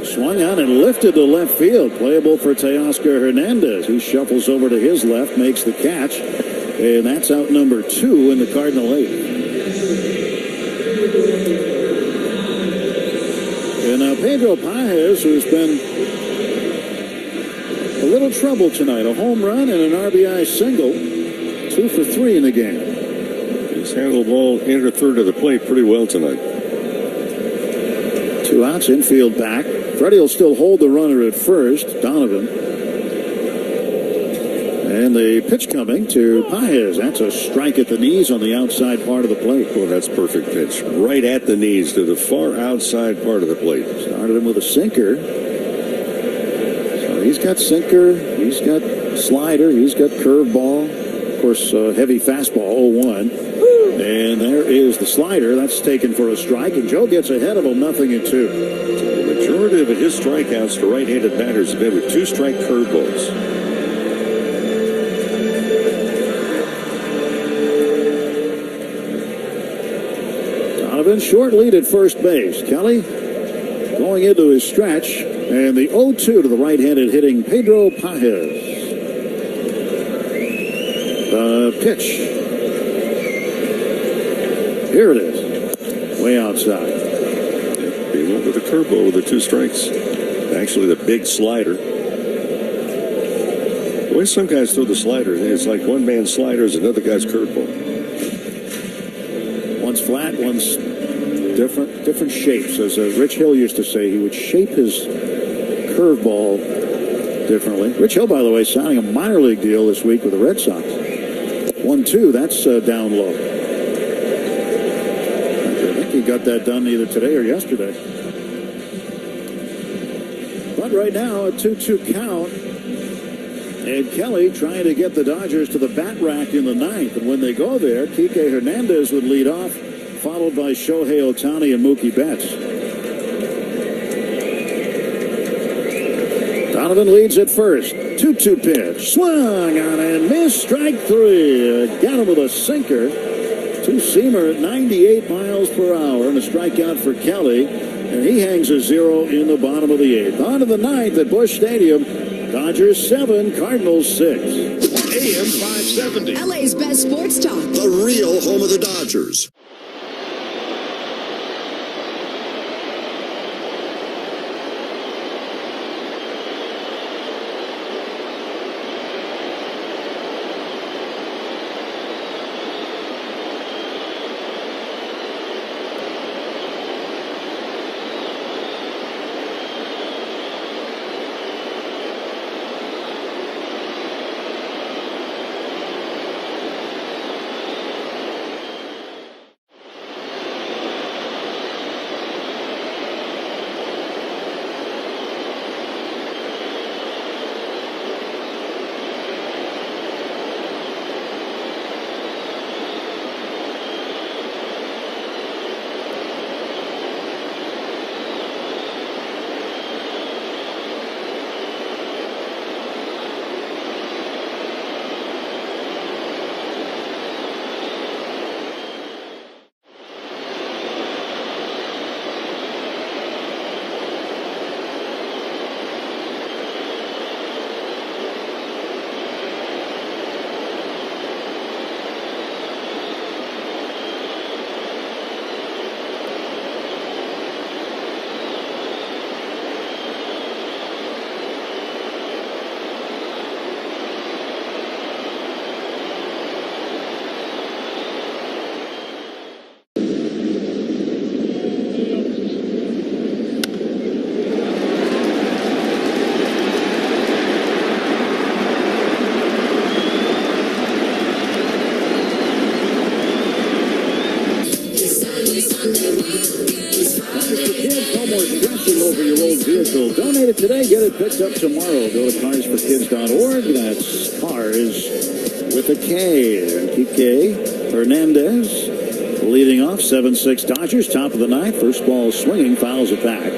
Swung on and lifted to left field. Playable for Teoscar Hernandez. He shuffles over to his left, makes the catch. And that's out number 2 in the Cardinal 8th. And now Pedro Pages, who's been a little trouble tonight. A home run and an RBI single. 2 for 3 in the game. He's handled the ball into third of the plate pretty well tonight. 2 outs, infield back. Freddie will still hold the runner at first, Donovan. And the pitch coming to Pages. That's a strike at the knees on the outside part of the plate. Oh, that's perfect pitch. Right at the knees to the far outside part of the plate. Started him with a sinker. So he's got sinker, he's got slider, he's got curveball. Of course, heavy fastball, 0-1. And there is the slider. That's taken for a strike, and Joe gets ahead of him, 0-2. The majority of his strikeouts to right-handed batters have been with 2-strike curveballs. Donovan, short lead at first base. Kelly going into his stretch, and the 0-2 to the right-handed hitting Pedro Pages. The pitch. Here it is. Way outside. He went with a curveball with the 2 strikes. Actually, the big slider. The way some guys throw the slider, it's like one man's slider is another guy's curveball. One's flat, one's different shapes. As Rich Hill used to say, he would shape his curveball differently. Rich Hill, by the way, signing a minor league deal this week with the Red Sox. 1-2, that's down low. I think he got that done either today or yesterday. But right now, a 2-2 count. And Kelly trying to get the Dodgers to the bat rack in the 9th. And when they go there, Kike Hernandez would lead off, followed by Shohei Ohtani and Mookie Betts. Donovan leads at first. 2-2 pitch. Swung on and missed. Strike 3. Got him with a sinker. Two-seamer at 98 miles per hour. And a strikeout for Kelly. And he hangs a 0 in the bottom of the 8th. On to the 9th at Busch Stadium. Dodgers 7, Cardinals 6. AM 570. LA's best sports talk. The real home of the Dodgers. it today, get it picked up tomorrow. Go to carsforkids.org. That's Cars with a K. And Kike Hernandez leading off, 7-6 Dodgers, top of the ninth. First ball swinging, fouls it back.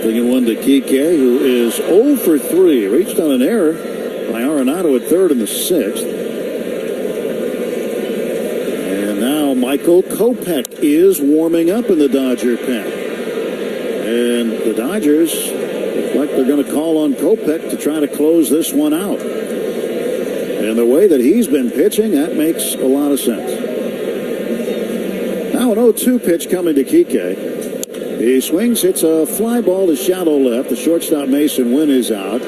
0-1 to Kike, who is 0 for 3. Reached on an error by Arenado at third in the sixth. And now Michael Kopech is warming up in the Dodger pen. And the Dodgers look like they're going to call on Kopech to try to close this one out. And the way that he's been pitching, that makes a lot of sense. Now an 0-2 pitch coming to Kike. He swings, hits a fly ball to shallow left. The shortstop Mason Wynn is out.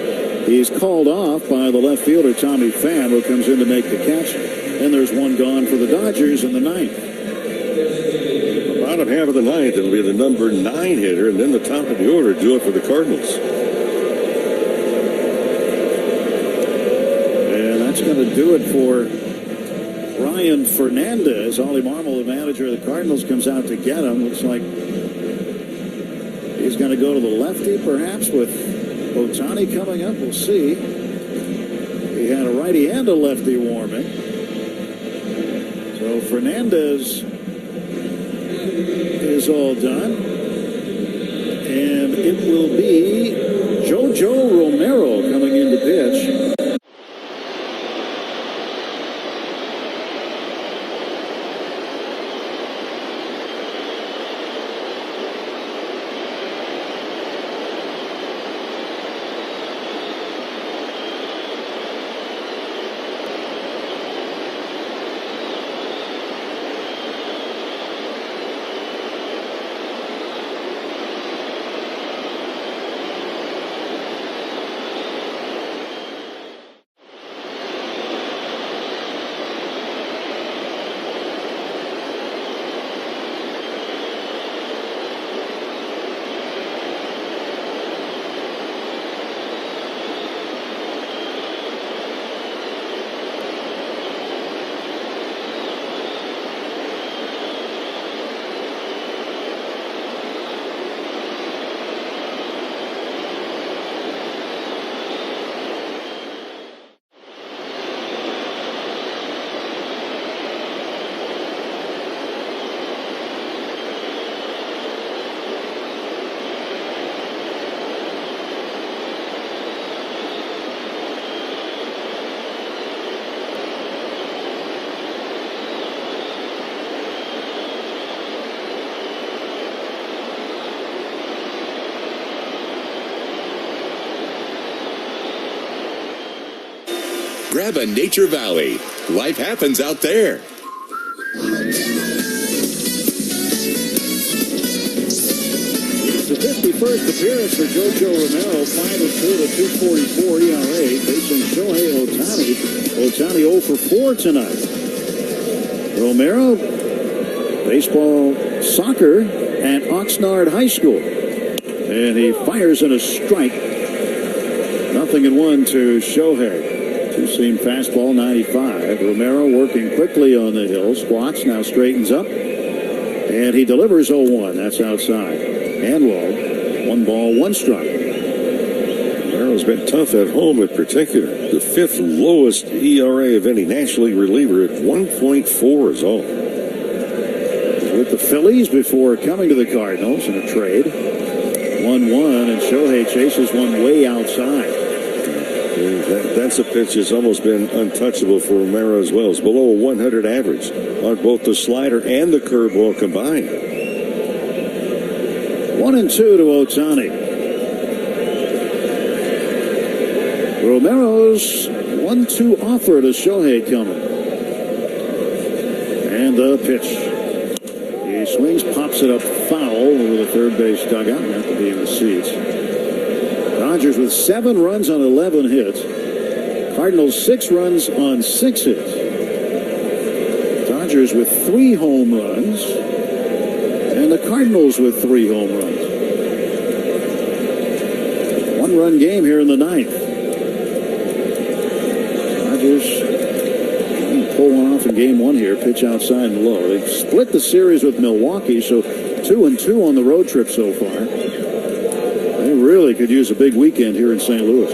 He's called off by the left fielder Tommy Pham, who comes in to make the catch. And there's one gone for the Dodgers in the ninth. Bottom half of the ninth, it'll be the number 9 hitter, and then the top of the order do it for the Cardinals. And that's going to do it for Brian Fernandez. Ollie Marmol, the manager of the Cardinals, comes out to get him. Looks like he's going to go to the lefty, perhaps, with Ohtani coming up. We'll see. He had a righty and a lefty warming. So Fernandez is all done. And it will be JoJo Romero coming in to pitch. Grab a Nature Valley. Life happens out there. The 51st appearance for JoJo Romero, 5-2 to 2.44 ERA, facing Shohei Ohtani. Ohtani 0 for 4 tonight. Romero, baseball, soccer at Oxnard High School. And he fires in a strike. 0-1 to Shohei. Two-seam fastball, 95. Romero working quickly on the hill. Squats, now straightens up. And he delivers 0-1. That's outside. Anwald, 1 ball, 1 strike. Romero's been tough at home in particular. The 5th lowest ERA of any National League reliever at 1.4 is all. With the Phillies before coming to the Cardinals in a trade. 1-1, and Shohei chases one way outside. That's a pitch that's almost been untouchable for Romero as well. It's below a 100 average on both the slider and the curveball combined. 1-2 to Ohtani. Romero's 1-2 offer to Shohei coming. And the pitch. He swings, pops it up foul over the third base dugout. Have to be in the seats. Dodgers with 7 runs on 11 hits. Cardinals 6 runs on 6 hits. Dodgers with 3 home runs. And the Cardinals with 3 home runs. 1-run game here in the ninth. Dodgers pull one off in game 1 here. Pitch outside and low. They split the series with Milwaukee, so 2-2 on the road trip so far. They really could use a big weekend here in St. Louis.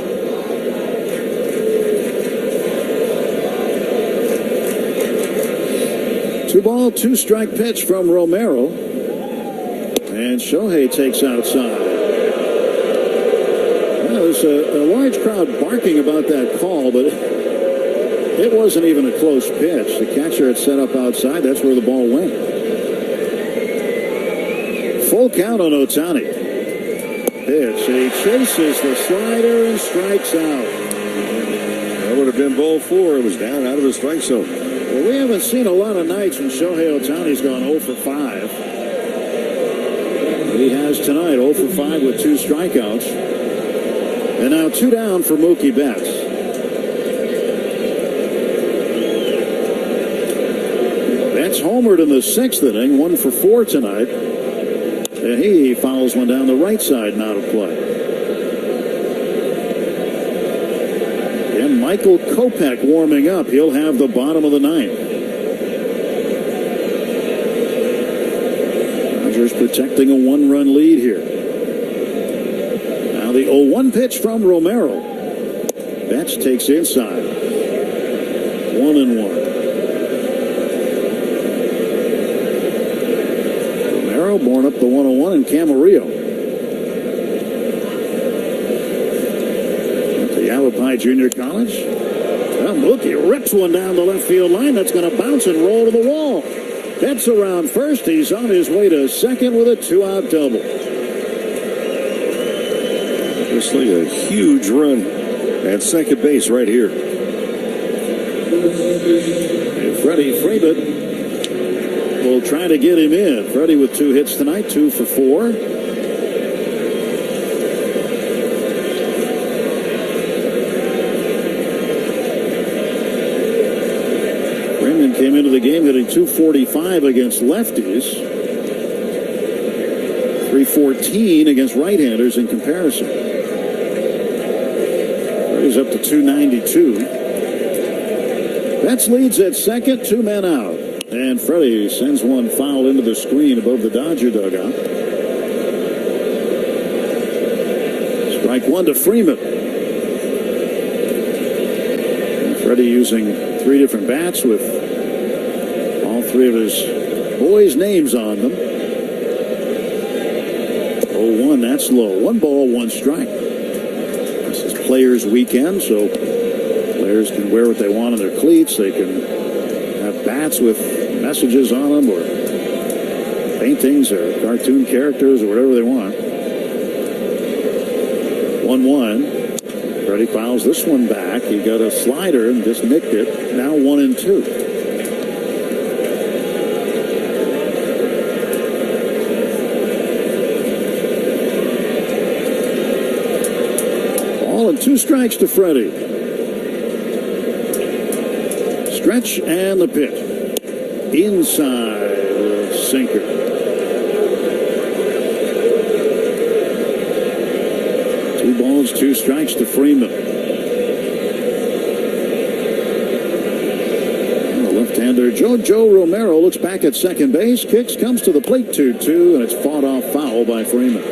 Two ball, two strike pitch from Romero. And Shohei takes outside. Well, there's a large crowd barking about that call, but it wasn't even a close pitch. The catcher had set up outside. That's where the ball went. Full count on Ohtani. Pitch. He chases the slider and strikes out. That would have been ball 4. It was down out of the strike zone. Well, we haven't seen a lot of nights when Shohei Ohtani's gone 0 for 5. He has tonight 0 for 5 with 2 strikeouts. And now 2 down for Mookie Betts. Betts homered in the 6th inning, 1 for 4 tonight. And he fouls one down the right side and out of play. And Michael Kopech warming up. He'll have the bottom of the 9th. Dodgers protecting a 1-run lead here. Now the 0-1 pitch from Romero. Betts takes inside. 1-1. Born up the 101 in Camarillo. To Yavapai Junior College. Well, Mookie rips one down the left field line. That's going to bounce and roll to the wall. Betts around first. He's on his way to second with a 2-out double. Just like a huge run at second base right here. And Freddie Freeman will try to get him in. Freddie with 2 hits tonight, 2 for 4. Freeman came into the game hitting .245 against lefties, .314 against right-handers in comparison. Freddie's up to .292. Betts leads at second, 2 men out. And Freddie sends one foul into the screen above the Dodger dugout. Strike 1 to Freeman. And Freddie using 3 different bats with all 3 of his boys' names on them. 0-1, that's low. 1 ball, 1 strike. This is Players Weekend, so players can wear what they want on their cleats. They can have bats with messages on them or paintings or cartoon characters or whatever they want. 1-1. Freddie fouls this one back. He got a slider and just nicked it. Now 1-2. Ball and 2 strikes to Freddie. Stretch and the pitch. Inside the sinker. Two balls, 2 strikes to Freeman. The left-hander Joe Romero looks back at second base, kicks, comes to the plate 2-2, and it's fought off foul by Freeman.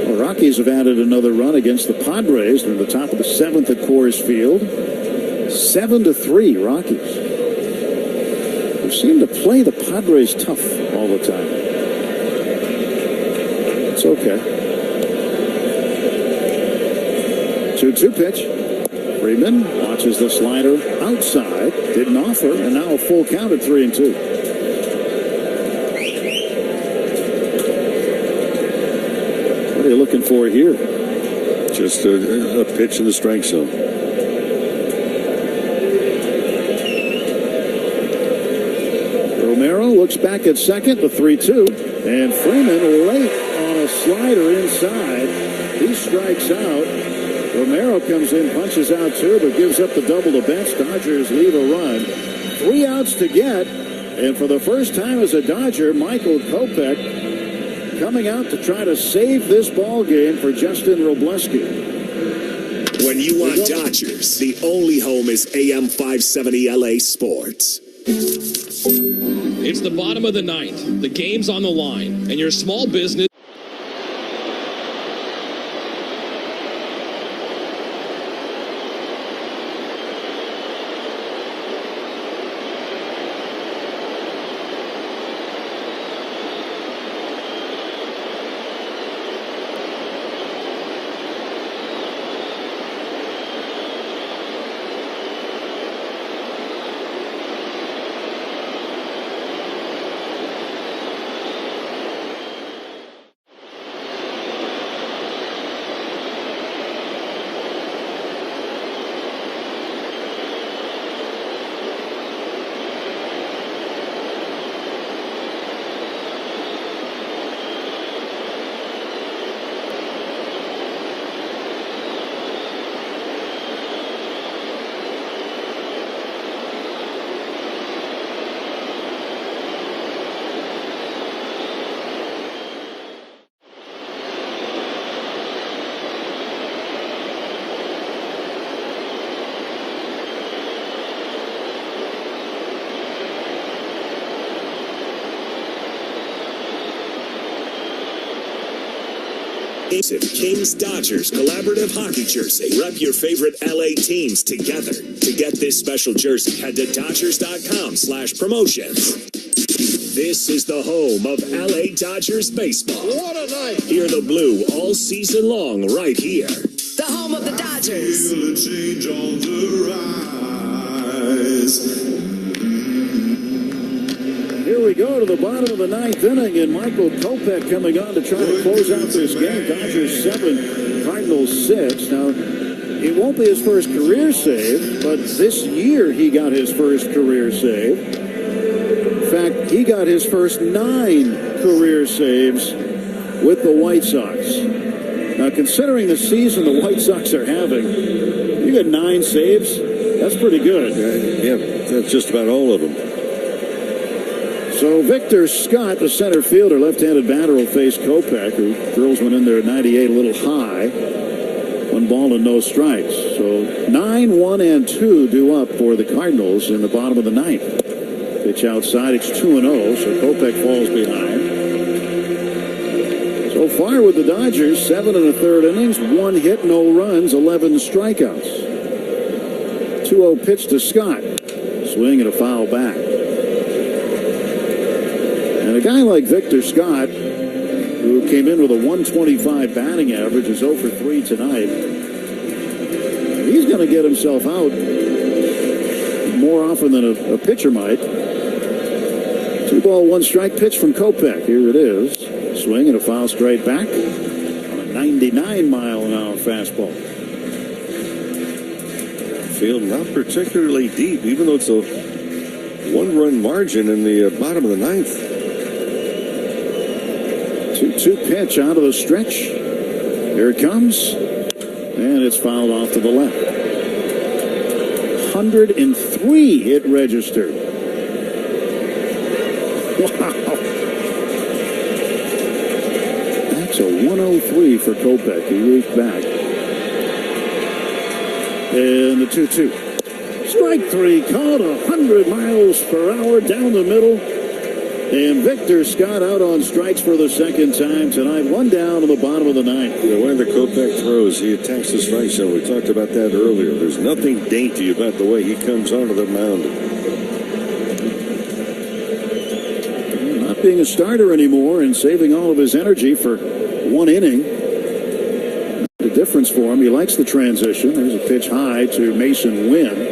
The Rockies have added another run against the Padres. They're in the top of the 7th at Coors Field. 7-3 Rockies. Seem to play the Padres tough all the time. It's okay. 2-2 pitch. Freeman watches the slider outside. Didn't offer, and now a full count at 3-2. What are you looking for here? Just a pitch in the strike zone. Romero looks back at second, the 3-2, and Freeman late on a slider inside. He strikes out. Romero comes in, punches out 2, but gives up the double to Betts. Dodgers leave a run. 3 outs to get, and for the first time as a Dodger, Michael Kopech coming out to try to save this ball game for Justin Robleski. When you want Dodgers, the only home is AM 570 LA Sports. It's the bottom of the 9th. The game's on the line, and your small business. Kings Dodgers collaborative hockey jersey. Rep your favorite LA teams together. To get this special jersey, head to Dodgers.com/promotions. This is the home of LA Dodgers baseball. What a night! Hear the blue all season long right here. The home of the Dodgers. Feel a change on the rise. Here we go to the bottom of the ninth inning, and Michael Kopech coming on to try to close out this game. Dodgers 7, Cardinals 6. Now, it won't be his first career save, but this year he got his first career save. In fact, he got his first 9 career saves with the White Sox. Now, considering the season the White Sox are having, you got 9 saves. That's pretty good. Yeah, that's just about all of them. So Victor Scott, the center fielder, left-handed batter, will face Kopech, who drills one in there at 98, a little high. 1 ball and no strikes. So 9, 1, and 2 due up for the Cardinals in the bottom of the ninth. Pitch outside, it's 2-0, so Kopech falls behind. So far with the Dodgers, 7 1/3 innings, 1 hit, no runs, 11 strikeouts. 2-0 pitch to Scott. Swing and a foul back. And a guy like Victor Scott, who came in with a 125 batting average, is 0 for 3 tonight. He's going to get himself out more often than a pitcher might. 2 ball, 1 strike pitch from Kopech. Here it is. Swing and a foul straight back on a 99-mile-an-hour fastball. Field not particularly deep, even though it's a 1-run margin in the bottom of the ninth. 2-2 pitch out of the stretch. Here it comes. And it's fouled off to the left. 103 hit registered. Wow. That's a 103 for Kopech. He reached back. And the 2-2. Strike 3 called 100 miles per hour down the middle. And Victor Scott out on strikes for the second time tonight. 1 down in the bottom of the ninth. The way the Kopech throws, he attacks the strike zone. We talked about that earlier. There's nothing dainty about the way he comes onto the mound. Not being a starter anymore and saving all of his energy for 1 inning. The difference for him, he likes the transition. There's a pitch high to Mason Wynn.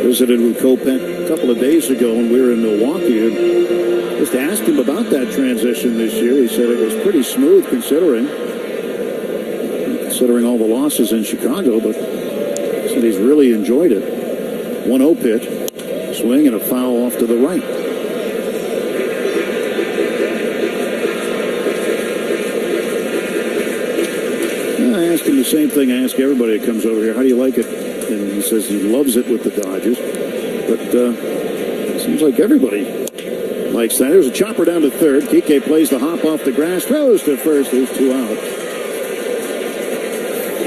Visited with Kopech a couple of days ago when we were in Milwaukee, and just asked him about that transition this year. He said it was pretty smooth considering all the losses in Chicago, but he said he's really enjoyed it. 1-0 pitch, swing and a foul off to the right. I asked him the same thing I ask everybody that comes over here. How do you like it? And he says he loves it with the Dodgers. But it seems like everybody likes that. There's a chopper down to third. Kike plays the hop off the grass. Throws to first. There's 2 out.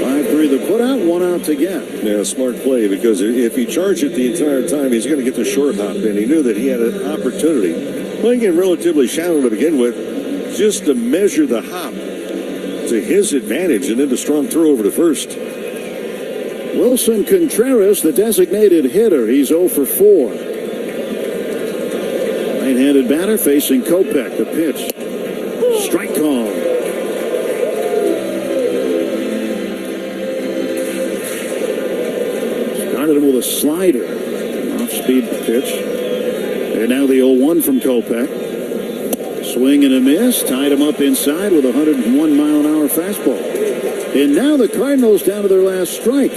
5-3 the put out. 1 out to get. Yeah, smart play, because if he charged it the entire time, he's going to get the short hop in. He knew that he had an opportunity. Playing it relatively shallow to begin with, just to measure the hop to his advantage, and then the strong throw over to first. Wilson Contreras, the designated hitter. He's 0 for 4. Right-handed batter facing Kopech. The pitch. Strike call. Started him with a slider. Off-speed pitch. And now the 0-1 from Kopech. Swing and a miss. Tied him up inside with a 101-mile-an-hour fastball. And now the Cardinals down to their last strike.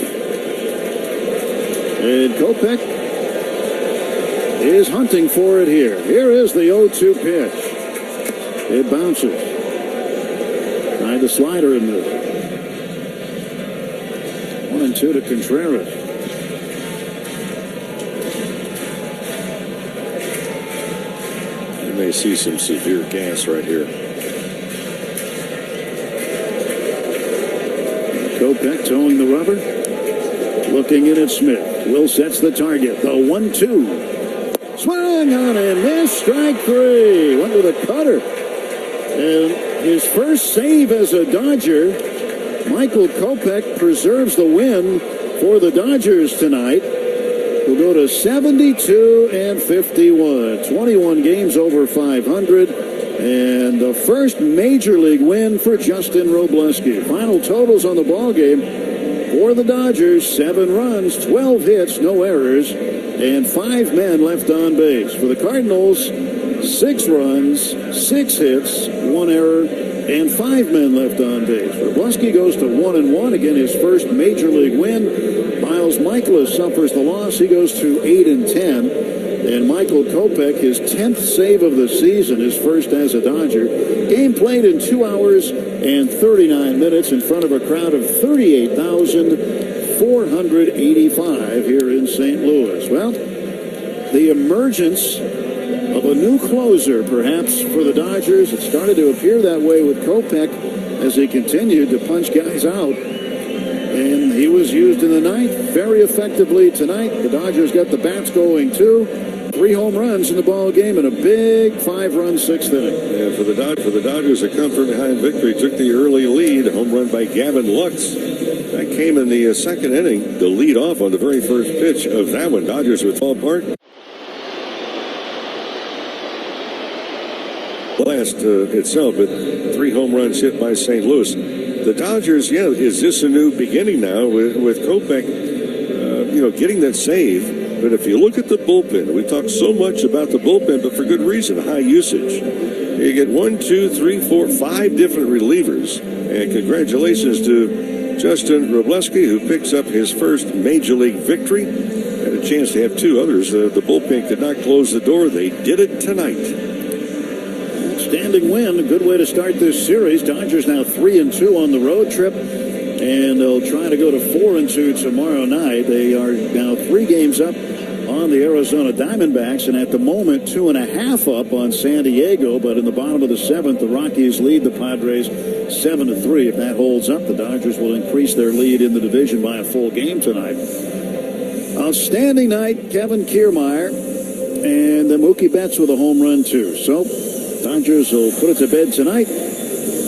And Kopech is hunting for it here. Here is the 0-2 pitch. It bounces. Tried the slider in there. 1-2 to Contreras. You may see some severe gas right here. Kopech towing the rubber. Looking in at Smith. Will sets the target. The 1-2. Swung on and missed. Strike 3. Went with a cutter. And his first save as a Dodger. Michael Kopech preserves the win for the Dodgers tonight. We'll go to 72-51. 21 games over 500. And the first major league win for Justin Robleski. Final totals on the ball game for the Dodgers: 7 runs, 12 hits, no errors, and 5 men left on base. For the Cardinals, 6 runs, 6 hits, 1 error, and 5 men left on base. Robleski goes to 1-1. Again, his first major league win. Miles Michaelis suffers the loss. He goes to 8-10. And Michael Kopech, his 10th save of the season, his first as a Dodger. Game played in 2 hours and 39 minutes in front of a crowd of 38,485 here in St. Louis. Well, the emergence of a new closer, perhaps, for the Dodgers. It started to appear that way with Kopech as he continued to punch guys out. And he was used in the ninth very effectively tonight. The Dodgers got the bats going, too. 3 home runs in the ball game and a big 5-run 6th inning. Yeah, for the Dodgers, a come from behind victory, took the early lead. A home run by Gavin Lux. That came in the second inning. The lead off on the very first pitch of that one. Dodgers with ballpark. Last itself, but 3 home runs hit by St. Louis. The Dodgers, is this a new beginning now with Kopech, getting that save? But if you look at the bullpen, we talk so much about the bullpen, but for good reason, high usage. You get 1, 2, 3, 4, 5 different relievers. And congratulations to Justin Robleski, who picks up his first major league victory. Had a chance to have 2 others. The bullpen could not close the door. They did it tonight. Outstanding win. A good way to start this series. Dodgers now 3-2 on the road trip. And they'll try to go to 4-2 tomorrow night. They are now 3 games up on the Arizona Diamondbacks, and at the moment 2.5 up on San Diego. But in the bottom of the 7th, the Rockies lead the Padres 7-3. If that holds up, the Dodgers will increase their lead in the division by a full game tonight. Outstanding night, Kevin Kiermaier, and the Mookie Betts with a home run too. So Dodgers will put it to bed tonight.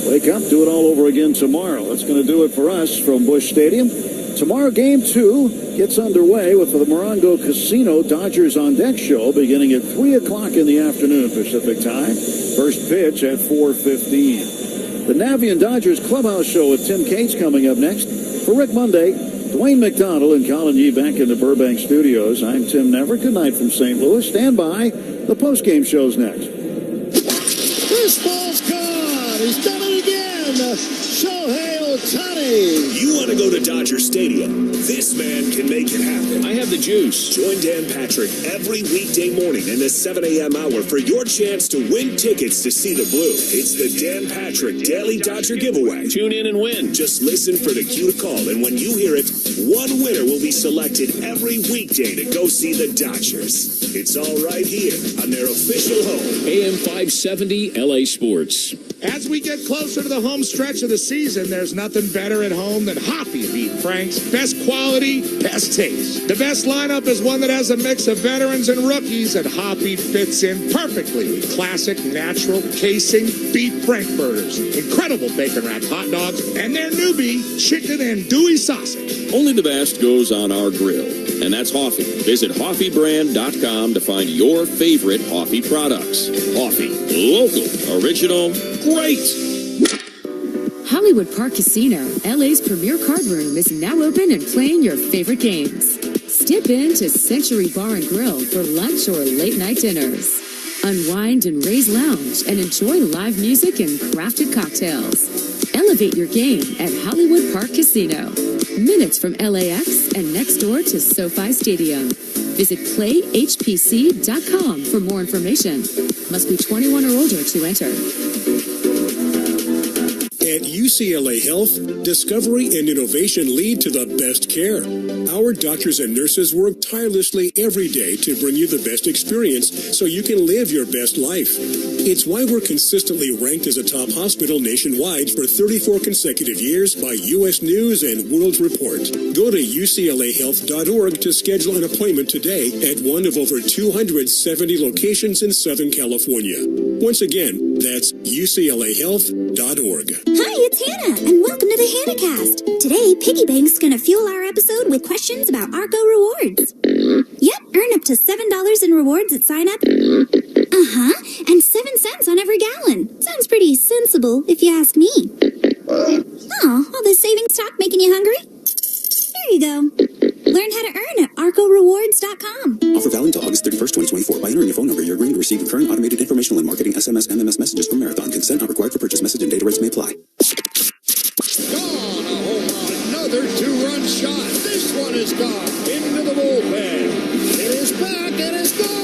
Wake up, do it all over again tomorrow. That's going to do it for us from Busch Stadium. Tomorrow, Game 2 gets underway with the Morongo Casino Dodgers on Deck show beginning at 3 o'clock in the afternoon Pacific time. First pitch at 4:15. The Navien Dodgers Clubhouse show with Tim Cates coming up next. For Rick Monday, Dwayne McDonald and Colin Yee back in the Burbank studios. I'm Tim Neverett. Good night from St. Louis. Stand by. The postgame show's next. This ball's gone. He's done it again. Shohei Ohtani. You want to go to Dodger Stadium? This man can make it happen. I have the juice. Join Dan Patrick every weekday morning in the 7 a.m. hour for your chance to win tickets to see the Blue. It's the Dan Patrick Daily Dodger Giveaway. Tune in and win. Just listen for the cue to call, and when you hear it, one winner will be selected every weekday to go see the Dodgers. It's all right here on their official home. AM 570 LA Sports. As we get closer to the home stretch of the season, there's nothing better at home than Hoppy Beat Frank's. Best quality, best taste. The best lineup is one that has a mix of veterans and rookies, and Hoppy fits in perfectly with classic, natural, casing, beef frankfurters, incredible bacon wrapped hot dogs, and their newbie, chicken and Dewey sausage. Only the best goes on our grill, and that's Hoffy. Visit HoffyBrand.com to find your favorite Hoffy products. Hoffy, local, original, great. Hollywood Park Casino, LA's premier card room, is now open and playing your favorite games. Step into Century Bar and Grill for lunch or late night dinners. Unwind in Ray's Lounge and enjoy live music and crafted cocktails. Elevate your game at Hollywood Park Casino. Minutes from LAX and next door to SoFi Stadium. Visit playhpc.com for more information. Must be 21 or older to enter. At UCLA Health, discovery and innovation lead to the best care. Our doctors and nurses work tirelessly every day to bring you the best experience so you can live your best life. It's why we're consistently ranked as a top hospital nationwide for 34 consecutive years by U.S. News and World Report. Go to uclahealth.org to schedule an appointment today at one of over 270 locations in Southern California. Once again, that's uclahealth.org. Hi, it's Hannah, and welcome to the HannahCast. Today, Piggy Bank's going to fuel our episode with questions about Arco rewards. Yep, earn up to $7 in rewards at sign up. And 7 cents on every gallon. Sounds pretty sensible, if you ask me. Oh, all this savings talk making you hungry? There you go. Learn how to earn at arcorewards.com. Offer valid until August 31st, 2024. By entering your phone number, you're agreeing to receive recurring automated informational and marketing SMS, MMS messages from Marathon. Consent not required for purchase. Message and data rates may apply. Gone, a home run, another 2-run shot. This one is gone into the bullpen. It is back and it's gone.